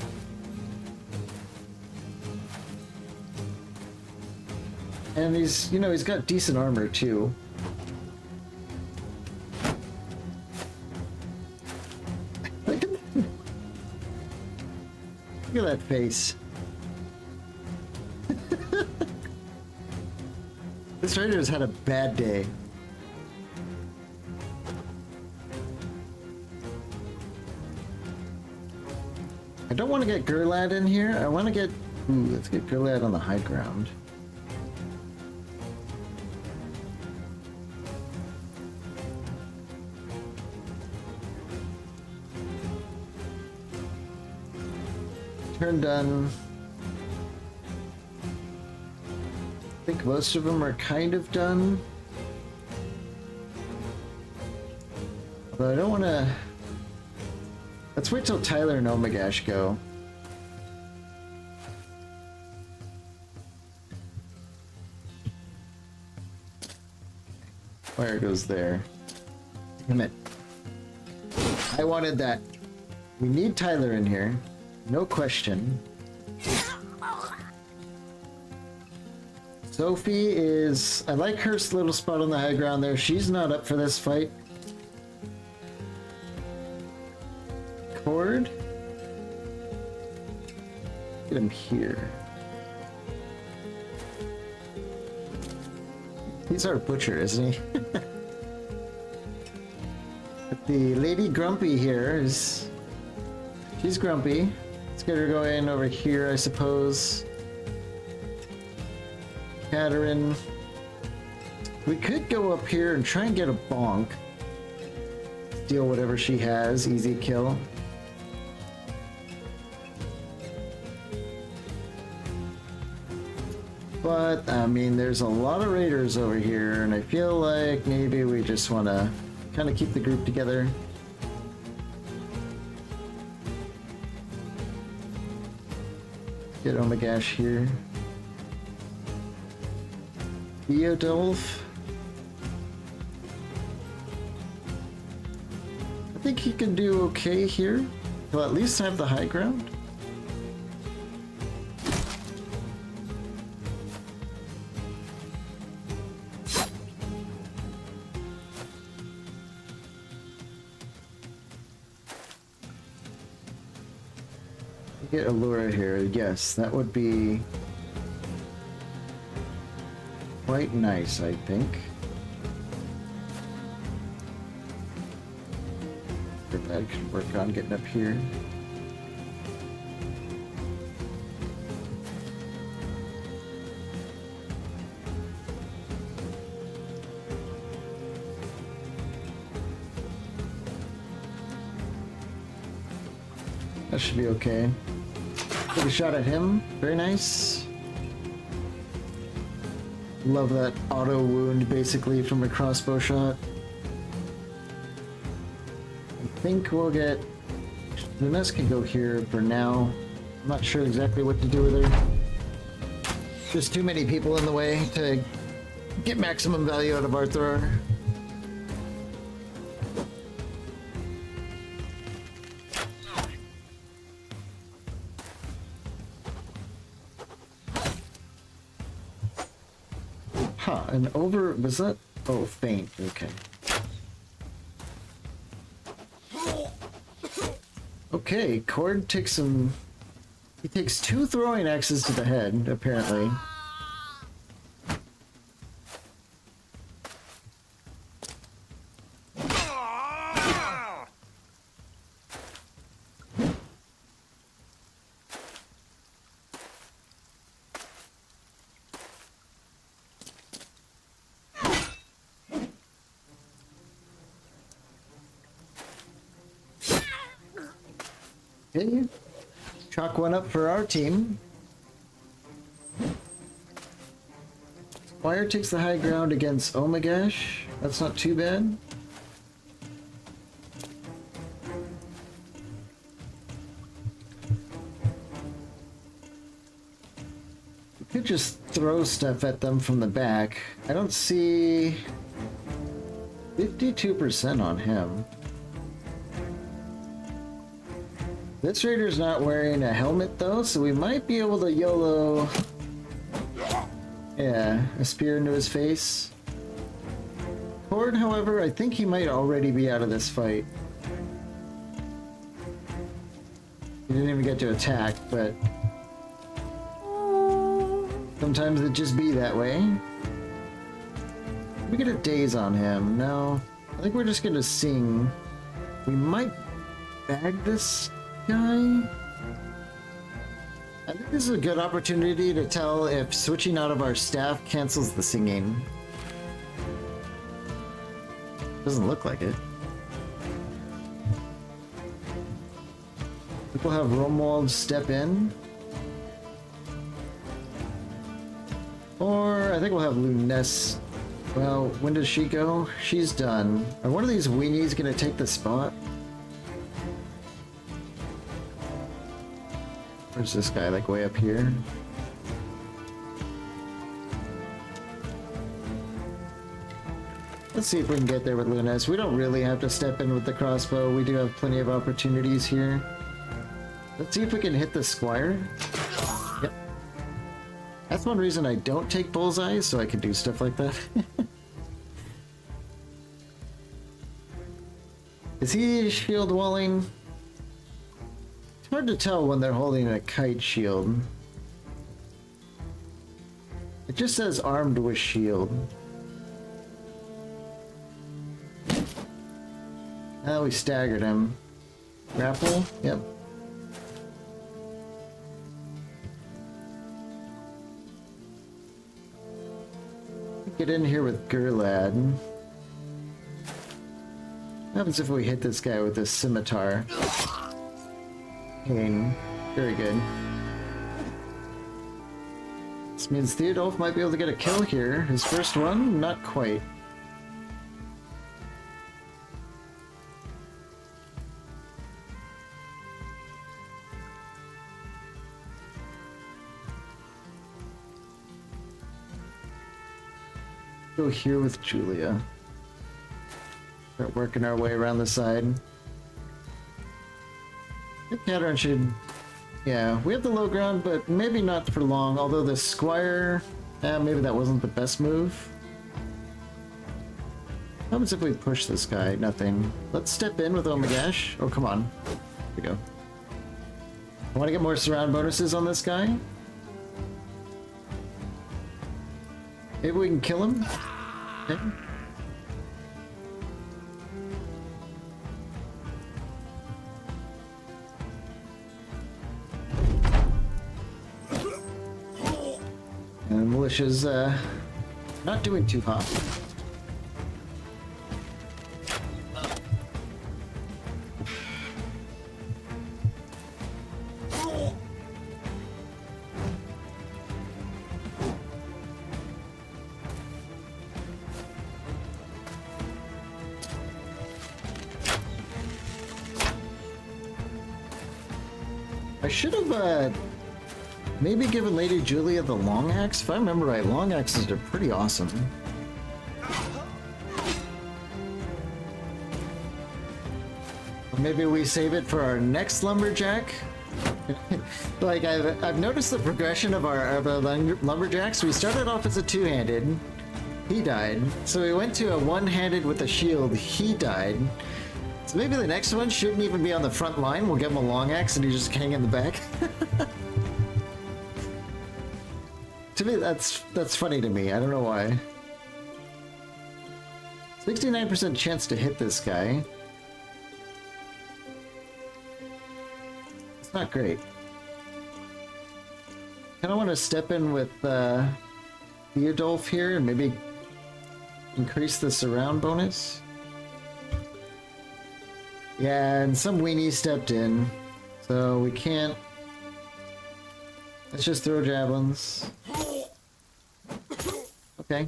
And he's, you know, he's got decent armor too. Look at that face. This Raider's had a bad day. I don't want to get Gurlad in here. I want to get... Ooh, let's get Gurlad on the high ground. Turn done. I think most of them are kind of done. But I don't want to... Let's wait till Tyler and Omagash go. Fire goes there. Damn it. I wanted that. We need Tyler in here. No question. Sophie is... I like her little spot on the high ground there. She's not up for this fight. Cord. Get him here. He's our butcher, isn't he? But the Lady Grumpy here is... She's grumpy. Let's get her going over here, I suppose. Katerin. We could go up here and try and get a bonk. Steal whatever she has. Easy kill. But, I mean, there's a lot of raiders over here, and I feel like maybe we just want to kind of keep the group together. Get Omagash here. Theodulf. I think he can do okay here. He'll at least have the high ground. Get Allura here, yes, that would be quite nice, I think. That could work on getting up here. That should be okay. Take a shot at him. Very nice. Love that auto wound basically from a crossbow shot. I think we'll get... Lunes can go here for now. I'm not sure exactly what to do with her. Just too many people in the way to get maximum value out of Arthur. Huh, and over... was that... oh, faint, okay. Okay, Cord takes some He takes 2 throwing axes to the head, apparently. Okay. Chalk one up for our team. Squire takes the high ground against Omagash. That's not too bad. We could just throw stuff at them from the back. I don't see 52% on him. This raider's not wearing a helmet though, so we might be able to YOLO, yeah, a spear into his face. Cord, however, I think he might already be out of this fight. He didn't even get to attack, but sometimes it just be that way. We get a daze on him. No, I think we're just gonna sing. We might bag this guy. I think this is a good opportunity to tell if switching out of our staff cancels the singing. Doesn't look like it. I think we'll have Romuald step in. Or I think we'll have Luness. Well, when does she go? She's done. Are one of these weenies gonna take the spot? Where's this guy, like way up here? Let's see if we can get there with Luness. We don't really have to step in with the crossbow. We do have plenty of opportunities here. Let's see if we can hit the squire. Yep. That's one reason I don't take bullseyes, so I can do stuff like that. Is he shield walling? It's hard to tell when they're holding a kite shield. It just says armed with shield. Oh, we staggered him. Grapple? Yep. Get in here with Gurlad. What happens if we hit this guy with this scimitar? Pain. Very good. This means Theodulf might be able to get a kill here. His first one? Not quite. Go here with Julia. Start working our way around the side. I think Caterin should... Yeah, we have the low ground, but maybe not for long. Although the Squire... maybe that wasn't the best move. What happens if we push this guy? Nothing. Let's step in with Omagash. Oh, come on. Here we go. I want to get more surround bonuses on this guy. Maybe we can kill him? Okay. And Militia's not doing too hot. I should have maybe given Lady Julia the long axe. If I remember right, long axes are pretty awesome. Or maybe we save it for our next lumberjack. Like I've noticed the progression of our lumberjacks. We started off as a two-handed. He died. So we went to a one-handed with a shield. He died. So maybe the next one shouldn't even be on the front line. We'll give him a long axe and he just hang in the back. To me, that's funny to me. I don't know why. 69% chance to hit this guy. It's not great. Kind of want to step in with Theodulf here and maybe increase the surround bonus. Yeah, and some weenie stepped in, so we can't. Let's just throw javelins. Okay.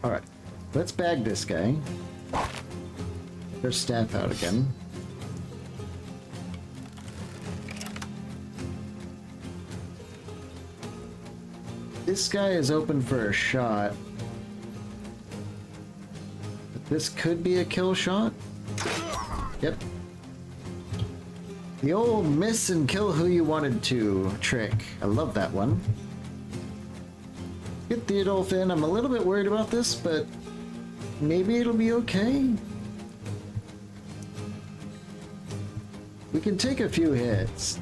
Alright, let's bag this guy. Their staff out again. This guy is open for a shot. But this could be a kill shot. Yep. The old miss and kill who you wanted to trick. I love that one. Get Theodulf in. I'm a little bit worried about this, but maybe it'll be okay. We can take a few hits.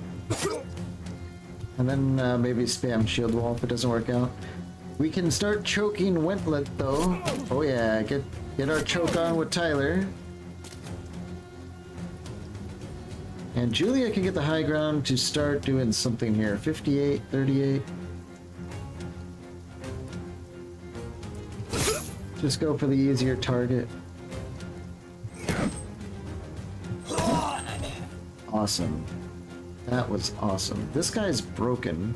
And then maybe spam shield wall if it doesn't work out. We can start choking Wentlet though. Oh yeah, get our choke on with Tyler. And Julia can get the high ground to start doing something here. 58, 38. Just go for the easier target. Awesome. That was awesome. This guy's broken.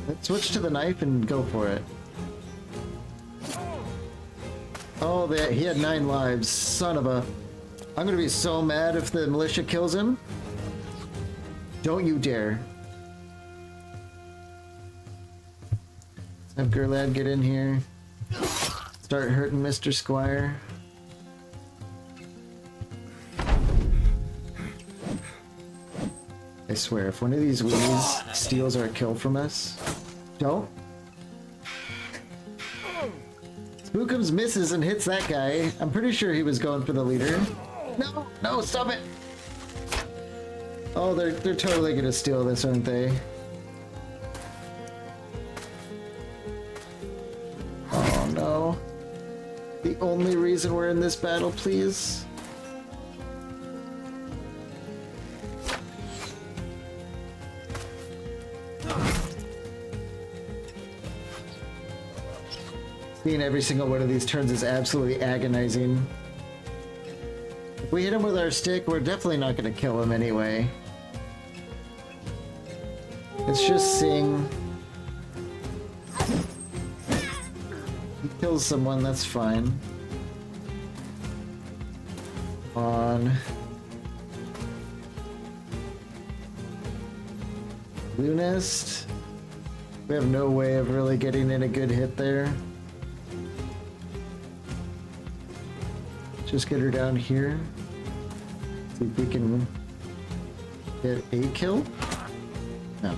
Let's switch to the knife and go for it. Oh, he had 9 lives. Son of a... I'm gonna be so mad if the militia kills him. Don't you dare. Let's have Gurlad get in here. Start hurting Mr. Squire. I swear, if one of these weenies steals our kill from us... Don't. Spookums misses and hits that guy. I'm pretty sure he was going for the leader. No, no, stop it! Oh, they're totally gonna steal this, aren't they? Oh no. The only reason we're in this battle, please? Seeing every single one of these turns is absolutely agonizing. If we hit him with our stick, we're definitely not going to kill him anyway. It's just seeing... He kills someone, that's fine. On... Lunest. We have no way of really getting in a good hit there. Just get her down here. See if we can get a kill. No.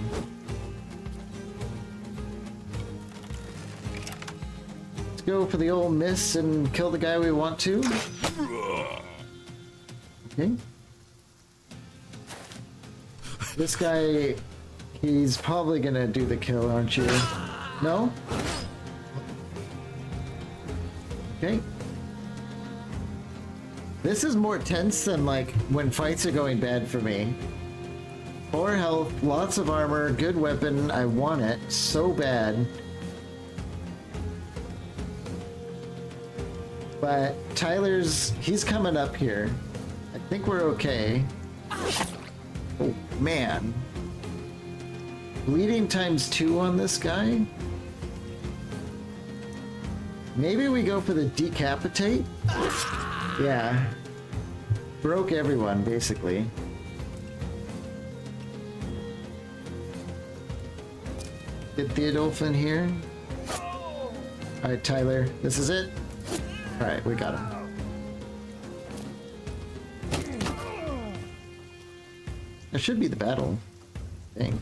Let's go for the old miss and kill the guy we want to. Okay. This guy, he's probably gonna do the kill, aren't you? No? Okay. This is more tense than like when fights are going bad for me. 4 health, lots of armor, good weapon. I want it so bad. But he's coming up here. I think we're okay. Oh man. Bleeding ×2 on this guy? Maybe we go for the decapitate? Yeah. Broke everyone, basically. Get Theodulf in here. Alright, Tyler. This is it? Alright, we got him. That should be the battle, I think.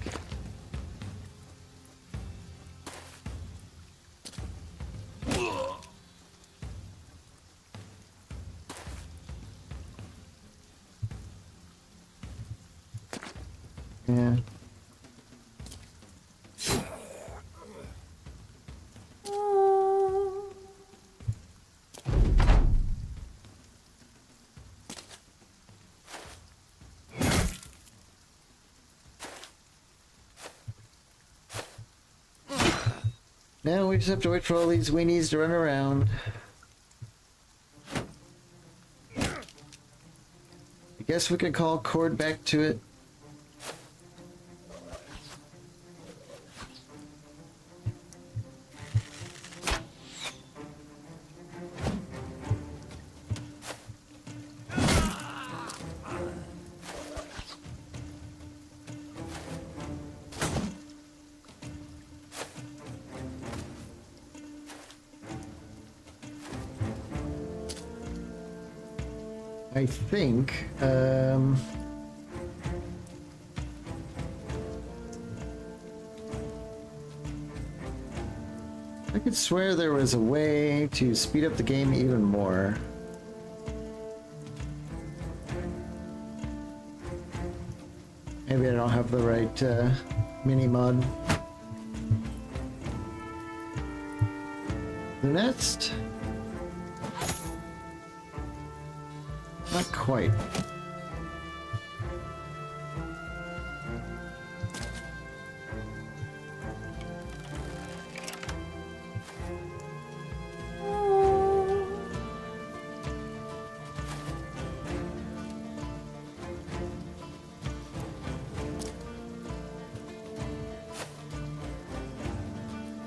Yeah. Now we just have to wait for all these weenies to run around. I guess we could call Cord back to it. I think, I could swear there was a way to speed up the game even more. Maybe I don't have the right mini mod. The next? Not quite.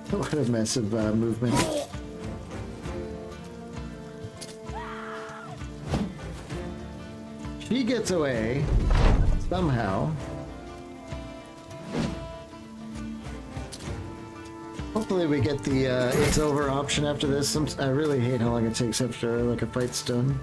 What a mess of movement. She gets away somehow. Hopefully we get the it's over option after this. I really hate how long it takes after like a fight's done.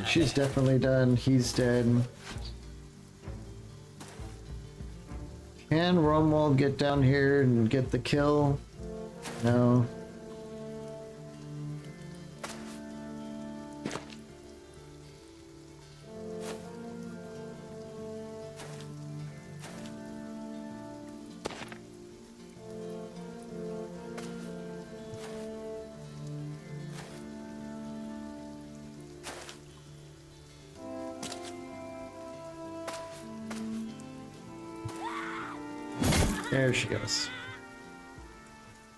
She's definitely done. He's dead. Can Romwald get down here and get the kill? No. There she goes.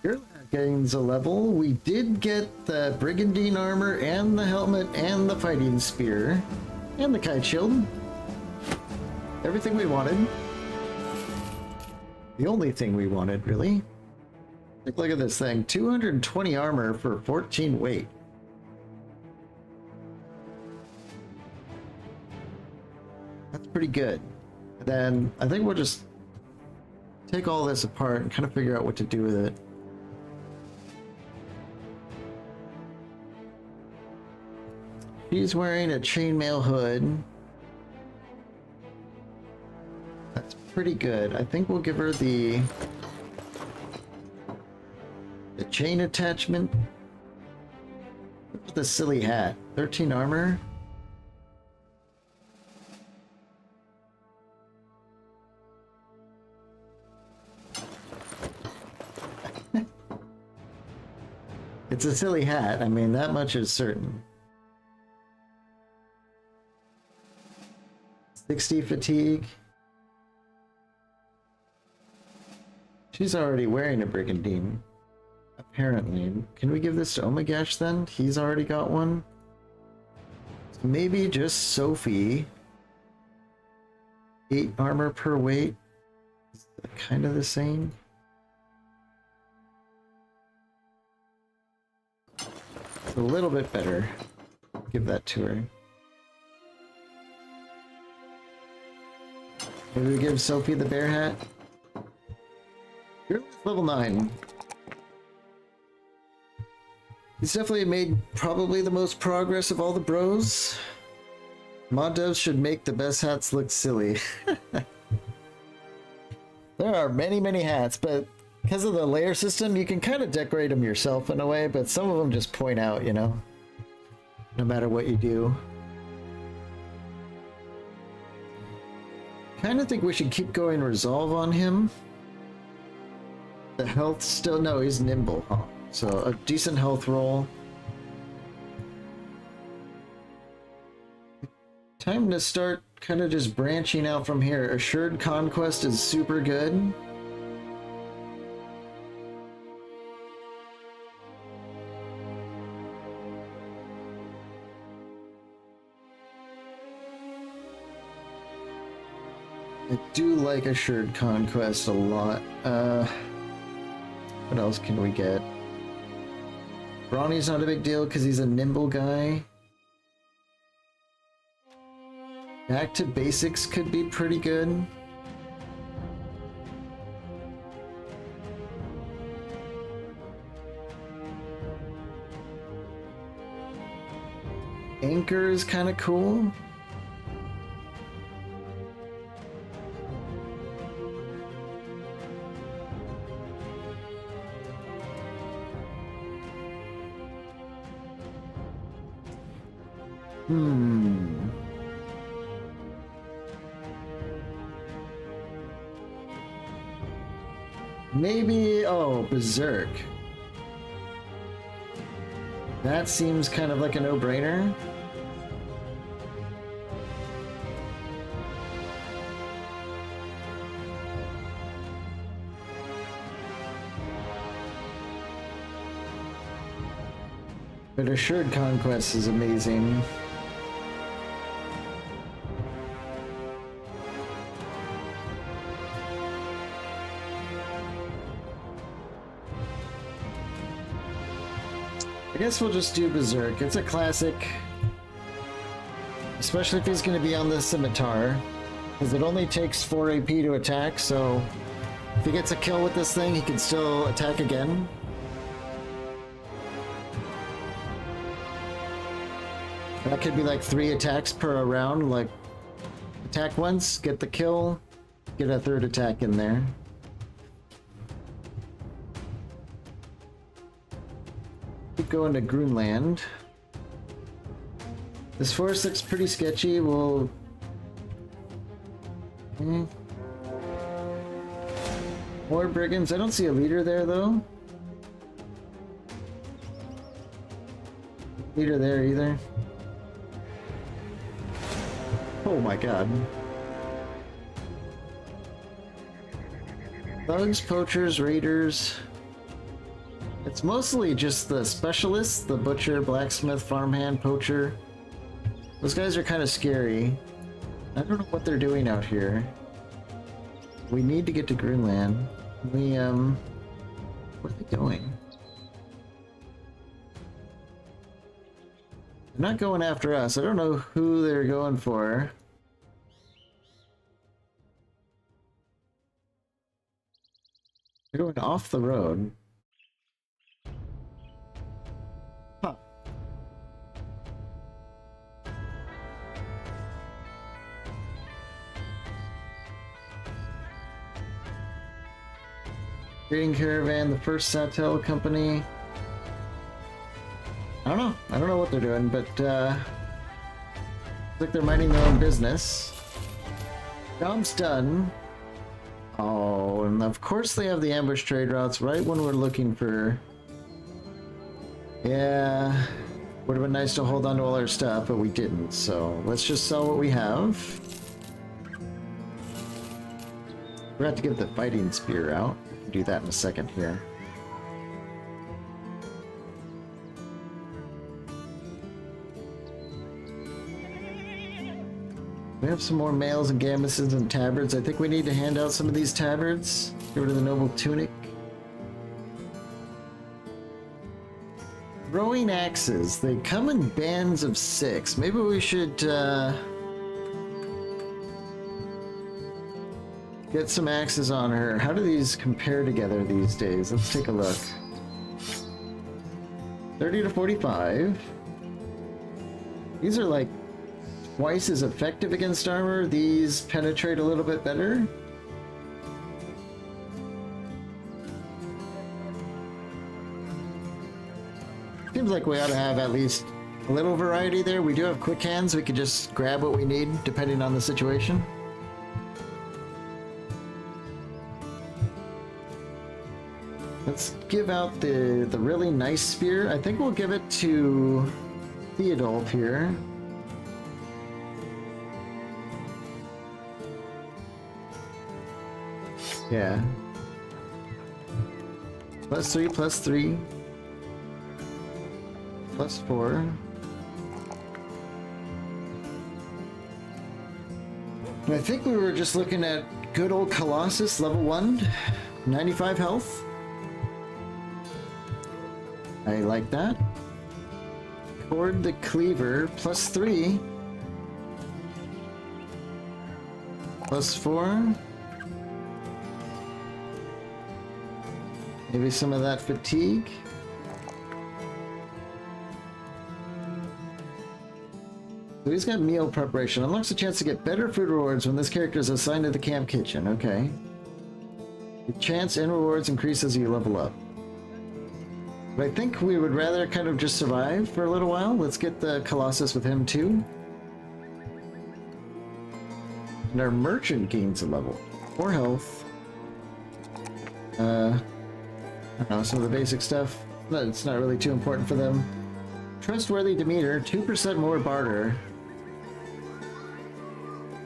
Here gains a level. We did get the Brigandine armor and the helmet and the fighting spear and the kite shield. Everything we wanted. The only thing we wanted, really. Look at this thing. 220 armor for 14 weight. That's pretty good. And then I think we'll just take all this apart and kind of figure out what to do with it. She's wearing a chainmail hood. That's pretty good. I think we'll give her the chain attachment. The silly hat. 13 armor. It's a silly hat. I mean, that much is certain. 60 fatigue. She's already wearing a Brigandine. Apparently. Can we give this to Omagash then? He's already got one. So maybe just Sophie. 8 armor per weight. Is that kind of the same? a little bit better. Give that to her. Maybe we give Sophie the bear hat. You're level 9. He's definitely made probably the most progress of all the bros. Mod devs should make the best hats look silly. There are many, many hats, but because of the layer system, you can kind of decorate them yourself in a way, but some of them just point out, you know, no matter what you do. Kind of think we should keep going resolve on him. The health still, no, he's nimble, huh? So a decent health roll. Time to start kind of just branching out from here. Assured Conquest is super good. I do like Assured Conquest a lot. What else can we get? Ronnie's not a big deal because he's a nimble guy. Back to basics could be pretty good. Anchor is kind of cool. Maybe, oh, Berserk. That seems kind of like a no-brainer. But Assured Conquest is amazing. I guess we'll just do Berserk. It's a classic. Especially if he's going to be on the Scimitar. Because it only takes 4 AP to attack, so if he gets a kill with this thing, he can still attack again. That could be like 3 attacks per round, like attack once, get the kill, get a 3rd attack in there. Keep going to Grunland. This forest looks pretty sketchy. We'll... More brigands. I don't see a leader there though. Leader there either. Oh my god. Thugs, poachers, raiders. It's mostly just the specialists, the butcher, blacksmith, farmhand, poacher. Those guys are kind of scary. I don't know what they're doing out here. We need to get to Grunland. Where are they going? They're not going after us. I don't know who they're going for. They're going off the road. Huh. Trading caravan, the first Satel company. I don't know what they're doing, but looks like they're minding their own business. Job's done. Oh, and of course they have the ambush trade routes right when we're looking for... Yeah, would have been nice to hold on to all our stuff, but we didn't, so let's just sell what we have. We're going to have to get the fighting spear out. We'll do that in a second here. We have some more mails and gambesons and tabards. I think we need to hand out some of these tabards. Go to the noble tunic. Throwing axes. They come in bands of 6. Maybe we should get some axes on her. How do these compare together these days? Let's take a look. 30 to 45. These are like twice as effective against armor. These penetrate a little bit better. Seems like we ought to have at least a little variety there. We do have quick hands. We could just grab what we need depending on the situation. Let's give out the really nice spear. I think we'll give it to Theodulf here. Yeah. +3, +3. +4. I think we were just looking at good old Colossus, level 1, 95 health. I like that. Cord the Cleaver, +3. +4. Maybe some of that fatigue. So he's got meal preparation. Unlocks a chance to get better food rewards when this character is assigned to the camp kitchen. Okay. The chance and rewards increase as you level up. But I think we would rather kind of just survive for a little while. Let's get the Colossus with him too. And our merchant gains a level. 4 health. I don't know, some of the basic stuff. It's not really too important for them. Trustworthy Demeter, 2% more barter.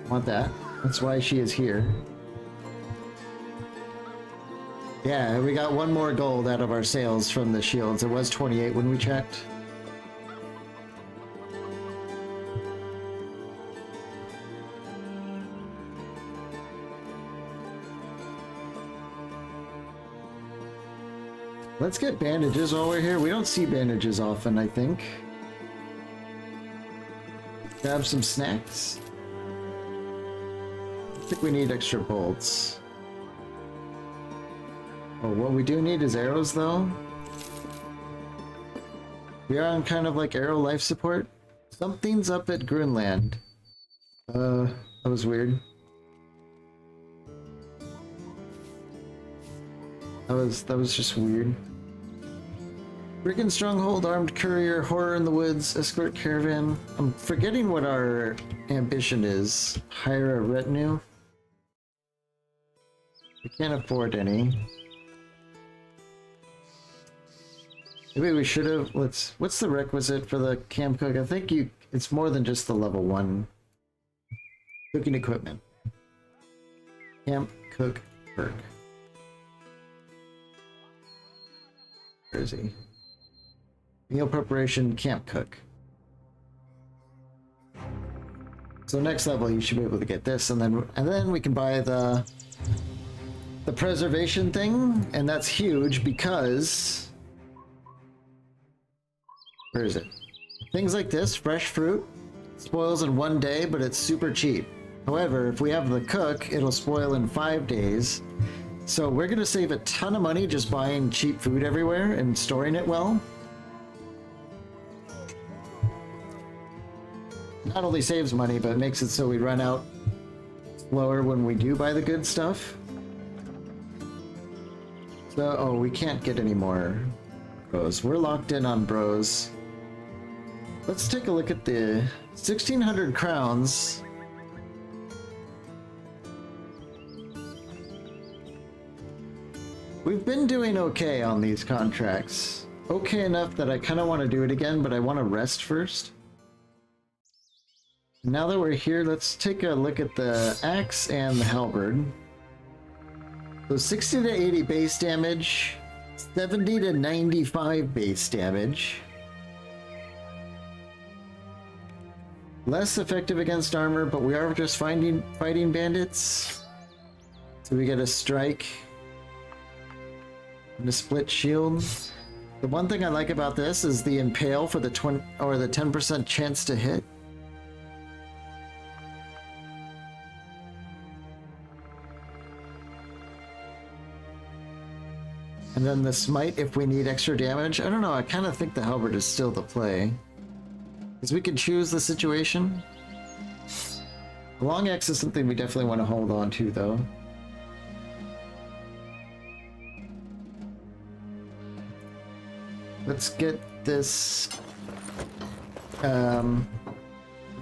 Want that. That's why she is here. Yeah, we got 1 more gold out of our sales from the shields. It was 28 when we checked. Let's get bandages while we're here. We don't see bandages often, I think. Grab some snacks. I think we need extra bolts. Oh, what we do need is arrows, though. We are on kind of like arrow life support. Something's up at Grunland. That was weird. That was just weird. Brigand Stronghold, Armed Courier, Horror in the Woods, Escort Caravan. I'm forgetting what our ambition is. Hire a retinue. We can't afford any. Maybe we should have. What's the requisite for the camp cook? I think it's more than just the level 1 cooking equipment. Camp cook perk. Where is he? Meal preparation, camp cook. So next level you should be able to get this, and then we can buy the preservation thing, and that's huge because where is it? Things like this, fresh fruit, spoils in 1 day, but it's super cheap. However, if we have the cook, it'll spoil in 5 days. So we're gonna save a ton of money just buying cheap food everywhere and storing it well. Not only saves money, but makes it so we run out slower when we do buy the good stuff. So, oh, we can't get any more bros. We're locked in on bros. Let's take a look at the 1,600 crowns. We've been doing okay on these contracts. Okay enough that I kind of want to do it again, but I want to rest first. Now that we're here, let's take a look at the axe and the halberd. So 60 to 80 base damage, 70 to 95 base damage. Less effective against armor, but we are just fighting bandits. So we get a strike and a split shield. The one thing I like about this is the impale for the 20 or the 10% chance to hit. And then the smite if we need extra damage. I don't know, I kind of think the halberd is still the play. Because we can choose the situation. The long X is something we definitely want to hold on to, though. Let's get this... what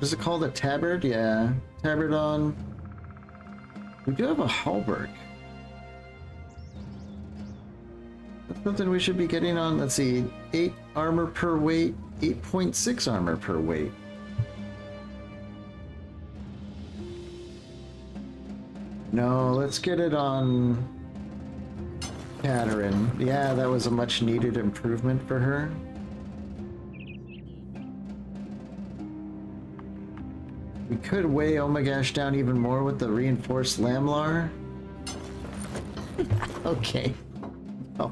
is it called? A tabard? Yeah. Tabard on. We do have a halberd. That's something we should be getting on. Let's see. 8 armor per weight. 8.6 armor per weight. No, let's get it on Katerin. Yeah, that was a much needed improvement for her. We could weigh Omagash down even more with the reinforced Lamlar. Okay. Oh.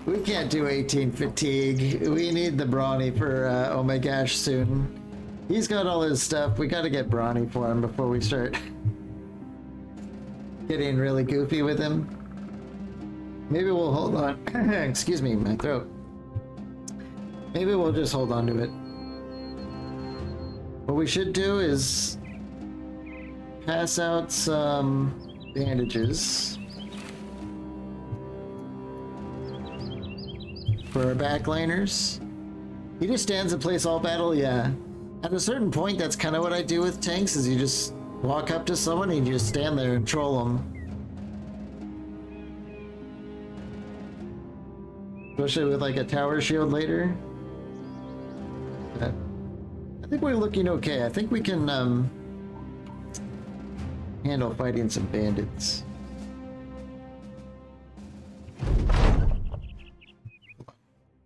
We can't do 18 fatigue. We need the Brawny for Omagash soon. He's got all his stuff. We gotta get Brawny for him before we start getting really goofy with him. Maybe we'll hold on. Excuse me, my throat. Maybe we'll just hold on to it. What we should do is pass out some bandages for our backliners. He just stands in place all battle, yeah. At a certain point, that's kind of what I do with tanks, is you just walk up to someone and you just stand there and troll them. Especially with like a tower shield later. I think we're looking okay. I think we can handle fighting some bandits.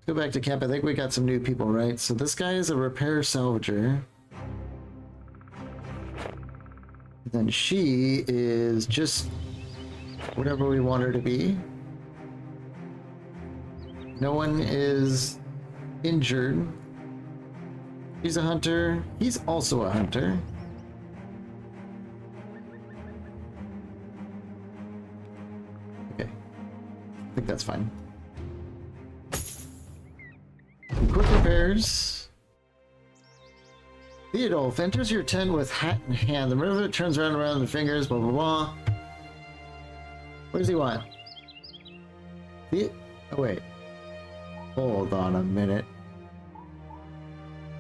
Go back to camp. I think we got some new people, right? So this guy is a repair salvager. Then she is just whatever we want her to be. No one is injured. She's a hunter. He's also a hunter. Okay. I think that's fine. Some quick repairs. Theodulf enters your tent with hat in hand. The rivet turns around the fingers, blah, blah, blah. What does he want? Oh, wait. Hold on a minute.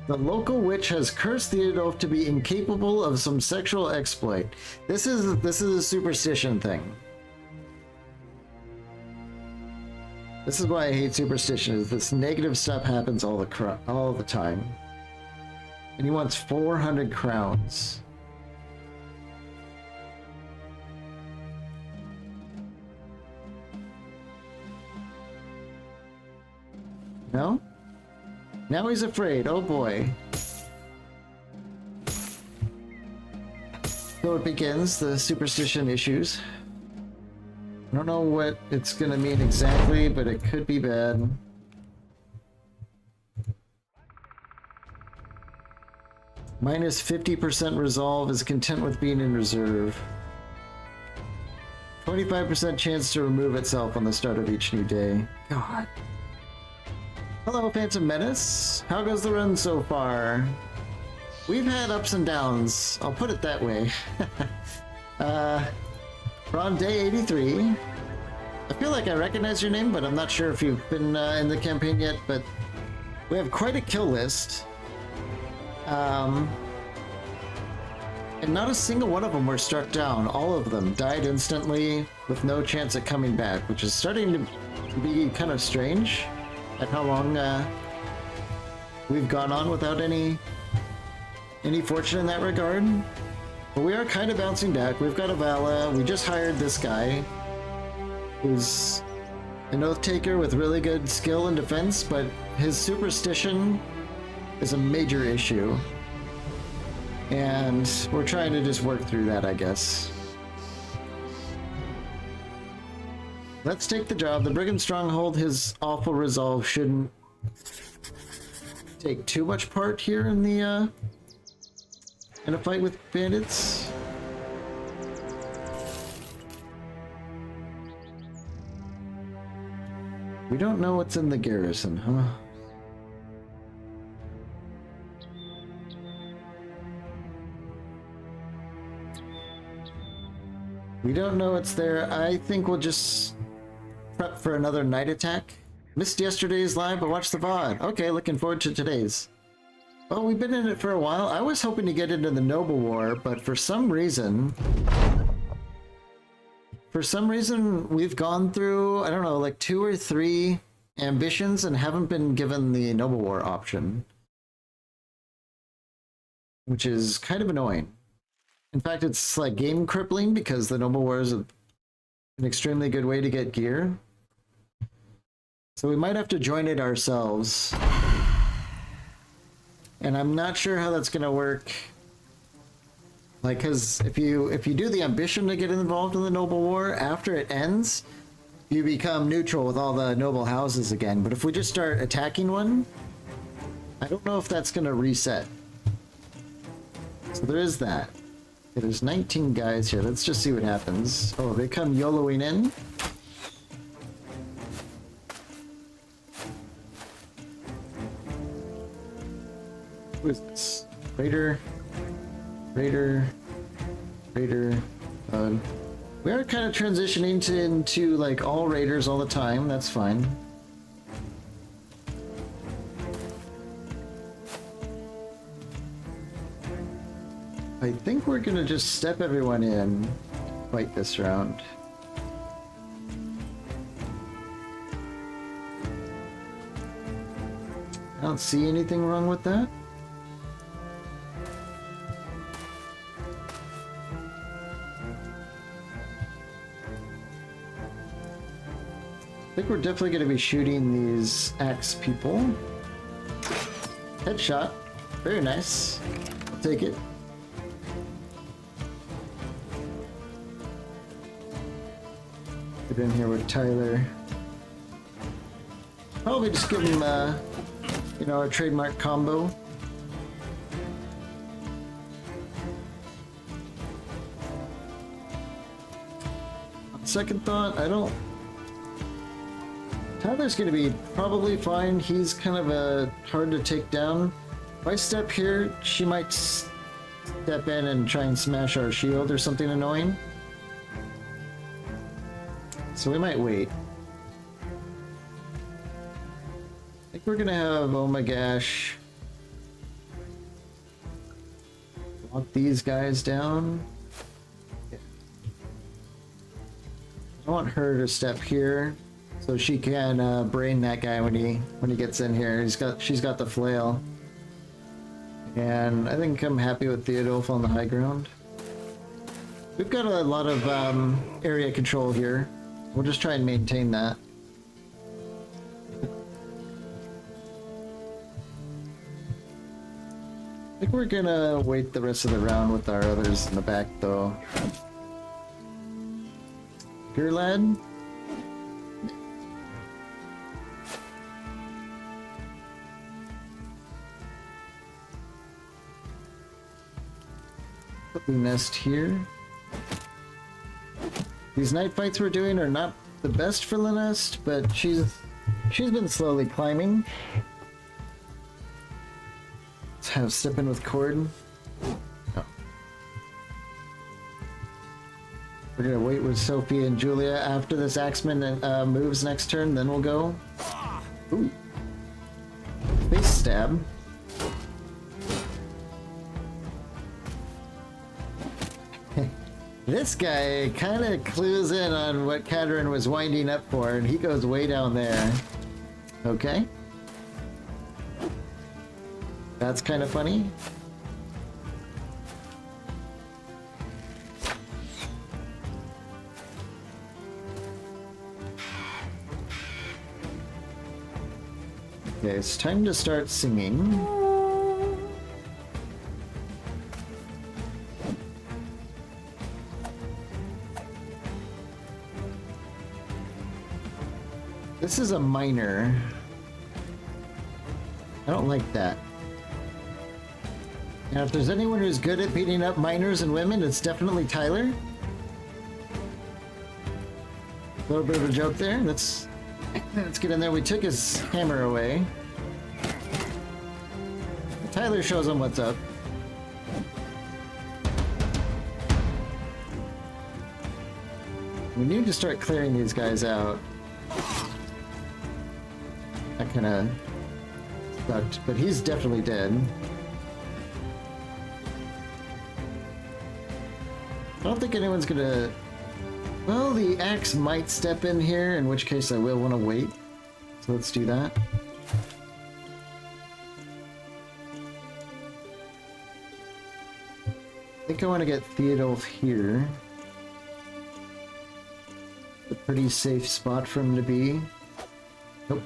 The local witch has cursed Theodulf to be incapable of some sexual exploit. This is a superstition thing. This is why I hate superstition. Is this negative stuff happens all the time. And he wants 400 crowns. No? Now he's afraid. Oh boy. So it begins, the superstition issues. I don't know what it's gonna mean exactly, but it could be bad. Minus 50% resolve, is content with being in reserve. 25% chance to remove itself on the start of each new day. God. Hello, Phantom Menace. How goes the run so far? We've had ups and downs. I'll put it that way. We're on day 83. I feel like I recognize your name, but I'm not sure if you've been in the campaign yet, but we have quite a kill list. And not a single one of them were struck down. All of them died instantly with no chance at coming back, which is starting to be kind of strange at how long we've gone on without any fortune in that regard. But we are kind of bouncing back. We've got a Vala. We just hired this guy who's an oath taker with really good skill and defense, but his superstition is a major issue. And we're trying to just work through that, I guess. Let's take the job. The Brigand Stronghold, his awful resolve shouldn't take too much part here in the in a fight with bandits. We don't know what's in the garrison, huh? We don't know what's there. I think we'll just prep for another night attack. Missed yesterday's live, but watched the VOD. Okay, looking forward to today's. Well, we've been in it for a while. I was hoping to get into the Noble War, but for some reason we've gone through, I don't know, like 2 or 3 ambitions and haven't been given the Noble War option, which is kind of annoying. In fact, it's like game crippling because the Noble War is an extremely good way to get gear. So we might have to join it ourselves. And I'm not sure how that's gonna work. Like, cause if you do the ambition to get involved in the Noble War, after it ends, you become neutral with all the noble houses again. But if we just start attacking one, I don't know if that's gonna reset. So there is that. Okay, there's 19 guys here. Let's just see what happens. Oh, they come YOLOing in. Who is this? Raider. We are kind of transitioning into like all raiders all the time. That's fine. I think we're gonna just step everyone in, fight this round. I don't see anything wrong with that. I think we're definitely going to be shooting these axe people. Headshot. Very nice. I'll take it. Get in here with Tyler. Probably just give him, you know, our trademark combo. On second thought, I don't... Tyler's gonna be probably fine. He's kind of hard to take down. If I step here, she might step in and try and smash our shield or something annoying. So we might wait. I think we're gonna have Omagash lock these guys down. I want her to step here. So she can brain that guy when he gets in here. She's got the flail, and I think I'm happy with Theodulf on the high ground. We've got a lot of area control here. We'll just try and maintain that. I think we're gonna wait the rest of the round with our others in the back, though. Here, lad. We nest here. These night fights we're doing are not the best for Linest, but she's been slowly climbing. Let's have sipping with Cord. Oh. We're gonna wait with Sophie and Julia after this Axeman moves next turn, then we'll go. Ooh. Face stab. This guy kind of clues in on what Kadarin was winding up for, and he goes way down there. Okay. That's kind of funny. Okay, it's time to start singing. this is a miner. I don't like that. Now, if there's anyone who's good at beating up miners and women, it's definitely Tyler. A little bit of a joke there. Let's get in there. We took his hammer away. Tyler shows him what's up. We need to start clearing these guys out. That kind of sucked, but he's definitely dead. I don't think anyone's gonna... Well, the axe might step in here, in which case I will want to wait. So let's do that. I think I want to get Theodulf here. A pretty safe spot for him to be. Nope.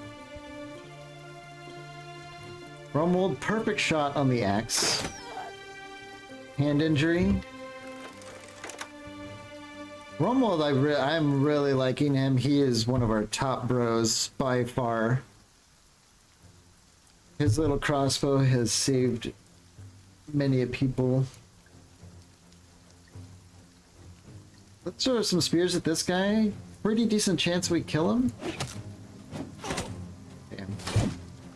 Romuald, perfect shot on the axe. Hand injury. Romuald, I'm really liking him. He is one of our top bros by far. His little crossbow has saved many a people. Let's throw some spears at this guy. Pretty decent chance we kill him. Damn.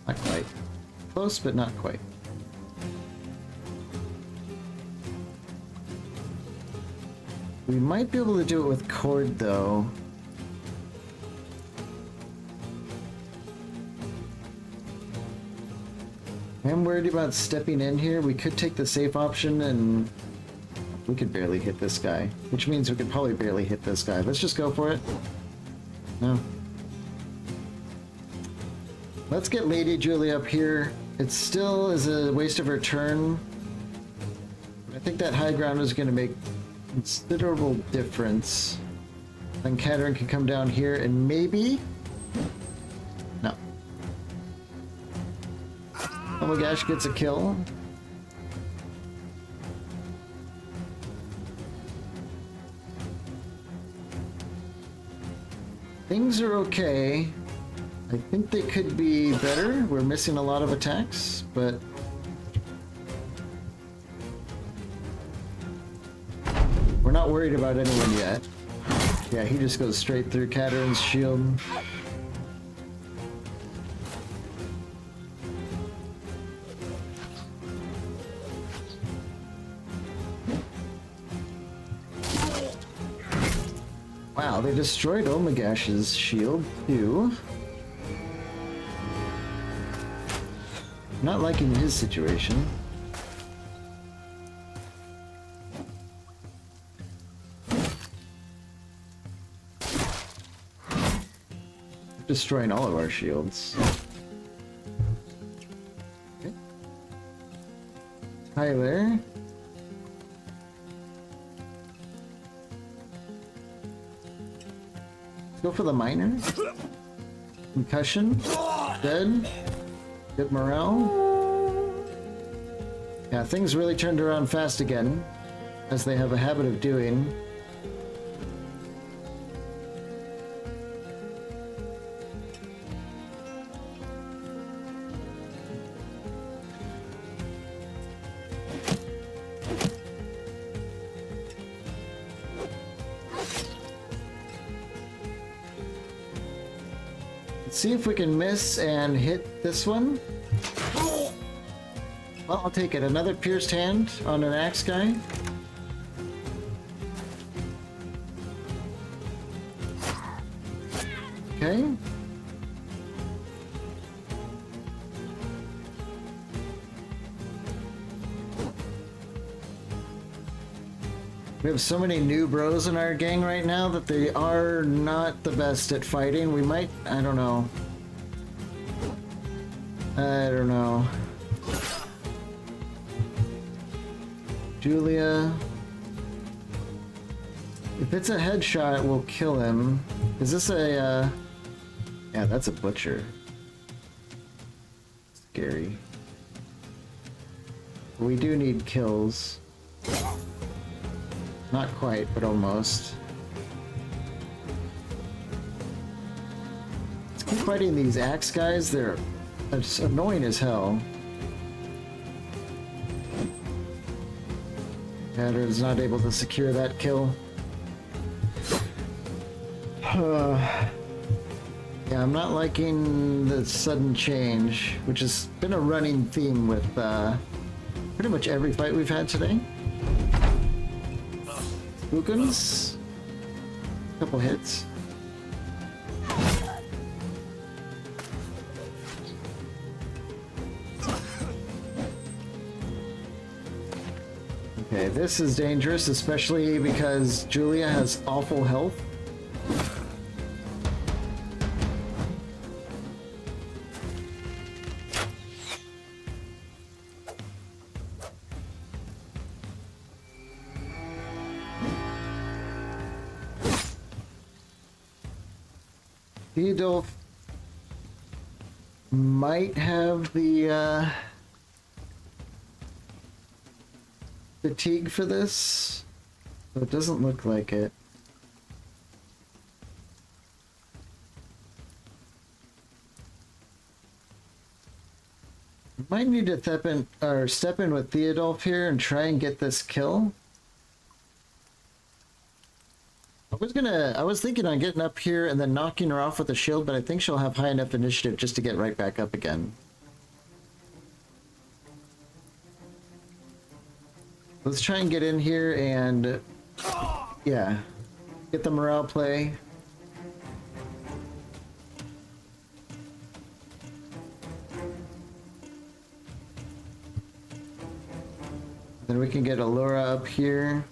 Not quite. Close, but not quite. We might be able to do it with cord, though. I'm worried about stepping in here. We could take the safe option and we could barely hit this guy, which means we could probably barely hit this guy. Let's just go for it. No. Let's get Lady Julia up here. It still is a waste of her turn. I think that high ground is going to make considerable difference. Then Katerin can come down here and maybe... No. Omagash gets a kill. Things are okay. I think they could be better. We're missing a lot of attacks, but... We're not worried about anyone yet. Yeah, he just goes straight through Katerin's shield. Wow, they destroyed Omagash's shield, too. Not liking his situation. Destroying all of our shields. Okay. Tyler. Go for the miner. Concussion. Dead. Good morale. Yeah, things really turned around fast again, as they have a habit of doing. See if we can miss and hit this one. Well, I'll take it. Another pierced hand on an axe guy. Okay. We have so many new bros in our gang right now that they are not the best at fighting. We might... I don't know. I don't know. Julia. If it's a headshot, we'll kill him. Is this a... Yeah, that's a butcher. Scary. We do need kills. Not quite, but almost. Let's keep fighting these axe guys. They're it's annoying as hell. Pattern's not able to secure that kill. Yeah, I'm not liking the sudden change, which has been a running theme with pretty much every fight we've had today. Spookums. Couple hits. Okay, this is dangerous, especially because Julia has awful health. Theodulf might have the fatigue for this, but it doesn't look like it. Might need to step in with Theodulf here and try and get this kill. I was thinking on getting up here and then knocking her off with a shield, but I think she'll have high enough initiative just to get right back up again. Let's try and get in here and, yeah, get the morale play. Then we can get Allura up here.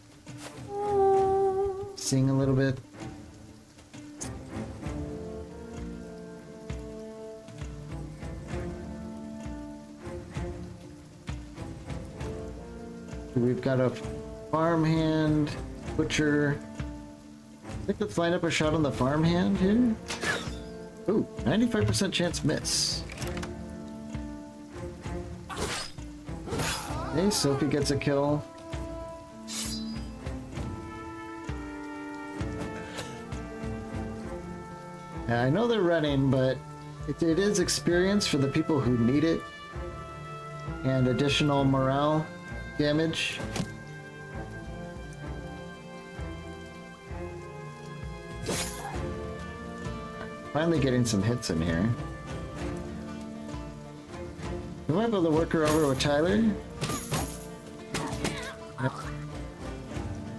Sing a little bit. We've got a farmhand, butcher. I think let's line up a shot on the farmhand here. Ooh, 95% chance miss. Hey, Sophie gets a kill. I know they're running, but it is experience for the people who need it, and additional morale damage. Finally getting some hits in here. We might be able to work her over with Tyler. Yep.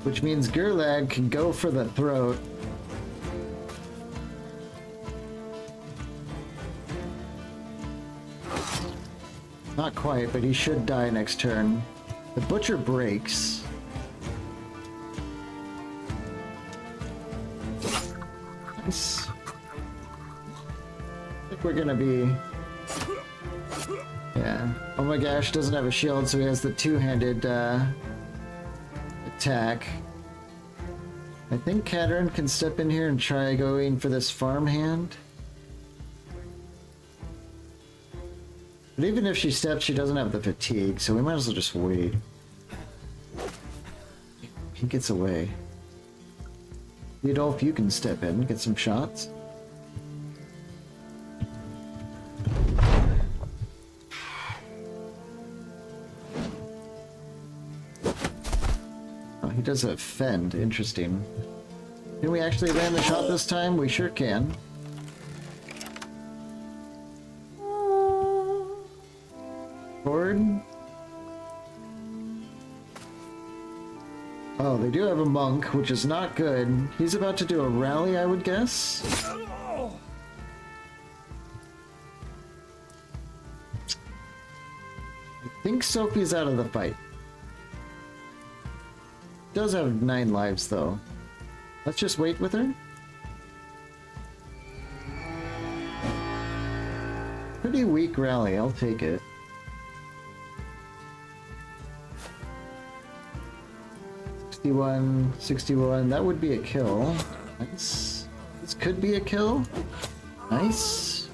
Which means Gerlag can go for the throat. Not quite, but he should die next turn. The butcher breaks. Nice. I think we're gonna be... Yeah. Oh my gosh, doesn't have a shield, so he has the two-handed attack. I think Katerin can step in here and try going for this farmhand. But even if she steps, she doesn't have the fatigue, so we might as well just wait. He gets away. Theodulf, you can step in, get some shots. Oh, he does have fend, interesting. Can we actually land the shot this time? We sure can. Oh, they do have a monk, which is not good. He's about to do a rally, I would guess. I think Sophie's out of the fight. Does have 9 lives, though. Let's just wait with her. Pretty weak rally, I'll take it. 61, that would be a kill. Nice. This could be a kill. Nice.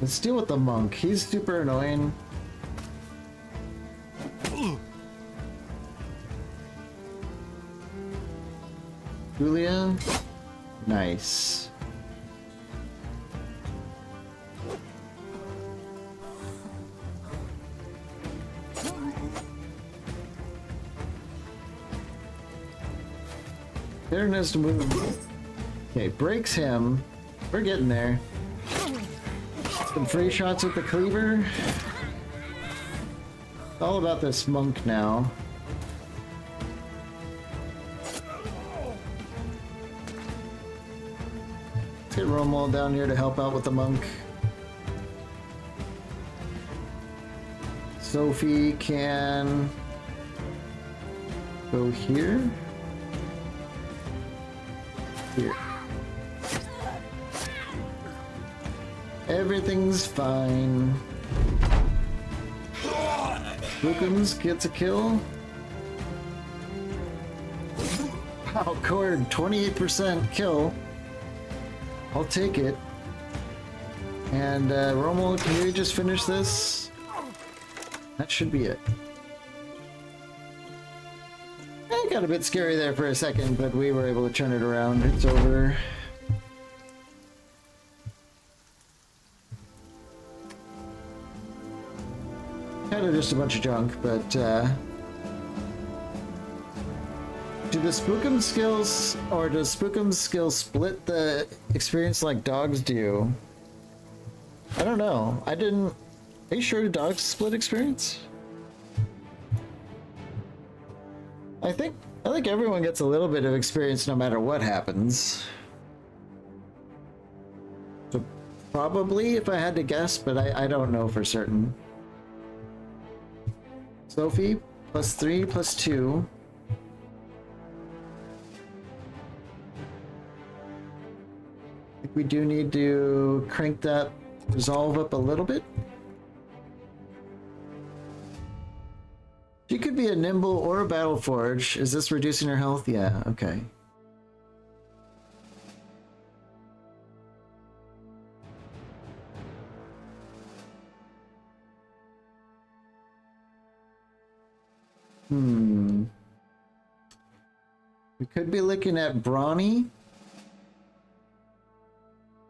Let's deal with the monk. He's super annoying. Julia. Nice. There needs to move. Okay, breaks him. We're getting there. Some free shots with the cleaver. It's all about this monk now. Let's get Romuald down here to help out with the monk. Sophie can go here. Here. Everything's fine. Spookums gets a kill. Wow, Cord, 28% kill. I'll take it. And Romuald, can you just finish this? That should be it. It got a bit scary there for a second, but we were able to turn it around. It's over. Kind of just a bunch of junk, but do the Spookum skills, or does Spookum's skills split the experience like dogs do? I don't know. I didn't... Are you sure dogs split experience? I think everyone gets a little bit of experience no matter what happens. So probably, if I had to guess, but I don't know for certain. Sophie, +3, +2. I think we do need to crank that resolve up a little bit. She could be a Nimble or a Battle Forge. Is this reducing her health? Yeah, okay. We could be looking at Brawny.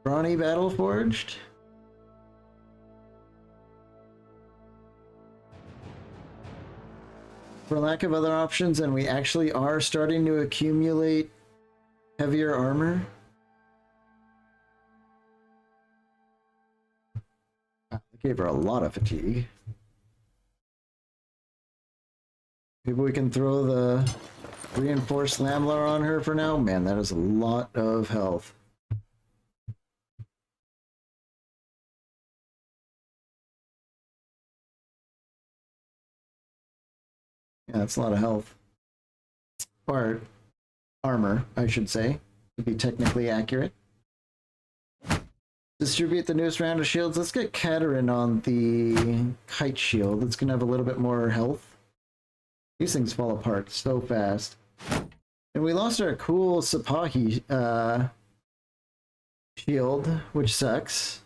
Brawny Battle Forged. For lack of other options, and we actually are starting to accumulate heavier armor. I gave her a lot of fatigue. Maybe we can throw the reinforced Lamlar on her for now. Man, that is a lot of health. Yeah, that's a lot of health. Or armor, I should say, to be technically accurate. Distribute the newest round of shields. Let's get Katerin on the kite shield. It's gonna have a little bit more health. These things fall apart so fast. And we lost our cool Sipahi shield, which sucks.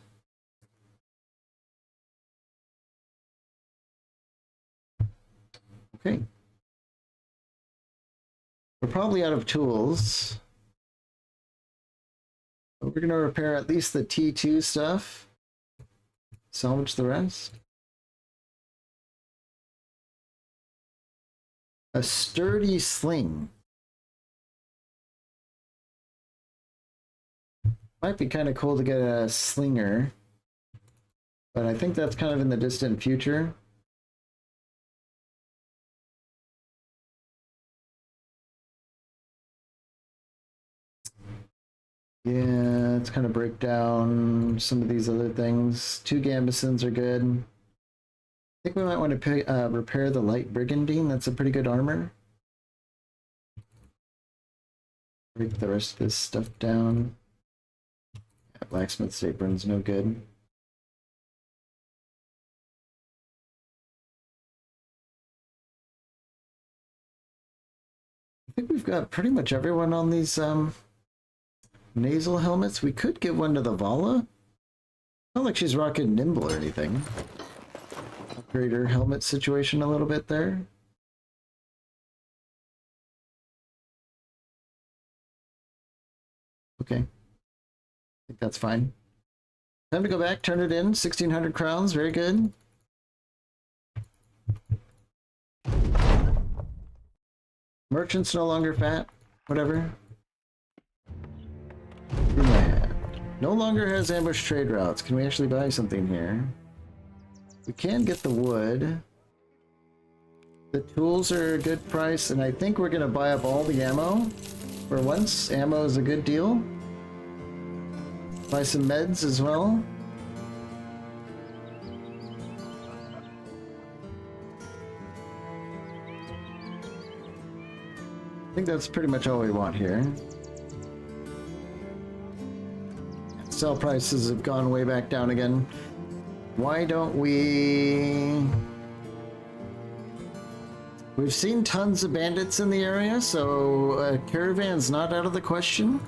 Okay. We're probably out of tools. But we're going to repair at least the T2 stuff. Salvage the rest. A sturdy sling. Might be kind of cool to get a slinger. But I think that's kind of in the distant future. Yeah, let's kind of break down some of these other things. 2 Gambesons are good. I think we might want to repair the Light Brigandine. That's a pretty good armor. Break the rest of this stuff down. Yeah, Blacksmith's Apron's no good. I think we've got pretty much everyone on these nasal helmets. We could give one to the Vala. Not like she's rocking Nimble or anything. Upgrade her helmet situation a little bit there. Okay. I think that's fine. Time to go back, turn it in. 1,600 crowns, very good. Merchant's no longer fat. Whatever. No longer has ambush trade routes. Can we actually buy something here? We can get the wood. The tools are a good price, and I think we're going to buy up all the ammo. For once, ammo is a good deal. Buy some meds as well. I think that's pretty much all we want here. Sell prices have gone way back down again. Why don't we... We've seen tons of bandits in the area, so a caravan's not out of the question.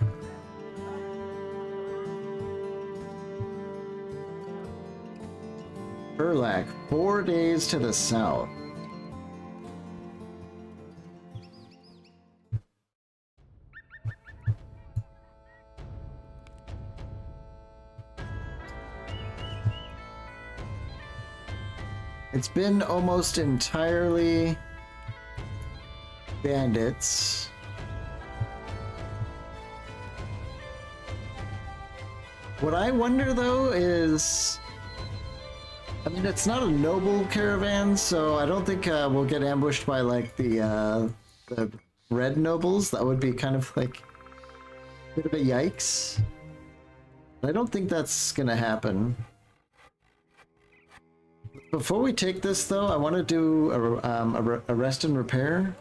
Erlak, 4 days to the south. It's been almost entirely bandits. What I wonder though is, I mean, it's not a noble caravan, so I don't think we'll get ambushed by like the red nobles. That would be kind of like a bit of a yikes. I don't think that's gonna happen. Before we take this, though, I want to do a rest and repair.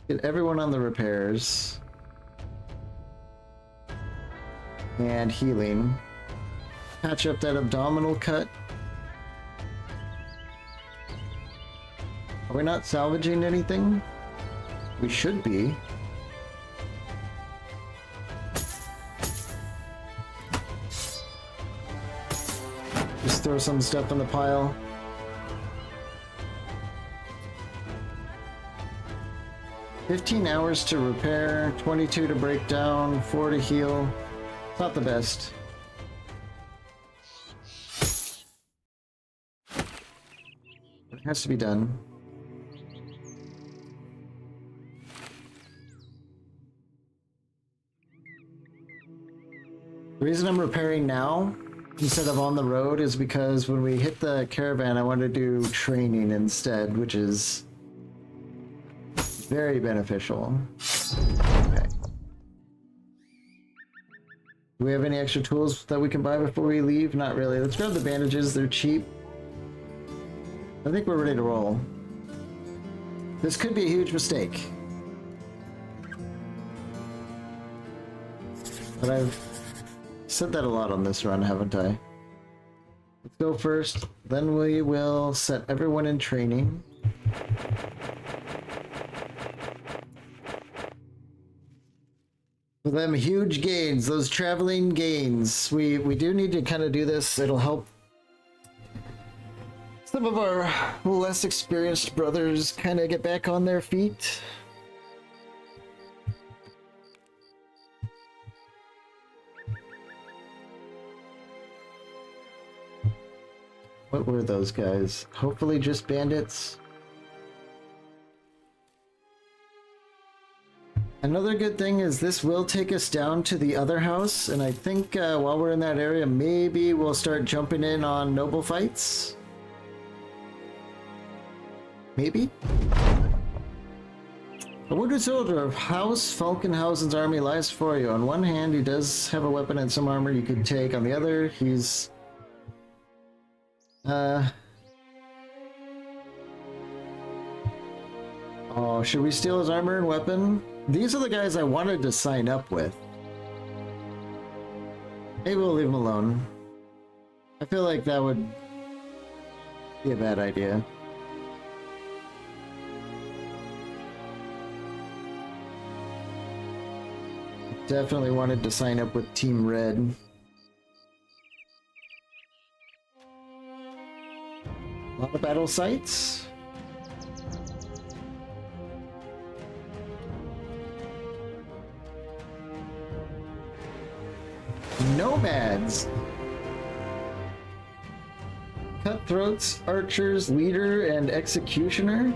Get everyone on the repairs. And healing. Patch up that abdominal cut. Are we not salvaging anything? We should be. Just throw some stuff in the pile. $15 hours to repair, 22 to break down, 4 to heal. It's not the best. It has to be done. The reason I'm repairing now instead of on the road is because when we hit the caravan, I want to do training instead, which is very beneficial. Okay. Do we have any extra tools that we can buy before we leave? Not really. Let's grab the bandages. They're cheap. I think we're ready to roll. This could be a huge mistake. But I've said that a lot on this run, haven't I? Let's go first, then we will set everyone in training. For them huge gains, those traveling gains. We do need to kind of do this. It'll help some of our less experienced brothers kind of get back on their feet. What were those guys? Hopefully just bandits. Another good thing is this will take us down to the other house, and I think while we're in that area, maybe we'll start jumping in on noble fights. Maybe? A wounded soldier of House Falkenhausen's army lies before you. On one hand, he does have a weapon and some armor you could take. On the other, he's... Oh, should we steal his armor and weapon? These are the guys I wanted to sign up with. Maybe we'll leave them alone. I feel like that would be a bad idea. Definitely wanted to sign up with Team Red. A lot of battle sites. Nomads. Cutthroats, archers, leader, and executioner.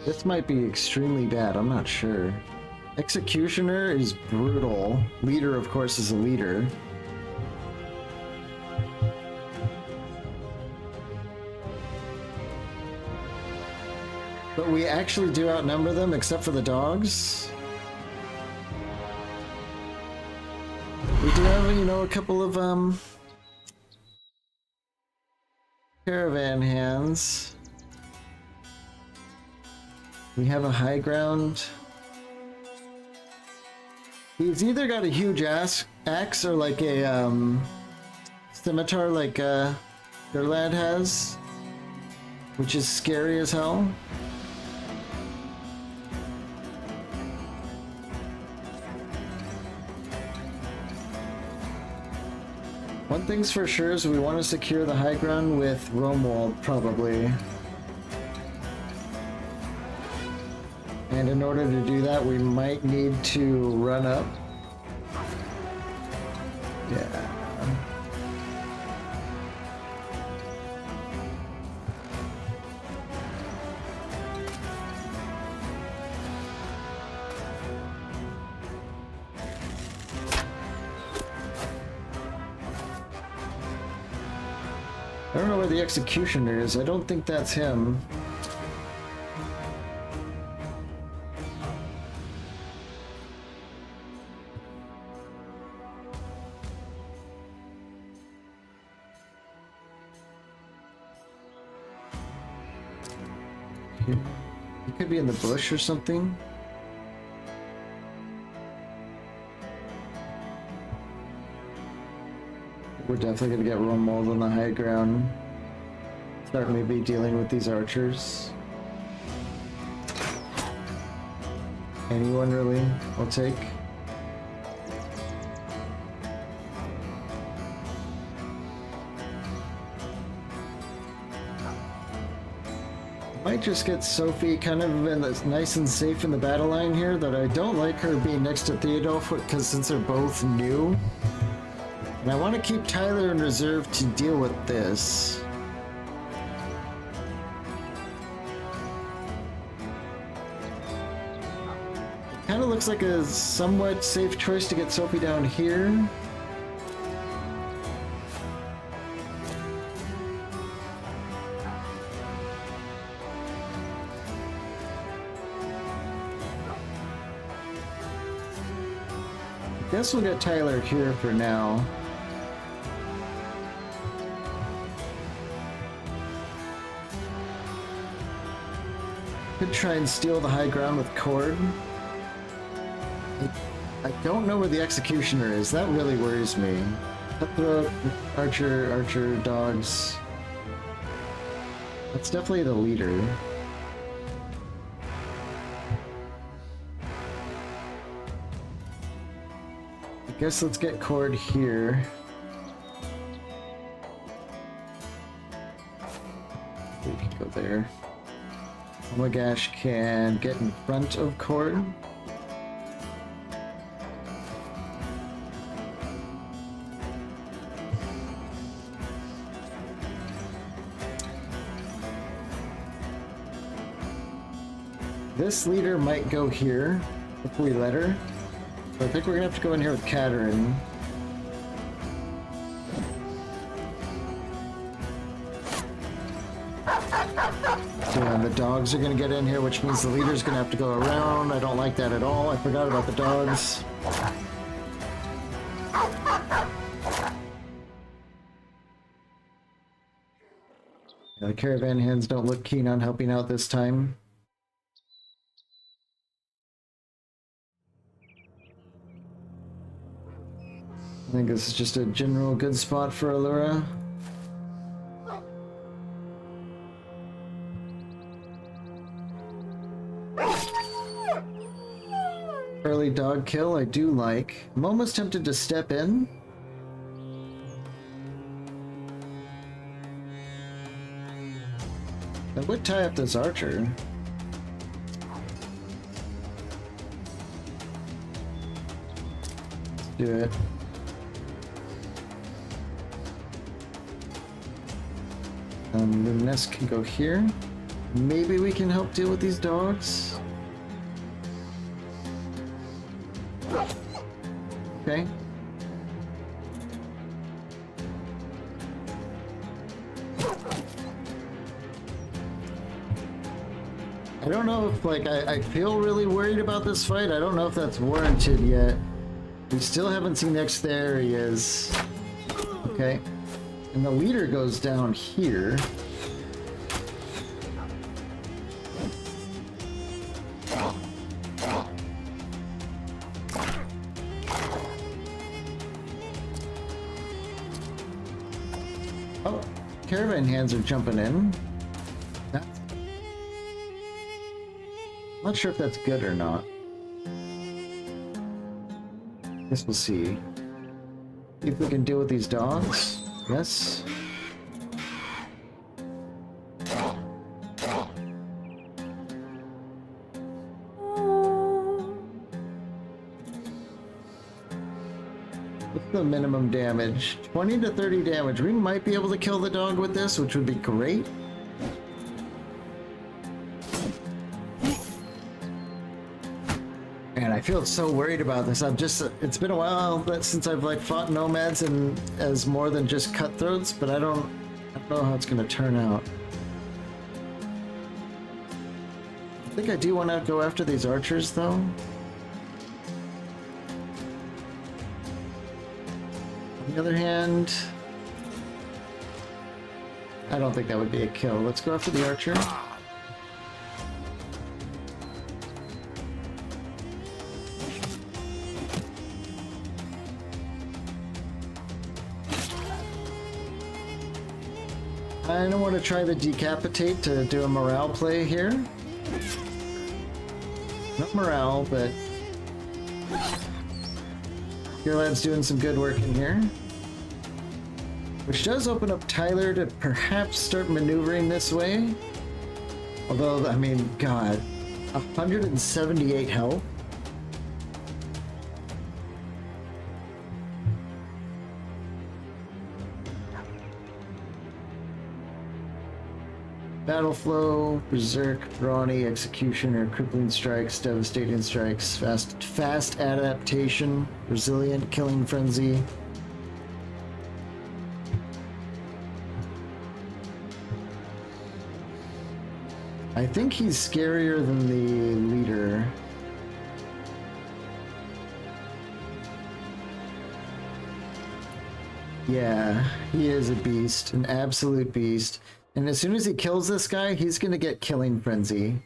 This might be extremely bad, I'm not sure. Executioner is brutal. Leader, of course, is a leader. But we actually do outnumber them, except for the dogs. We do have, you know, a couple of, caravan hands. We have a high ground. He's either got a huge axe or like a scimitar like Durlad has, which is scary as hell. One thing's for sure is we want to secure the high ground with Romuald, probably. And in order to do that, we might need to run up. Yeah. I don't know where the executioner is. I don't think that's him. He could be in the bush or something. We're definitely gonna get Romuald on the high ground. Start maybe dealing with these archers. Anyone really? I'll take. Might just get Sophie kind of in this nice and safe in the battle line here, that I don't like her being next to Theodulf because since they're both new. And I want to keep Tyler in reserve to deal with this. Kind of looks like a somewhat safe choice to get Sophie down here. Guess we'll get Tyler here for now. Could try and steal the high ground with Cord. I don't know where the executioner is. That really worries me. Cutthroat, archer, dogs. That's definitely the leader. I guess let's get Cord here. We can go there. Omagash can get in front of Cord. This leader might go here if we let her. So I think we're gonna have to go in here with Katerin. Yeah, the dogs are gonna get in here, which means the leader's gonna have to go around. I don't like that at all. I forgot about the dogs. Yeah, the caravan hands don't look keen on helping out this time. I think this is just a general good spot for Allura. Early dog kill I do like. I'm almost tempted to step in. I would tie up this archer. Let's do it. The nest can go here. Maybe we can help deal with these dogs. Okay. I don't know if, like, I feel really worried about this fight. I don't know if that's warranted yet. We still haven't seen X. There he is. Okay. And the leader goes down here. Oh, caravan hands are jumping in. Not sure if that's good or not. Guess we'll see. See if we can deal with these dogs. Yes. What's the minimum damage? 20 to 30 damage. We might be able to kill the dog with this, which would be great. Man, I feel so worried about this. It's been a while since I've like fought nomads and as more than just cutthroats, but I don't know how it's gonna turn out. I think I do want to go after these archers though. On the other hand, I don't think that would be a kill. Let's go after the archer. I don't want to try the decapitate to do a morale play here. Not morale, but your lad's doing some good work in here. Which does open up Tyler to perhaps start maneuvering this way. Although, I mean, God, 178 health. Battle Flow, Berserk, Brawny, Executioner, Crippling Strikes, Devastating Strikes, Fast Adaptation, Resilient, Killing Frenzy. I think he's scarier than the leader. Yeah, he is a beast, an absolute beast. And as soon as he kills this guy, he's gonna get Killing Frenzy.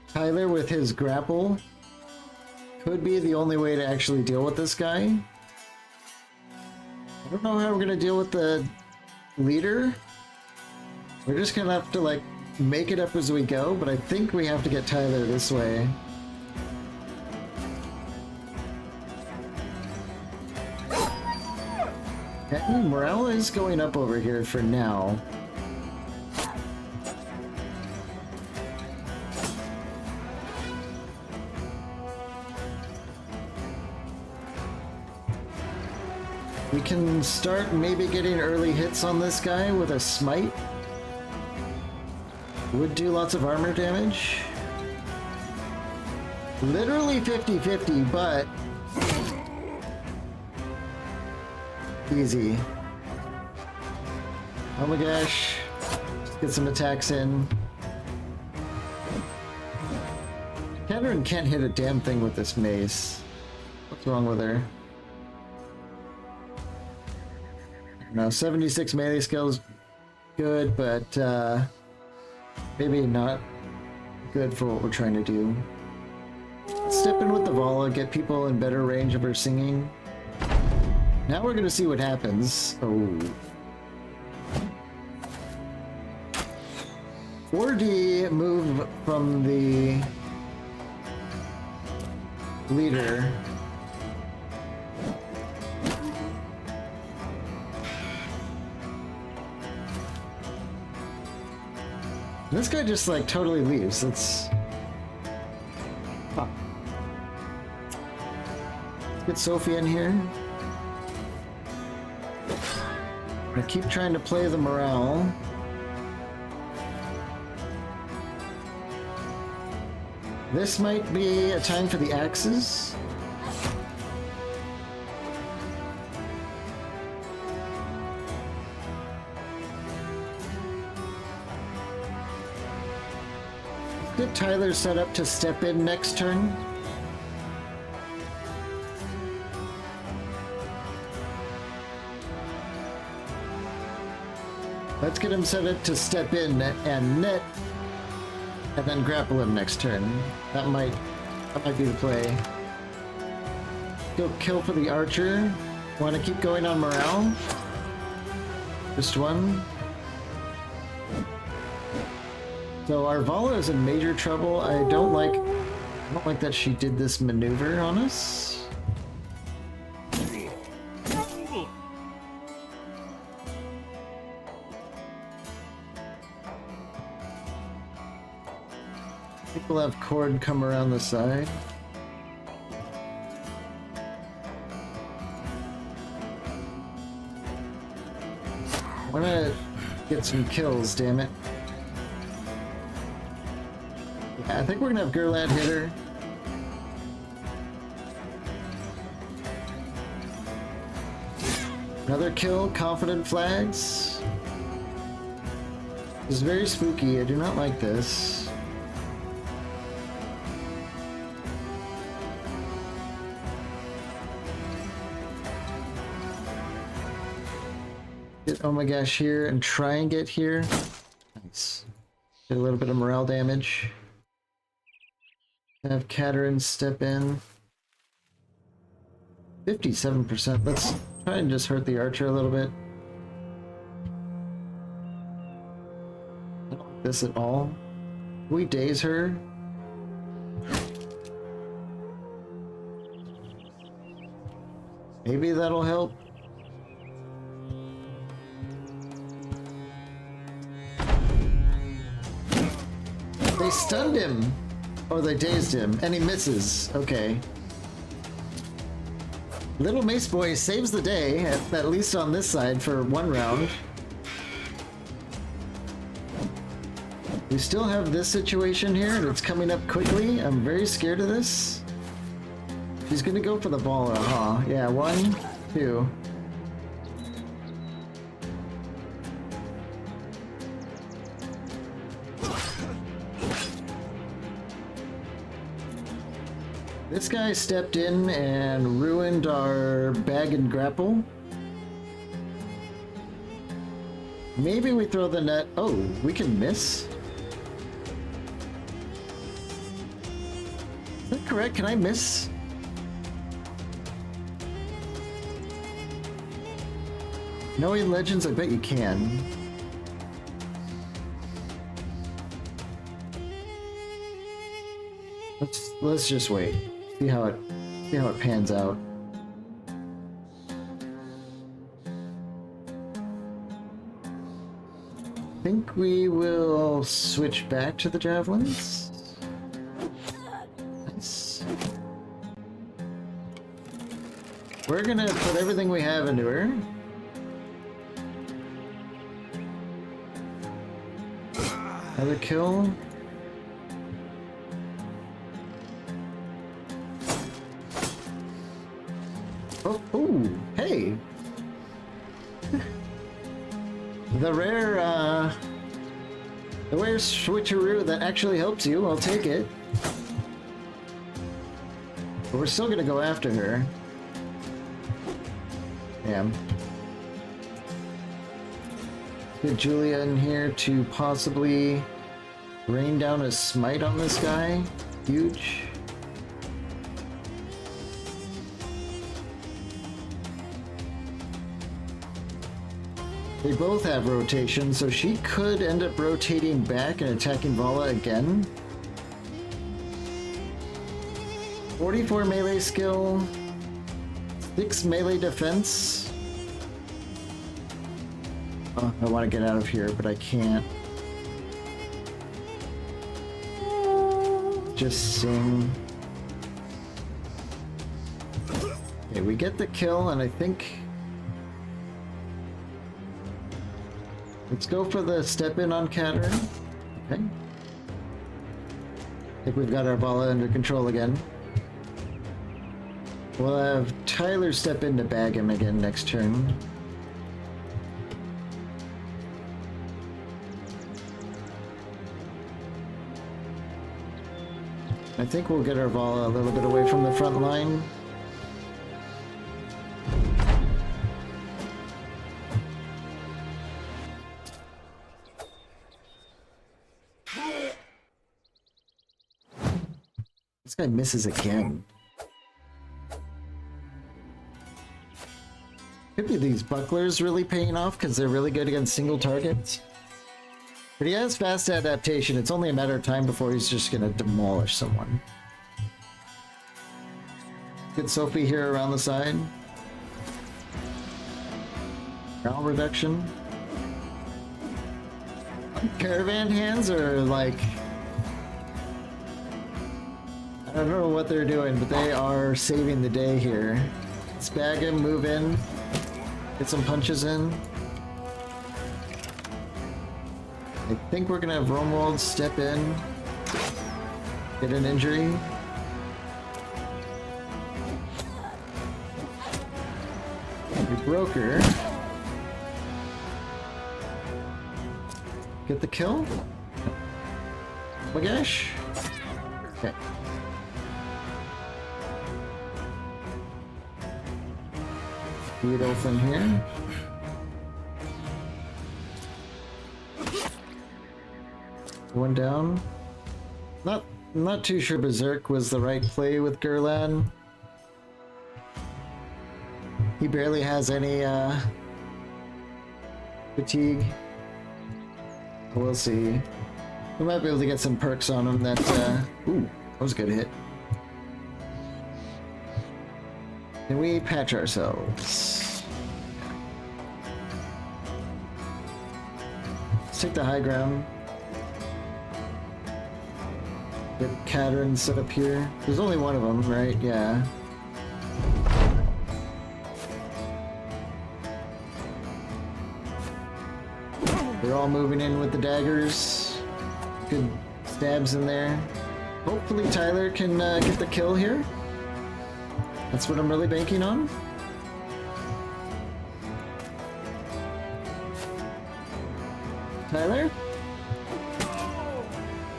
Tyler with his grapple could be the only way to actually deal with this guy. I don't know how we're gonna deal with the leader. We're just gonna have to like make it up as we go, but I think we have to get Tyler this way. Okay, morale is going up over here for now. We can start maybe getting early hits on this guy with a smite. Would do lots of armor damage. Literally 50-50, but easy. Oh my gosh. Let's get some attacks in. Catherine can't hit a damn thing with this mace. What's wrong with her? No, 76 melee skills, good, but maybe not good for what we're trying to do. Let's step in with the Vala, get people in better range of her singing. Now we're gonna see what happens. Oh. 4D move from the leader. this guy just like totally leaves. Let's get Sophie in here. I keep trying to play the morale. This might be a time for the axes. Get Tyler set up to step in next turn. Let's get him set up to step in and net, and then grapple him next turn. That might be the play. Go kill for the archer. Want to keep going on morale? Just one. So Arvala is in major trouble. I don't like that she did this maneuver on us. I think we'll have Cord come around the side. I wanna get some kills, damn it. I think we're gonna have Gurlad hit her. Another kill, confident flags. This is very spooky, I do not like this. Get Oh My Gosh here and try and get here. Nice. Get a little bit of morale damage. Have Katerin step in. 57%. Let's try and just hurt the archer a little bit. I don't like this at all. Can we daze her? Maybe that'll help. They stunned him! Oh, they dazed him, and he misses. Okay. Little Mace Boy saves the day, at least on this side, for one round. We still have this situation here, and it's coming up quickly. I'm very scared of this. She's gonna go for the ball, huh? Yeah, 1, 2. This guy stepped in and ruined our bag and grapple. Maybe we throw the net. Oh, we can miss? Is that correct? Can I miss? Knowing Legends, I bet you can. Let's just wait. See how it pans out. I think we will switch back to the javelins. Nice. We're gonna put everything we have into her. Another kill. Oh, ooh, hey! The rare switcheroo that actually helps you, I'll take it. But we're still gonna go after her. Damn. Get Julia in here to possibly rain down a smite on this guy. Huge. They both have rotation, so she could end up rotating back and attacking Vala again. 44 melee skill, 6 melee defense. Oh, I want to get out of here, but I can't. just sing. Okay, we get the kill, and I think... Let's go for the step in on Katarine. Okay. I think we've got our Vala under control again. We'll have Tyler step in to bag him again next turn. I think we'll get our Vala a little bit away from the front line. This guy misses again. Could be these bucklers really paying off because they're really good against single targets. But he has fast adaptation. It's only a matter of time before he's just going to demolish someone. Get Sophie here around the side. Growl reduction. Caravan hands are like... I don't know what they're doing, but they are saving the day here. Let's bag him, move in, get some punches in. I think we're gonna have Romuald step in, get an injury. We broke her. Get the kill? Magash? Okay. Beetle from here. One down. Not too sure Berserk was the right play with Gurlan. He barely has any fatigue. We'll see. We might be able to get some perks on him that ooh, that was a good hit. Can we patch ourselves? Let's take the high ground. Get Katarine set up here. There's only one of them, right? Yeah. They're all moving in with the daggers. Good stabs in there. Hopefully Tyler can get the kill here. That's what I'm really banking on. Tyler?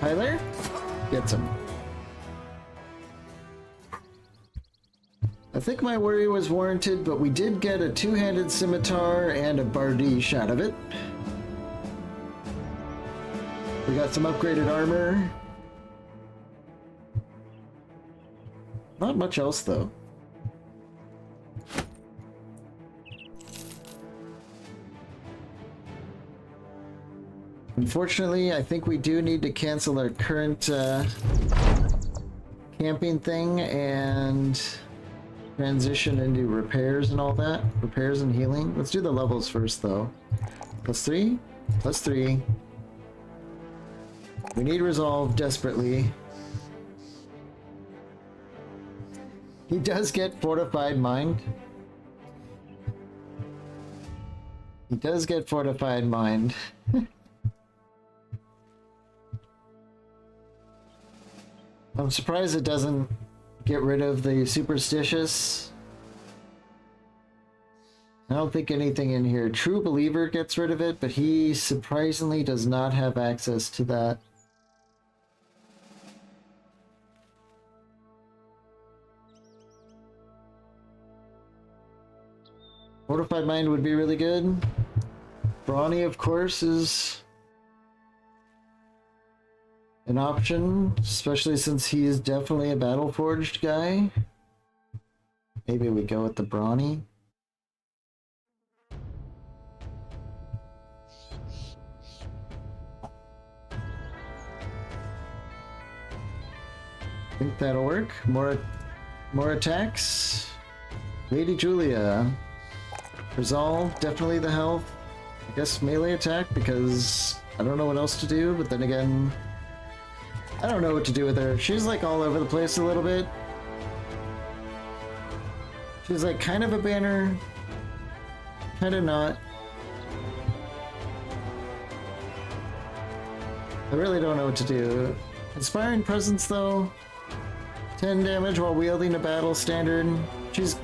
Tyler? Gets him. I think my worry was warranted, but we did get a two-handed scimitar and a Bardiche out of it. We got some upgraded armor. Not much else, though. Unfortunately, I think we do need to cancel our current camping thing and transition into repairs and all that. Repairs and healing. Let's do the levels first, though. +3, +3. We need resolve desperately. He does get fortified mind. He does get fortified mind. I'm surprised it doesn't get rid of the superstitious. I don't think anything in here. True Believer gets rid of it, but he surprisingly does not have access to that. Fortified Mind would be really good. Brawny, of course, is an option, especially since he is definitely a battle-forged guy. Maybe we go with the Brawny. I think that'll work. More attacks. Lady Julia. Resolve, definitely the health. I guess melee attack because I don't know what else to do, but then again, I don't know what to do with her. She's like all over the place a little bit. She's like kind of a banner, kind of not. I really don't know what to do. Inspiring Presence though, 10 damage while wielding a battle standard. She's,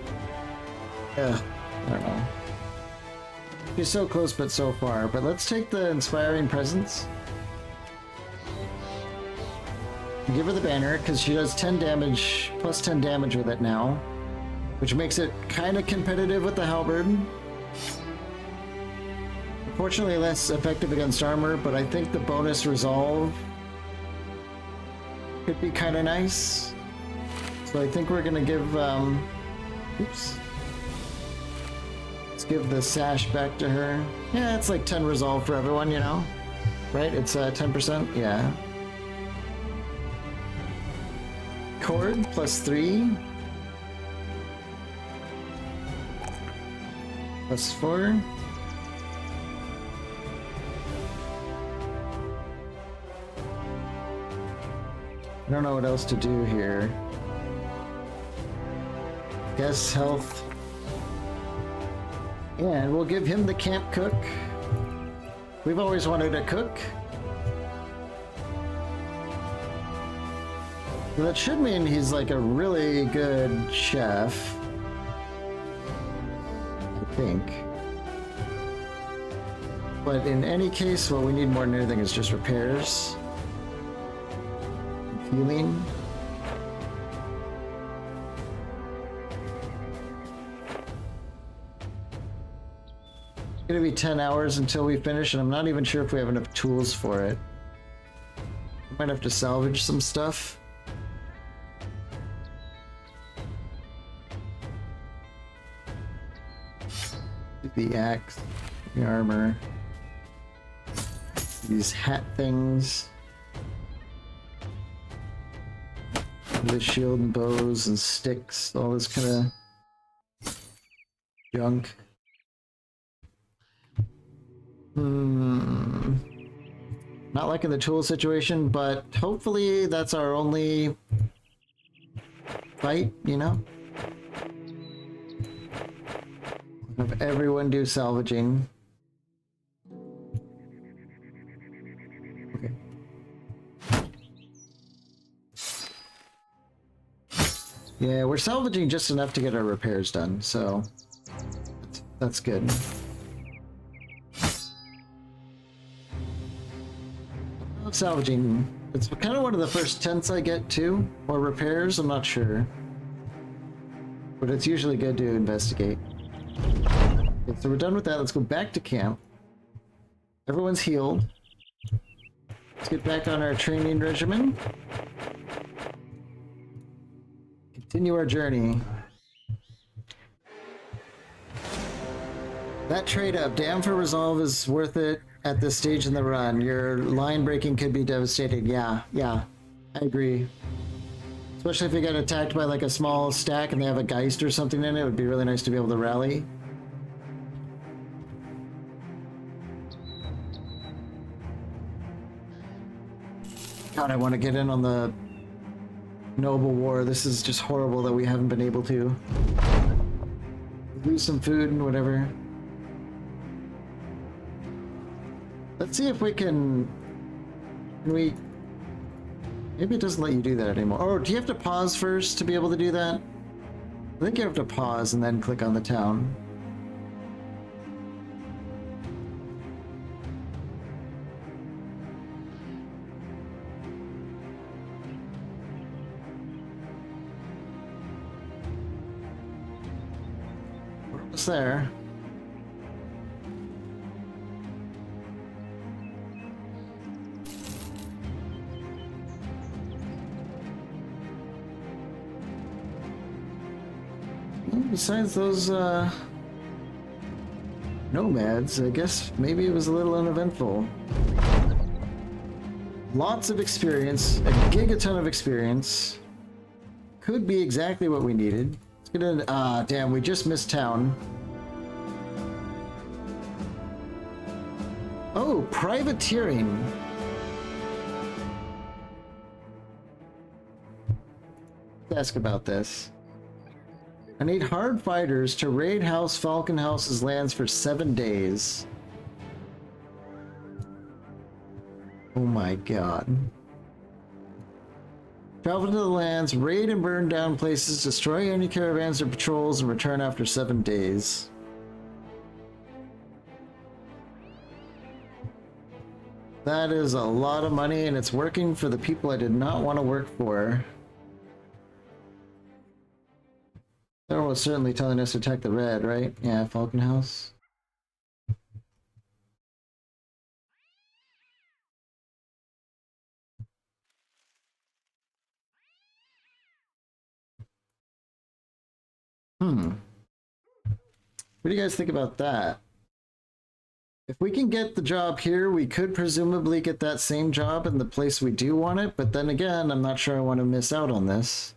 I don't know. She's so close but so far, but let's take the Inspiring Presence. Give her the banner, because she does 10 damage, plus 10 damage with it now, which makes it kind of competitive with the halberd. Unfortunately less effective against armor, but I think the bonus resolve could be kind of nice. So I think we're going to give, oops. Let's give the sash back to her. Yeah, it's like 10 resolve for everyone, you know? Right? It's 10%? Yeah. Cord plus 3 plus 4. I don't know what else to do here. Guess health. And we'll give him the camp cook. We've always wanted a cook. So that should mean he's like a really good chef. I think. But in any case, what we need more than anything is just repairs. Healing. It's gonna be 10 hours until we finish, and I'm not even sure if we have enough tools for it. We might have to salvage some stuff. The axe, the armor, these hat things, the shield and bows and sticks, all this kind of junk. Not liking the tool situation, but hopefully that's our only fight, you know? Have everyone do salvaging. Okay. Yeah, we're salvaging just enough to get our repairs done, so that's good. Salvaging. It's kind of one of the first tents I get too, or repairs, I'm not sure. But it's usually good to investigate. Okay, so we're done with that. Let's go back to camp. Everyone's healed. Let's get back on our training regimen. Continue our journey. That trade up, damn for resolve, is worth it at this stage in the run. Your line breaking could be devastating. Yeah, I agree. Especially if you get attacked by like a small stack and they have a Geist or something in it, it would be really nice to be able to rally. God, I want to get in on the Noble War. This is just horrible that we haven't been able to. Lose some food and whatever. Let's see if we can we... Maybe it doesn't let you do that anymore. Oh, do you have to pause first to be able to do that? I think you have to pause and then click on the town. We're almost there. Besides those nomads, I guess maybe it was a little uneventful. Lots of experience, a gigaton of experience. Could be exactly what we needed. Let's get in. Ah, damn, we just missed town. Oh, privateering. Let's ask about this. I need hard fighters to raid House Falcon House's lands for 7 days. Oh my god. Travel to the lands, raid and burn down places, destroy any caravans or patrols, and return after 7 days. That is a lot of money, and it's working for the people I did not want to work for. They're was certainly telling us to attack the red, right? Yeah, Falcon House. What do you guys think about that? If we can get the job here, we could presumably get that same job in the place we do want it, but then again, I'm not sure I want to miss out on this.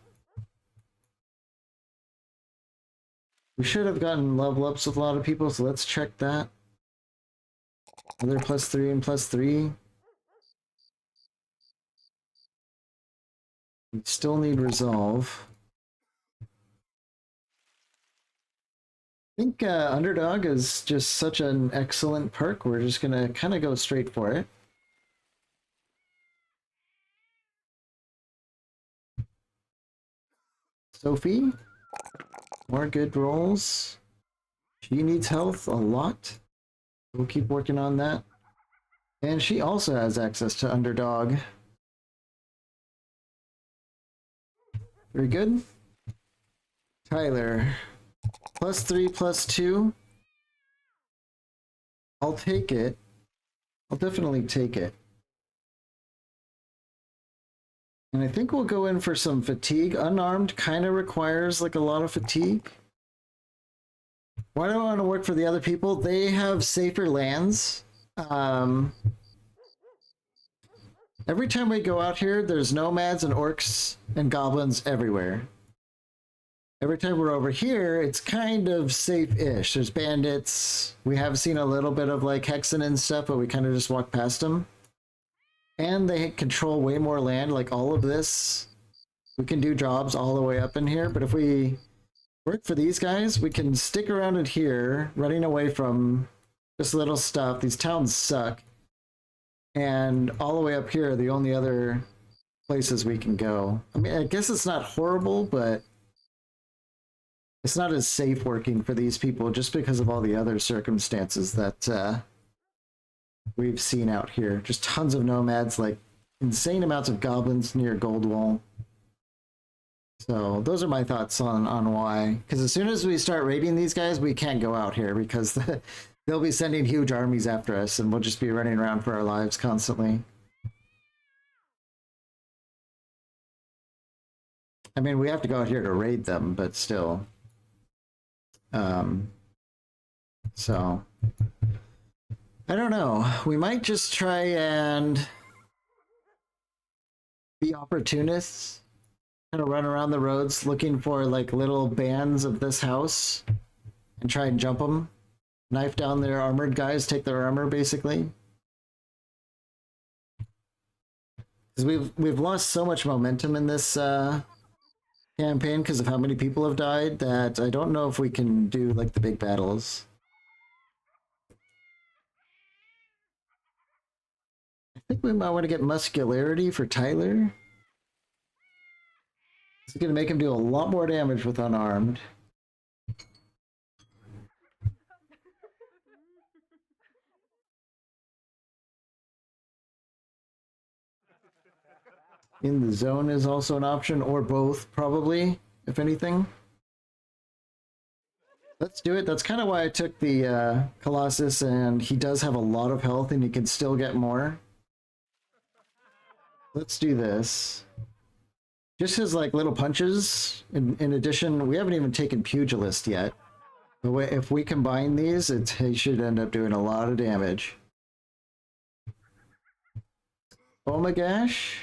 We should have gotten level ups with a lot of people, so let's check that. Another +3 and +3. We still need resolve. I think Underdog is just such an excellent perk. We're just gonna kind of go straight for it. Sophie, more good rolls. She needs health a lot. We'll keep working on that. And she also has access to Underdog. Very good. Tyler. +3, +2. I'll take it. I'll definitely take it. And I think we'll go in for some fatigue. Unarmed kind of requires like a lot of fatigue. Why do I want to work for the other people? They have safer lands. Every time we go out here, there's nomads and orcs and goblins everywhere. Every time we're over here, it's kind of safe-ish. There's bandits. We have seen a little bit of like Hexen and stuff, but we kind of just walk past them. And they control way more land, like all of this. We can do jobs all the way up in here, but if we work for these guys, we can stick around in here, running away from this little stuff. These towns suck. And all the way up here, the only other places we can go. I mean, I guess it's not horrible, but it's not as safe working for these people just because of all the other circumstances that we've seen out here. Just tons of nomads, like insane amounts of goblins near Goldwall. So those are my thoughts on why. Because as soon as we start raiding these guys, we can't go out here because they'll be sending huge armies after us and we'll just be running around for our lives constantly. I mean, we have to go out here to raid them, but still. So I don't know. We might just try and be opportunists, kind of run around the roads looking for like little bands of this house and try and jump them, knife down their armored guys, take their armor basically. Because we've lost so much momentum in this campaign because of how many people have died that I don't know if we can do like the big battles. I think we might want to get muscularity for Tyler. It's going to make him do a lot more damage with unarmed. In the zone is also an option, or both, probably, if anything. Let's do it. That's kind of why I took the Colossus, and he does have a lot of health, and he can still get more. Let's do this. Just his like little punches. In addition, we haven't even taken Pugilist yet. But if we combine these, he should end up doing a lot of damage. Omagash.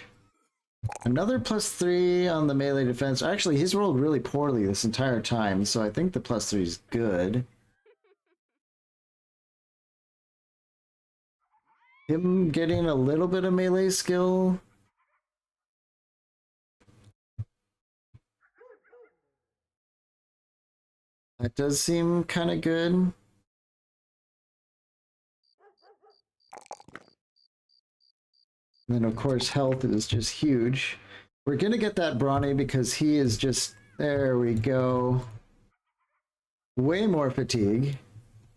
Another +3 on the melee defense. Actually, he's rolled really poorly this entire time, so I think the +3 is good. Him getting a little bit of melee skill. That does seem kind of good. And then, of course, health is just huge. We're going to get that Brawny because he is just... There we go. Way more fatigue.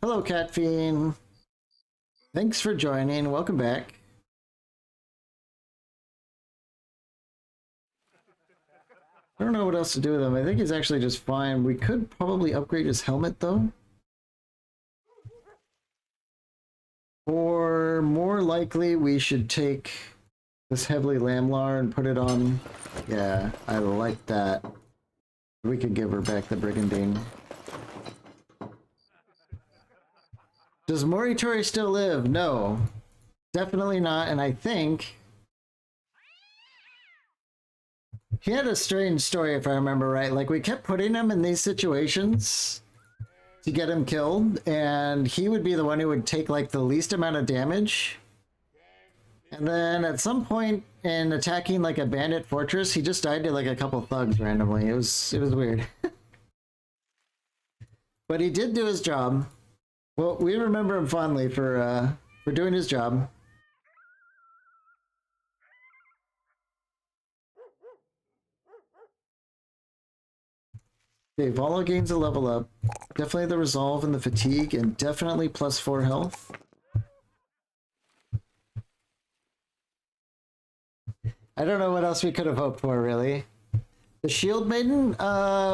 Hello, Catfiend. Thanks for joining. Welcome back. I don't know what else to do with him. I think he's actually just fine. We could probably upgrade his helmet, though. Or more likely, we should take this Heavily Lamlar and put it on. Yeah, I like that. We could give her back the Brigandine. Does Moritori still live? No. Definitely not, and I think... He had a strange story, if I remember right. Like, we kept putting him in these situations to get him killed, and he would be the one who would take, like, the least amount of damage. And then at some point in attacking, like, a bandit fortress, he just died to, like, a couple thugs randomly. It was weird. But he did do his job. Well, we remember him fondly for doing his job. Okay, Volo gains a level up. Definitely the resolve and the fatigue, and definitely +4 health. I don't know what else we could have hoped for, really. The Shield Maiden?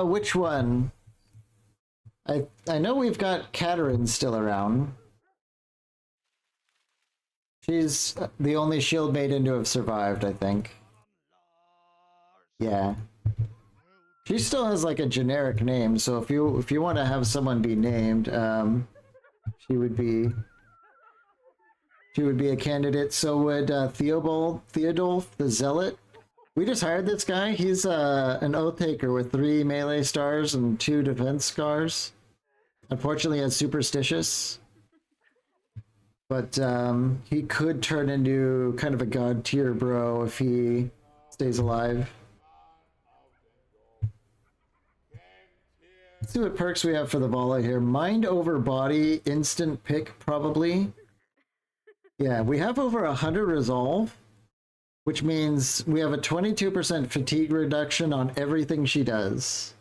Which one? I know we've got Katarine still around. She's the only Shield Maiden to have survived, I think. Yeah. She still has like a generic name, so if you want to have someone be named, she would be a candidate. So would Theodulf the Zealot. We just hired this guy. He's an Oath Taker with 3 melee stars and 2 defense scars. Unfortunately, has Superstitious. But he could turn into kind of a god tier bro if he stays alive. Let's see what perks we have for the Vala here. Mind over body, instant pick, probably. Yeah, we have over 100 resolve, which means we have a 22% fatigue reduction on everything she does.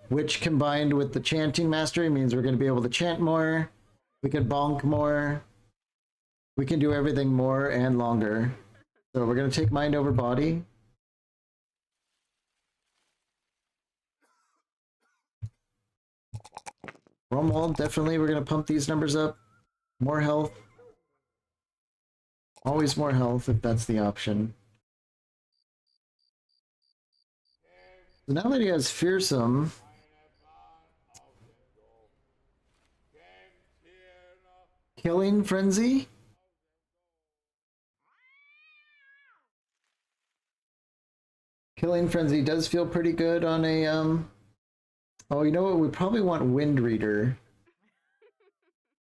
Which combined with the chanting mastery means we're going to be able to chant more, we can bonk more, we can do everything more and longer. So we're going to take mind over body. Romuald, definitely we're going to pump these numbers up. More health. Always more health if that's the option. So now that he has Fearsome, Killing Frenzy. Killing Frenzy does feel pretty good on a oh, you know what? We probably want Wind Reader.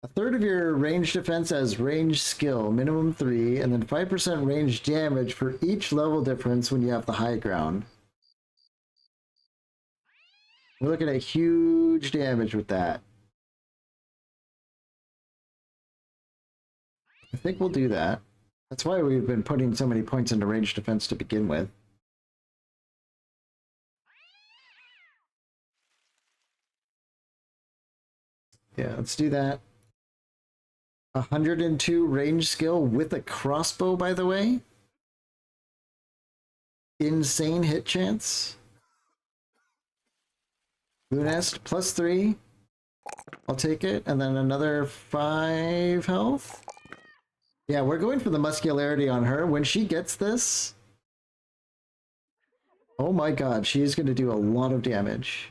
A third of your range defense as range skill, minimum 3, and then 5% range damage for each level difference when you have the high ground. We're looking at huge damage with that. I think we'll do that. That's why we've been putting so many points into range defense to begin with. Yeah, let's do that. 102 range skill with a crossbow, by the way. Insane hit chance. Lunest, +3. I'll take it. And then another 5 health. Yeah, we're going for the muscularity on her. When she gets this... Oh my god, she's going to do a lot of damage.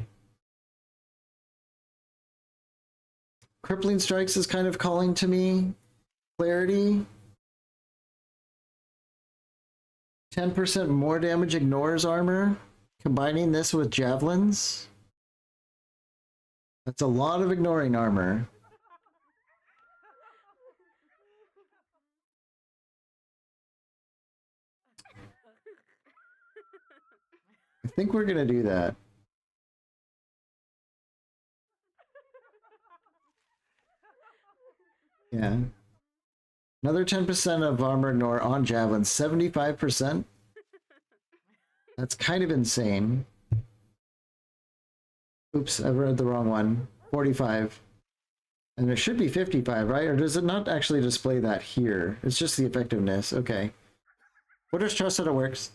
Crippling Strikes is kind of calling to me. Clarity. 10% more damage ignores armor. Combining this with javelins. That's a lot of ignoring armor. I think we're gonna do that. Yeah. Another 10% of armor ignore on javelin, 75%. That's kind of insane. Oops, I read the wrong one. 45. And it should be 55, right? Or does it not actually display that here? It's just the effectiveness. Okay. What does trust that it works?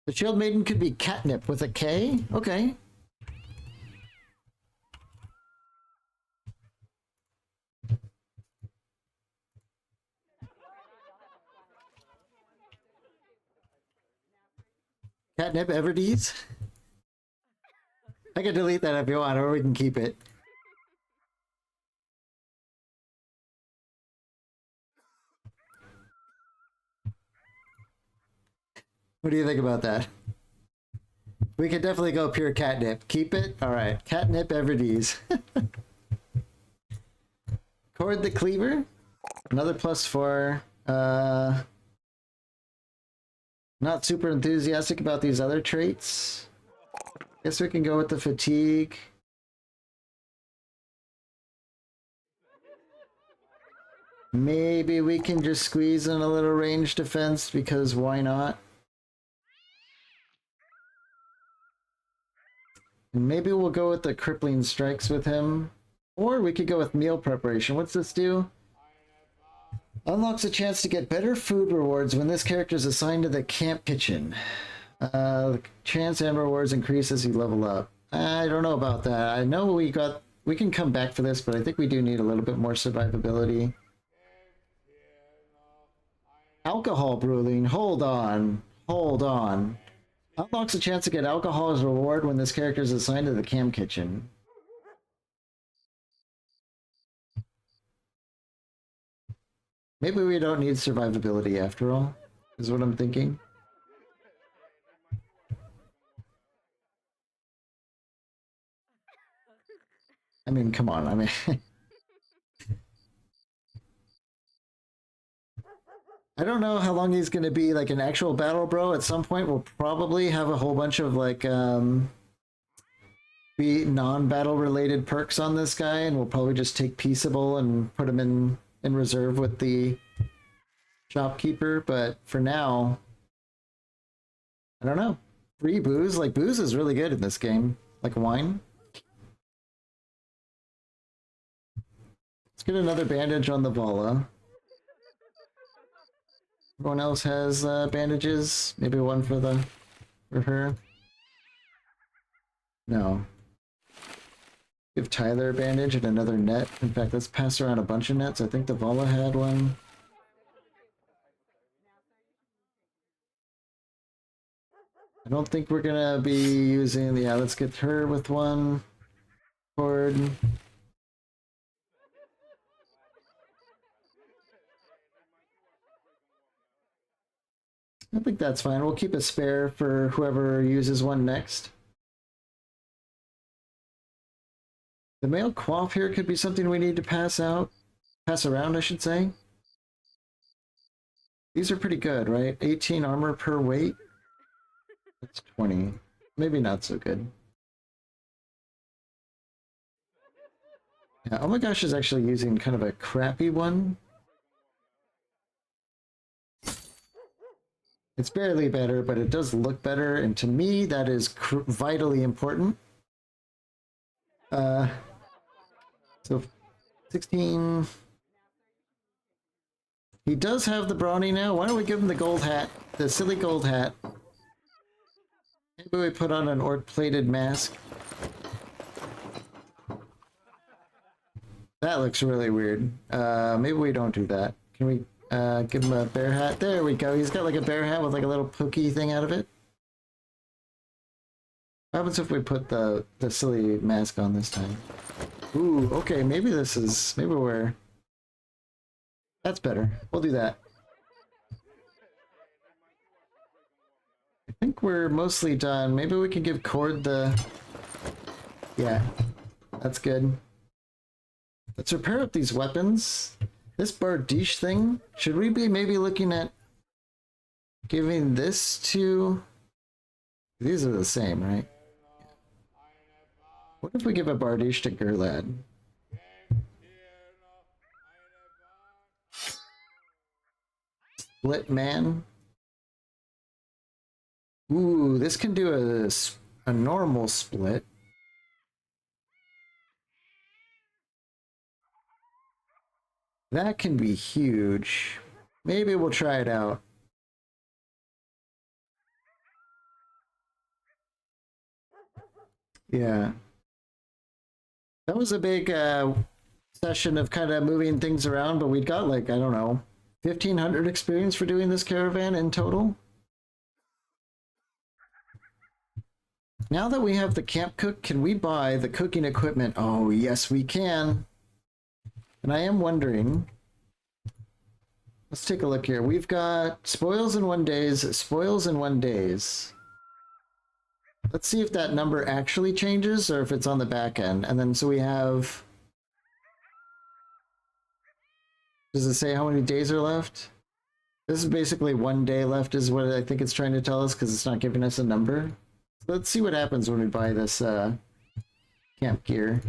The Shield Maiden could be Catnip with a K? Okay. Catnip Everdees? I can delete that if you want, or we can keep it. What do you think about that? We could definitely go pure catnip. Keep it? Alright. Catnip Everdees. Cord the Cleaver. Another +4. Not super enthusiastic about these other traits. Guess we can go with the fatigue. Maybe we can just squeeze in a little range defense because why not? And maybe we'll go with the crippling strikes with him. Or we could go with meal preparation. What's this do? Unlocks a chance to get better food rewards when this character is assigned to the camp kitchen. The chance and rewards increase as you level up. I don't know about that. I know we can come back for this, but I think we do need a little bit more survivability. Alcohol brewing. Hold on. Hold on. Unlocks a chance to get alcohol as a reward when this character is assigned to the camp kitchen. Maybe we don't need survivability after all, is what I'm thinking. I mean, come on, I mean... I don't know how long he's going to be like an actual battle bro. At some point, we'll probably have a whole bunch of like be non-battle related perks on this guy, and we'll probably just take Peaceable and put him in reserve with the shopkeeper. But for now, I don't know. Free booze, like booze is really good in this game, like wine. Let's get another bandage on the Vala. Everyone else has bandages. Maybe one for her. No. Give Tyler a bandage and another net. In fact, let's pass around a bunch of nets. I think the Vala had one. I don't think we're gonna be using... Yeah, let's get her with one. Cord. I think that's fine. We'll keep a spare for whoever uses one next. The male quaff here could be something we need to pass around, I should say. These are pretty good, right? 18 armor per weight. That's 20. Maybe not so good. Yeah, oh my gosh is actually using kind of a crappy one. It's barely better, but it does look better, and to me, that is vitally important. So, 16... He does have the brawny now. Why don't we give him the gold hat? The silly gold hat. Maybe we put on an orc-plated mask. That looks really weird. Maybe we don't do that. Can we... give him a bear hat. There we go. He's got like a bear hat with like a little pokey thing out of it. What happens if we put the silly mask on this time? Ooh, okay, maybe we're... That's better. We'll do that. I think we're mostly done. Maybe we can give Cord the... Yeah, that's good. Let's repair up these weapons. This Bardiche thing, should we be maybe looking at giving this to These are the same, right? What if we give a Bardiche to Gurlad? Split man. Ooh, this can do a normal split. That can be huge. Maybe we'll try it out. Yeah. That was a big session of kind of moving things around, but we'd got like, I don't know, 1,500 experience for doing this caravan in total. Now that we have the camp cook, can we buy the cooking equipment? Oh, yes, we can. And I am wondering, let's take a look here. We've got spoils in 1 days, spoils in 1 days. Let's see if that number actually changes or if it's on the back end. And then so we have, does it say how many days are left? This is basically 1 day left is what I think it's trying to tell us because it's not giving us a number. So let's see what happens when we buy this camp gear.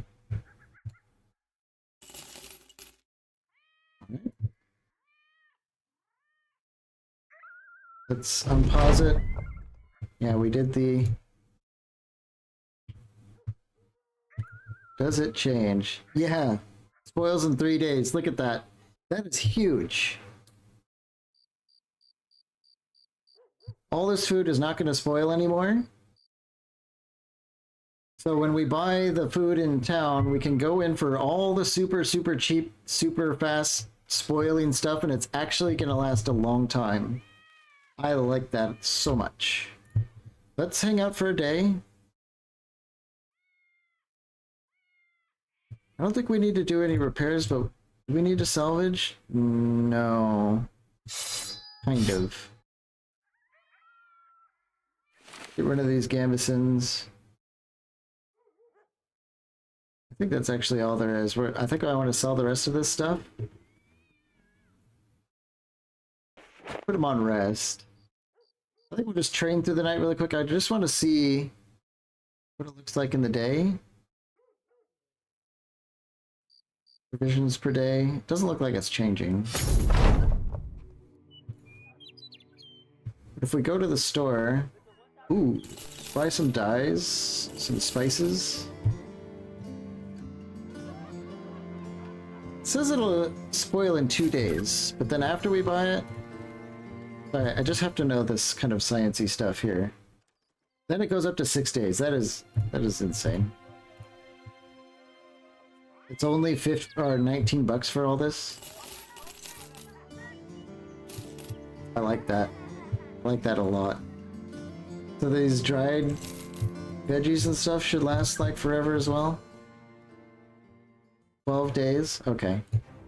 Let's unpause it. Yeah, we did the... Does it change? Yeah. Spoils in 3 days. Look at that. That is huge. All this food is not going to spoil anymore. So when we buy the food in town, we can go in for all the super cheap, super fast spoiling stuff, and it's actually going to last a long time. I like that so much. Let's hang out for a day. I don't think we need to do any repairs, but do we need to salvage? No. Kind of. Get rid of these gambesons. I think that's actually all there is. I think I want to sell the rest of this stuff. Put them on rest. I think we'll just train through the night really quick. I just want to see what it looks like in the day. Provisions per day. It doesn't look like it's changing. If we go to the store... Ooh, buy some dyes, some spices. It says it'll spoil in 2 days, but then after we buy it... Sorry, I just have to know this kind of sciencey stuff here. Then it goes up to 6 days. That is insane. It's only 19 bucks for all this. I like that. I like that a lot. So these dried veggies and stuff should last like forever as well. 12 days? Okay.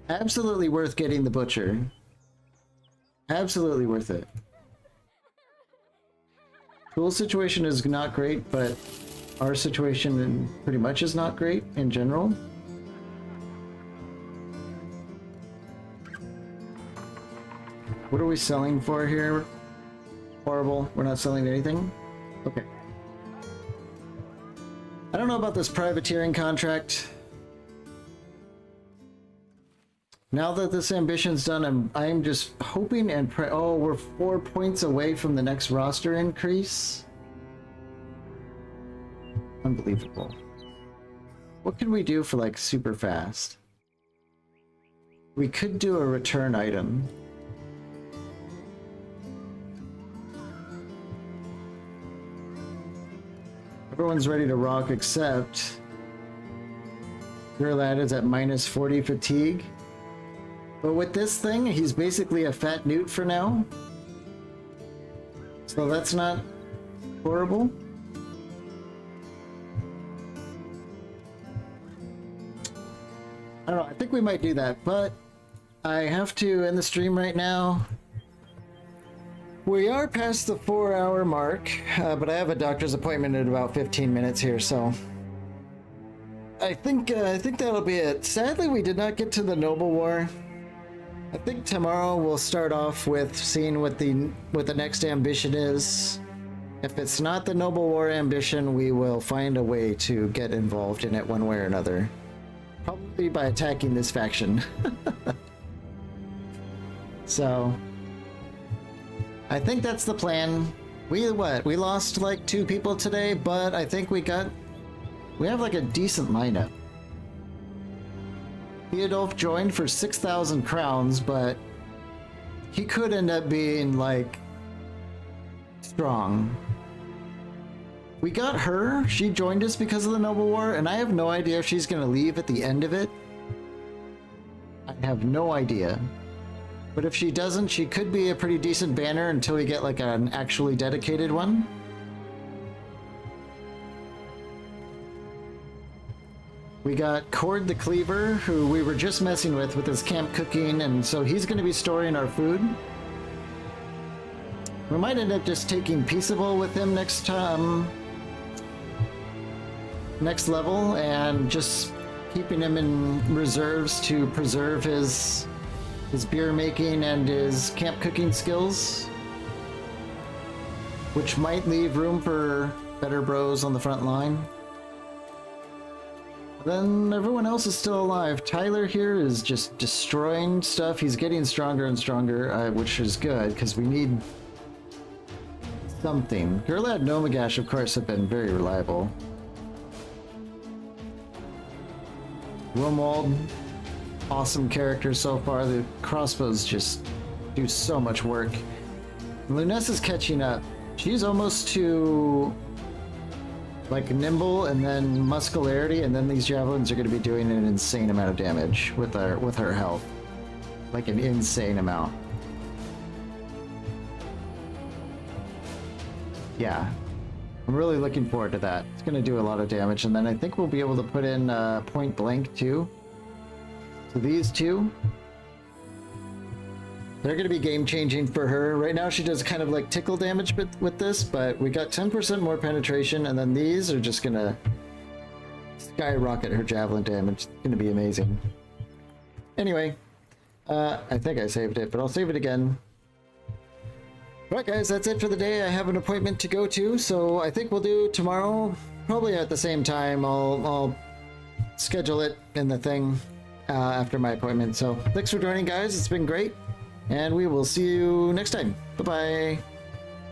Absolutely worth getting the butcher. Absolutely worth it. Tool situation is not great, but our situation pretty much is not great in general. What are we selling for here? Horrible. We're not selling anything? Okay. I don't know about this privateering contract. Now that this ambition's done, I'm just hoping and pray. Oh, we're 4 points away from the next roster increase. Unbelievable. What can we do for like super fast? We could do a return item. Everyone's ready to rock except Gurlad is at minus 40 fatigue. But with this thing, he's basically a fat newt for now. So that's not horrible. I don't know, I think we might do that, but I have to end the stream right now. We are past the 4-hour mark, but I have a doctor's appointment in about 15 minutes here, so I think that'll be it. Sadly, we did not get to the Noble War. I think tomorrow we'll start off with seeing what the next ambition is, If it's not the Noble War ambition, we will find a way to get involved in it one way or another. Probably by attacking this faction. So, I think that's the plan. We lost like 2 people today, but I think we have like a decent lineup. Theodulf joined for 6,000 crowns, but he could end up being like strong. We got her. She joined us because of the Noble War, and I have no idea if she's going to leave at the end of it. I have no idea. But if she doesn't, she could be a pretty decent banner until we get like an actually dedicated one. We got Cord the Cleaver, who we were just messing with his camp cooking, and so he's going to be storing our food. We might end up just taking Peaceable with him next level, and just keeping him in reserves to preserve his beer making and his camp cooking skills, which might leave room for better bros on the front line. Then everyone else is still alive. Tyler here is just destroying stuff. He's getting stronger and stronger, which is good because we need something. Gurlad and Nomagash, of course, have been very reliable. Romuald, awesome character so far. The crossbows just do so much work. Lunessa's catching up. She's almost to like nimble and then muscularity, and then these javelins are going to be doing an insane amount of damage with her health. Like an insane amount. Yeah. I'm really looking forward to that. It's going to do a lot of damage, and then I think we'll be able to put in point blank too. So these two, they're going to be game changing for her. Right now she does kind of like tickle damage with this, but we got 10% more penetration, and then these are just going to skyrocket her javelin damage. It's going to be amazing. Anyway, I think I saved it, but I'll save it again. Alright guys, that's it for the day. I have an appointment to go to, so I think we'll do tomorrow, probably at the same time. I'll schedule it in the thing after my appointment. So thanks for joining guys, it's been great, and we will see you next time. Bye bye.